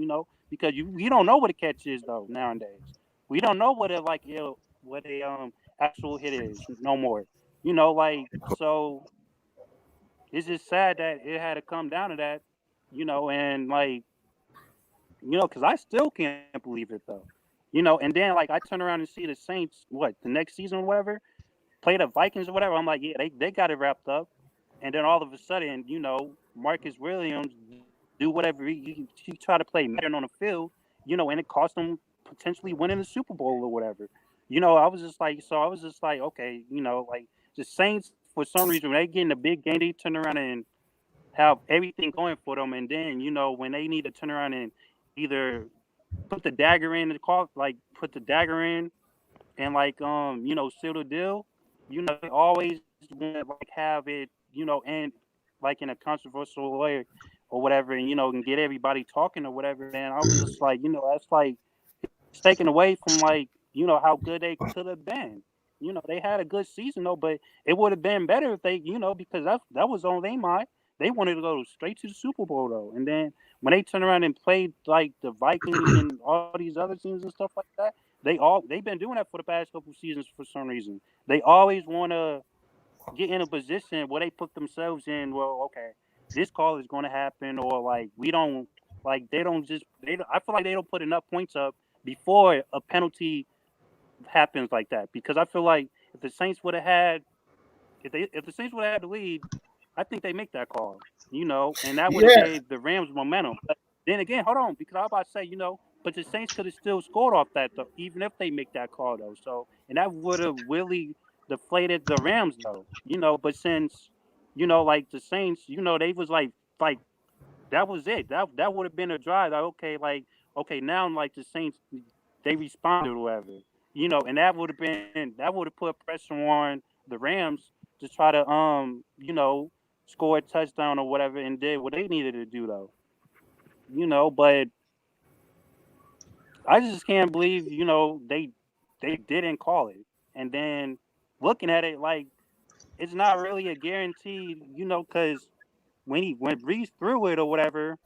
because we don't know what a catch is, though, nowadays. We don't know what a actual hit is no more. So it's just sad that it had to come down to that, and like, because I still can't believe it though, and then like I turn around and see the Saints, the next season or whatever, play the Vikings or whatever. I'm like, yeah, they got it wrapped up, and then all of a sudden, Marcus Williams do whatever he try to play Madden on the field, and it cost them potentially winning the Super Bowl or whatever. I was just like, okay, like the Saints for some reason when they get in a big game, they turn around and have everything going for them, and then when they need to turn around and either put the dagger in the call, like put the dagger in, and like seal the deal, they always want to like have it, and like in a controversial way or whatever, and and get everybody talking or whatever. And I was just like, that's like it's taken away from like how good they could have been. They had a good season though, but it would have been better if they, because that was on their mind. They wanted to go straight to the Super Bowl though, and then when they turn around and played like the Vikings and all these other teams and stuff like that, they've been doing that for the past couple of seasons for some reason. They always want to get in a position where they put themselves in. Well, okay, this call is going to happen, or like we don't like they don't just I feel like they don't put enough points up before a penalty happens like that, because I feel like if the Saints would have had the lead, I think they make that call, and that would have gave the Rams momentum. But then again, hold on, because I was about to say, but the Saints could have still scored off that though, even if they make that call though. So, and that would have really deflated the Rams though, But since, like the Saints, they was like that was it. That would have been a drive. Like, okay, now like the Saints, they responded or whatever, and that would have put pressure on the Rams to try to score a touchdown or whatever, and did what they needed to do though. But I just can't believe, they didn't call it. And then looking at it, like it's not really a guarantee, because when Breeze threw it or whatever,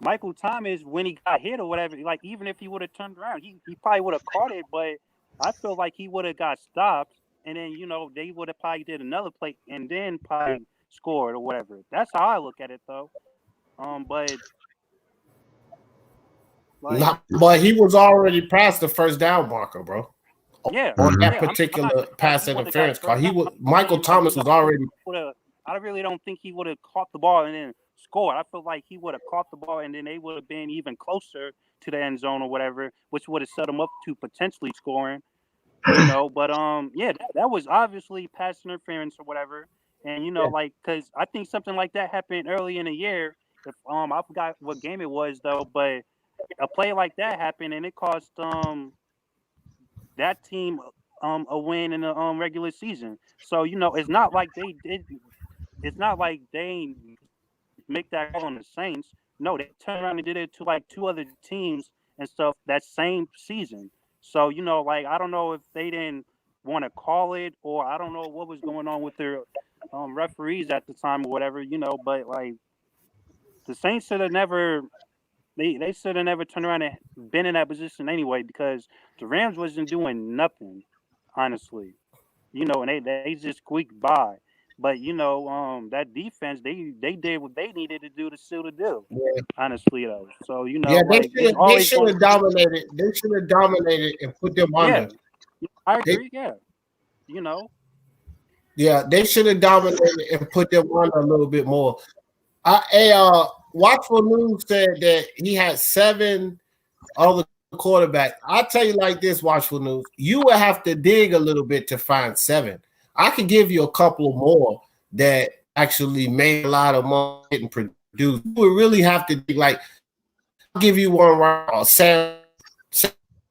Michael Thomas, when he got hit or whatever, like even if he would have turned around, he probably would have caught it, but I feel like he would have got stopped, and then they would have probably did another play and then probably scored or whatever. That's how I look at it though. But like, but he was already past the first down marker, bro. Yeah, on that particular pass interference call, Michael Thomas was already. I really don't think he would have caught the ball and then scored. I feel like he would have caught the ball and then they would have been even closer to the end zone or whatever, which would have set them up to potentially scoring. But that was obviously pass interference or whatever. And like, because I think something like that happened early in the year. If I forgot what game it was though, but a play like that happened and it cost that team a win in the regular season. So it's not like they did. It's not like they make that call on the Saints. No, they turned around and did it to like two other teams and stuff that same season. So like I don't know if they didn't want to call it, or I don't know what was going on with their referees at the time or whatever. But like the Saints should have never. They should have never turned around and been in that position anyway, because the Rams wasn't doing nothing, honestly. And they just squeaked by. But that defense, they did what they needed to do to seal the deal. Yeah. Honestly, though. So they should have dominated. They should have dominated and put them under. I agree. Yeah, they should have dominated and put them on a little bit more. Watchful News said that he had 7 other quarterbacks. I'll tell you like this, Watchful News. You would have to dig a little bit to find 7. I could give you a couple more that actually made a lot of money and produced. You would really have to dig. Like, I'll give you one right now. Sam,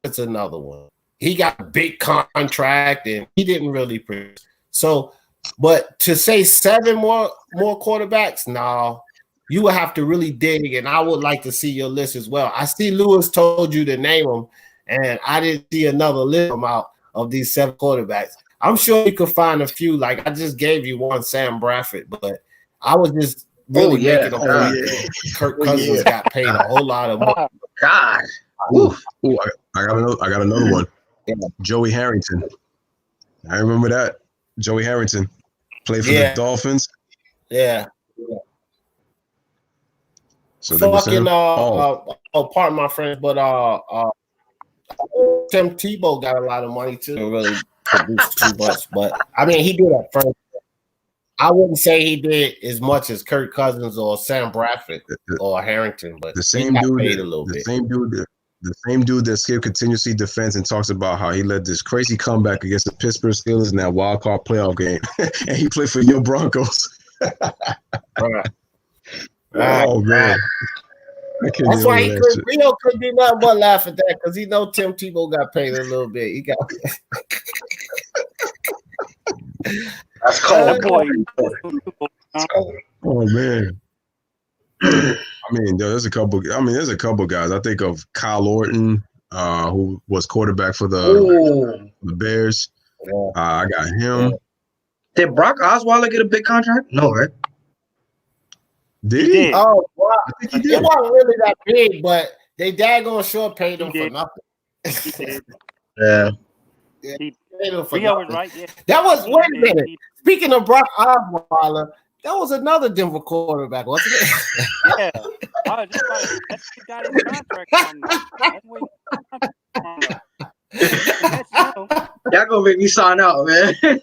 it's another one. He got a big contract and he didn't really produce. So, but to say 7 more quarterbacks, no, you would have to really dig, and I would like to see your list as well. I see Louis told you to name them, and I didn't see another list out of these 7 quarterbacks. I'm sure you could find a few. Like I just gave you one, Sam Bradford, but I was just really making a point that Kirk Cousins got paid a whole lot of money. God, I got another one. Yeah. Joey Harrington. I remember that. Joey Harrington played for the Dolphins. Yeah. So fucking pardon my friends, but Tim Tebow got a lot of money too. Didn't really produce too much, but I mean he did at first. I wouldn't say he did as much as Kirk Cousins or Sam Bradford or Harrington, but the same dude paid a little bit. The same dude that Skip continuously defends and talks about how he led this crazy comeback against the Pittsburgh Steelers in that wild card playoff game, and he played for your Broncos. Oh man, that's why Rio couldn't do nothing but laugh at that because he know Tim Tebow got paid a little bit. He got. That's cold, boy. Oh man. I mean, there's a couple guys. I think of Kyle Orton, who was quarterback for the Bears. I got him. Did Brock Osweiler get a big contract? No, right? Did he? Oh, wow. I think he did. It wasn't really that big, but they daggone sure paid him for nothing. Yeah. He paid him for nothing. Right, yeah. That was, wait a minute. Speaking of Brock Osweiler, that was another Denver quarterback, wasn't it? Yeah. Oh, that's he got his contract from. Y'all gonna make me sign out, man. Hey,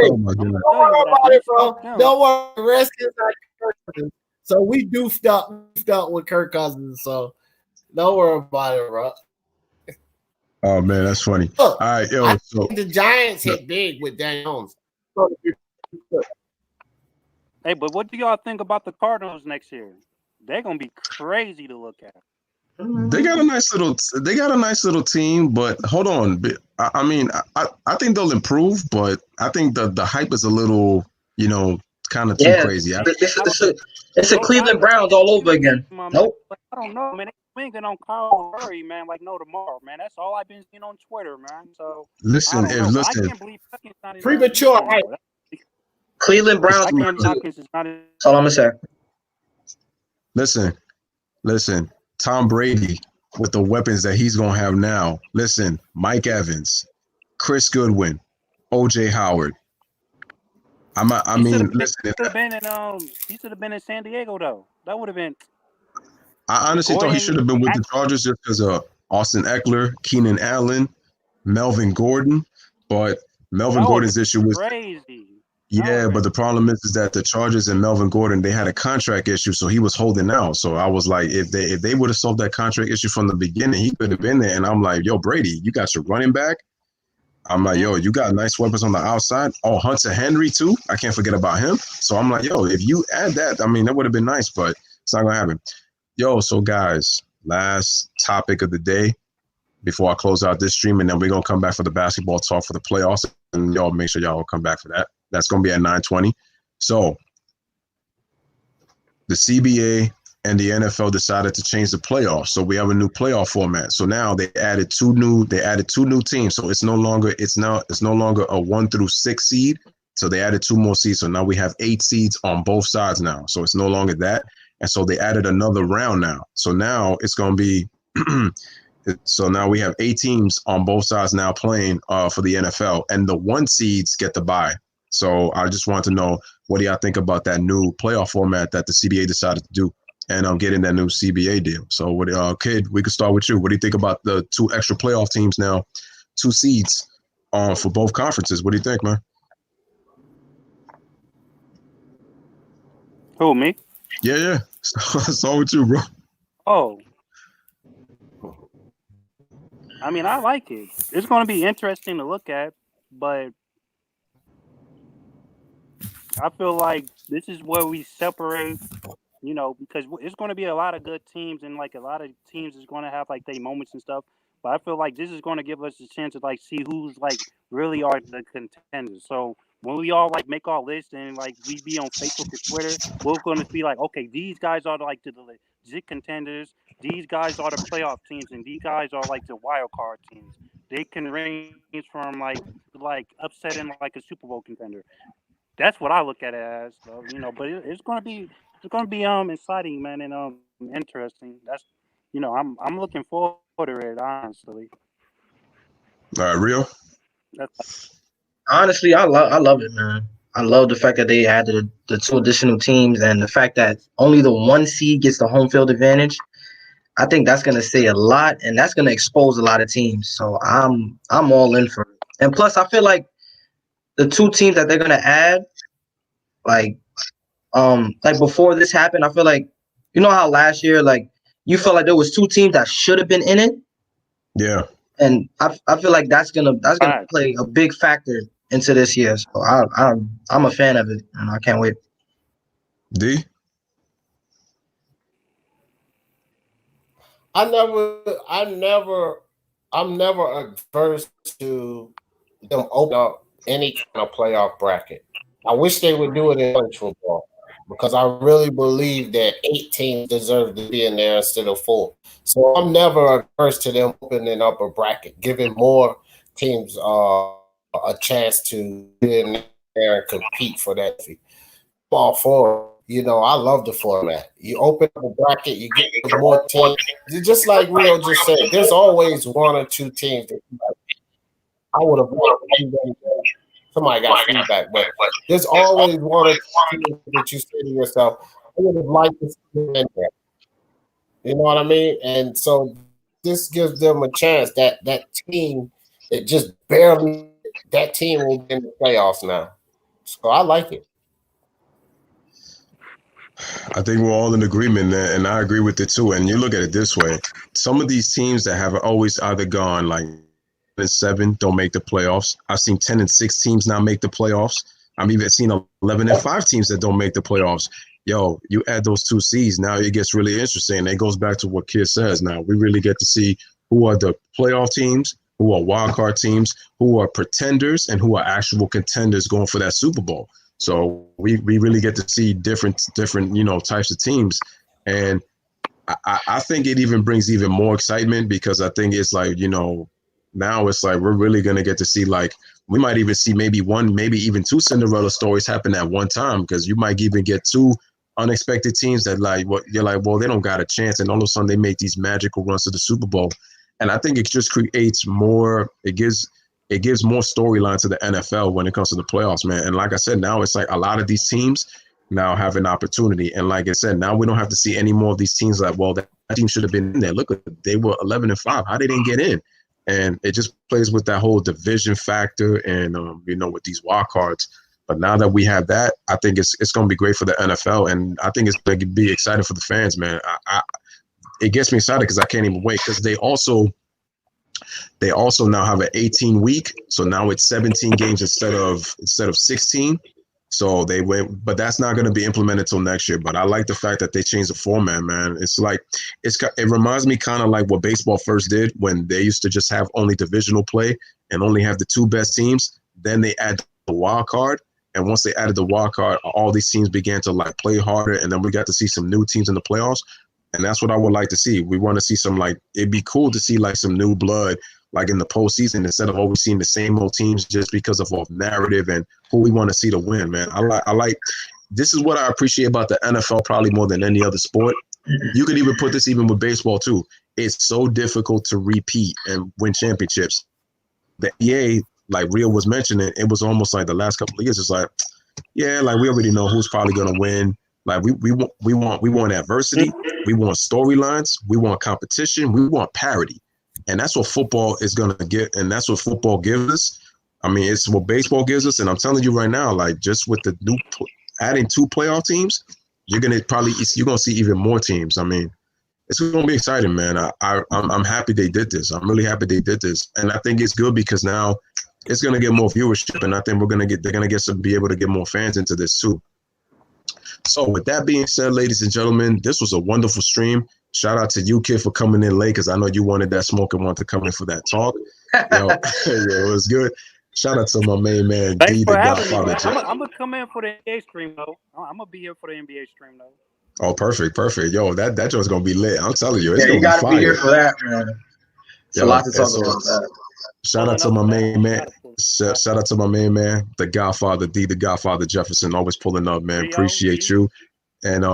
don't worry about it, bro. Don't worry. Rest is not Kirk Cousins. So we doofed up with Kirk Cousins. So don't worry about it, bro. Oh man, that's funny. Look, all right, the Giants hit big with Daniel Jones. Hey, but what do y'all think about the Cardinals next year? They're gonna be crazy to look at. They got a nice little team, but hold on. I mean, I think they'll improve, but I think the hype is a little, kind of too crazy. It's a Cleveland Browns all over again. Nope. I don't know, man. They're swinging on Kyle Murray, man, like no tomorrow, man. That's all I've been seeing on Twitter, man. So listen, I can't believe premature hype. Cleveland Browns. That's all I'm gonna say. Listen. Tom Brady with the weapons that he's gonna have now. Listen, Mike Evans, Chris Goodwin, OJ Howard. Listen. He should have been in San Diego though. That would have been. I honestly thought he should have been with the Chargers just because of Austin Eckler, Keenan Allen, Melvin Gordon. But Melvin Gordon's issue was crazy. Yeah, but the problem is that the Chargers and Melvin Gordon, they had a contract issue, so he was holding out. So I was like, if they would have solved that contract issue from the beginning, he could have been there. And I'm like, yo, Brady, you got your running back. I'm like, yo, you got nice weapons on the outside. Oh, Hunter Henry too. I can't forget about him. So I'm like, yo, if you add that, I mean, that would have been nice, but it's not gonna happen. Yo, so guys, last topic of the day before I close out this stream, and then we're gonna come back for the basketball talk for the playoffs, and y'all make sure y'all come back for that. That's going to be at 9:20. So the CBA and the NFL decided to change the playoffs. So we have a new playoff format. So now they added two new teams. So it's no longer a 1 through 6 seed. So they added 2 more seeds. So now we have 8 seeds on both sides now. So it's no longer that. And so they added another round now. So now it's going to be so now we have 8 teams on both sides now playing for the NFL, and the 1 seeds get the bye. So I just want to know, what do y'all think about that new playoff format that the CBA decided to do? and getting that new CBA deal. So, what, Kid, we could start with you. What do you think about the 2 extra playoff teams now, 2 seeds for both conferences? What do you think, man? Who, me? Yeah. Start with you, bro. Oh. I mean, I like it. It's going to be interesting to look at, but I feel like this is where we separate, because it's going to be a lot of good teams, and like a lot of teams is going to have like their moments and stuff. But I feel like this is going to give us a chance to like see who's like really are the contenders. So when we all like make our list and like we be on Facebook or Twitter, we're going to be like, okay, these guys are like the legit contenders. These guys are the playoff teams, and these guys are like the wild card teams. They can range from like upsetting like a Super Bowl contender. That's what I look at it as, though, But it's gonna be exciting, man, and interesting. That's I'm looking forward to it, honestly. All right, Rio. Honestly, I love it, man. I love the fact that they added the 2 additional teams and the fact that only the 1 seed gets the home field advantage. I think that's gonna say a lot, and that's gonna expose a lot of teams. So I'm all in for it. And plus, I feel like the 2 teams that they're gonna add, like before this happened, I feel like how last year like you felt like there was 2 teams that should have been in it. Yeah. And I feel like that's gonna play a big factor into this year. So I'm a fan of it, and I can't wait. D. I'm never adverse to them open up any kind of playoff bracket. I wish they would do it in college football because I really believe that 8 teams deserve to be in there instead of 4. So I'm never adverse to them opening up a bracket, giving more teams a chance to be in there and compete for that. Ball for I love the format. You open up a bracket, you get more teams. Just like Rio just said, there's always 1 or 2 teams that I would have wanted. Somebody got feedback, but there's always 1 or 2 teams that you say to yourself, I would have liked to see them in there. You know what I mean? And so this gives them a chance that team that just barely that team will be in the playoffs now. So I like it. I think we're all in agreement, and I agree with it too. And you look at it this way: some of these teams that have always either gone like 7 don't make the playoffs. I've seen 10-6 teams not make the playoffs. I've even seen 11-5 teams that don't make the playoffs. Yo, you add those 2 seeds, now it gets really interesting. It goes back to what Kid says. Now we really get to see who are the playoff teams, who are wildcard teams, who are pretenders, and who are actual contenders going for that Super Bowl. So we really get to see different types of teams, and I think it even brings even more excitement because I think it's like now it's like we're really gonna get to see like we might even see maybe 1, maybe even 2 Cinderella stories happen at one time because you might even get 2 unexpected teams that like what you're like well they don't got a chance and all of a sudden they make these magical runs to the Super Bowl, and I think it just creates more. It gives more storyline to the NFL when it comes to the playoffs, man. And like I said, now it's like a lot of these teams now have an opportunity. And like I said, now we don't have to see any more of these teams like, well, that team should have been in there. Look, they were 11-5. How they didn't get in? And it just plays with that whole division factor and, with these wild cards. But now that we have that, I think it's going to be great for the NFL. And I think it's going to be exciting for the fans, man. It gets me excited because I can't even wait because they also now have an 18-week, so now it's 17 games instead of 16. So they went, but that's not going to be implemented till next year. But I like the fact that they changed the format, man. It's like it reminds me kind of like what baseball first did when they used to just have only divisional play and only have the 2 best teams. Then they add the wild card, and once they added the wild card, all these teams began to like play harder, and then we got to see some new teams in the playoffs. And that's what I would like to see. We want to see some it'd be cool to see like some new blood like in the postseason instead of always seeing the same old teams just because of our narrative and who we want to see to win, man. I like this is what I appreciate about the NFL probably more than any other sport. You could even put this even with baseball too. It's so difficult to repeat and win championships. The NBA, like Rio was mentioning, it was almost like the last couple of years, it's like, yeah, like we already know who's probably going to win. Like we want adversity, we want storylines, we want competition, we want parity. And that's what football is gonna get, and that's what football gives us. I mean, it's what baseball gives us, and I'm telling you right now, like just with the new adding 2 playoff teams, you're gonna see even more teams. I mean, it's gonna be exciting, man. I'm happy they did this. I'm really happy they did this, and I think it's good because now it's gonna get more viewership, and I think they're gonna be able to get more fans into this too. So with that being said, ladies and gentlemen, this was a wonderful stream. Shout out to you, kid, for coming in late because I know you wanted that smoke and wanted to come in for that talk. Yo, yeah, it was good. Shout out to my main man, Thanks D, for the having Godfather. me. I'm gonna come in for the NBA stream though. I'm gonna be here for the NBA stream though. Oh, perfect. Yo, that joint's gonna be lit. I'm telling you, it's yeah, gonna you gotta be fire. Be here for that, man. It's a lot to talk about that. Shout out to my main man. Shout out to my main man, the Godfather, D, the Godfather Jefferson, always pulling up, man. Appreciate you. And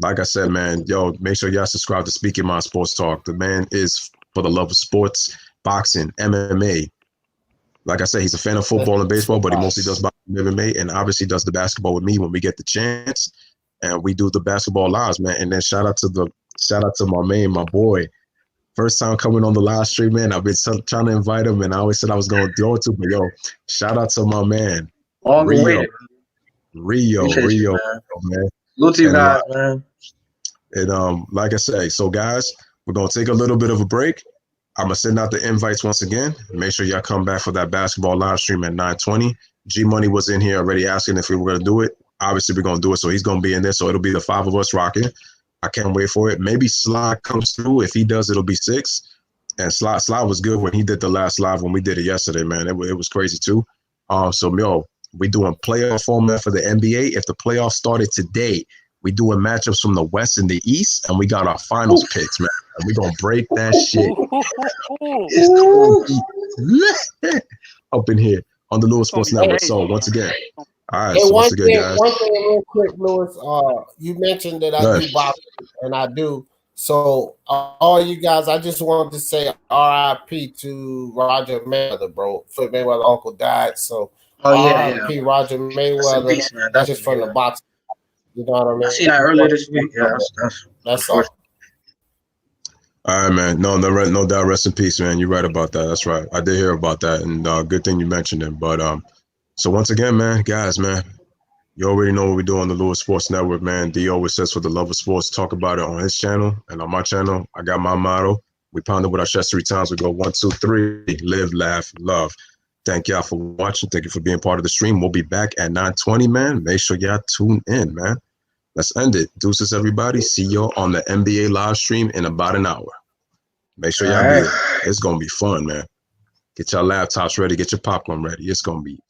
like I said, man, yo, make sure y'all subscribe to Speaking My Sports Talk. The man is for the love of sports, boxing, MMA. Like I said, he's a fan of football and baseball, but he mostly does boxing and MMA, and obviously does the basketball with me when we get the chance. And we do the basketball lives, man. And then shout out to my boy. First time coming on the live stream, man. I've been trying to invite him, and I always said I was going to go to, but yo, shout out to my man, Rio, man. Salute to you guys, man. And like I say, so guys, we're gonna take a little bit of a break. I'm gonna send out the invites once again. Make sure y'all come back for that basketball live stream at 9:20. G Money was in here already asking if we were gonna do it. Obviously, we're gonna do it, so he's gonna be in there. So it'll be the 5 of us rocking. I can't wait for it. Maybe Sly comes through. If he does, it'll be 6. And Sly was good when he did the last live when we did it yesterday, man. It was crazy too. So yo, we doing playoff format for the NBA. If the playoffs started today, we doing matchups from the West and the East, and we got our finals picks, man. And we gonna break that shit. It's gonna be up in here on the Louis Sports Network. So once again, all right. Hey, so one thing real quick, Louis. You mentioned that I do boxing, and I do. So all you guys, I just wanted to say R.I.P. to Roger Mayweather, bro. Floyd Mayweather's uncle died, so R.I.P. Roger Mayweather. Peace, man. That's just from the boxing. You know what I mean? I seen that earlier this week. Yeah, that's all. All right, man. No doubt. Rest in peace, man. You're right about that. That's right. I did hear about that, and good thing you mentioned it. But so once again, man, guys, man, you already know what we do on the Louis Sports Network, man. D always says for the love of sports, talk about it on his channel and on my channel. I got my motto. We pound it with our chest 3 times. We go 1, 2, 3. Live, laugh, love. Thank y'all for watching. Thank you for being part of the stream. We'll be back at 9:20, man. Make sure y'all tune in, man. Let's end it. Deuces, everybody. See y'all on the NBA live stream in about an hour. Make sure y'all be there. It's going to be fun, man. Get your laptops ready. Get your popcorn ready. It's going to be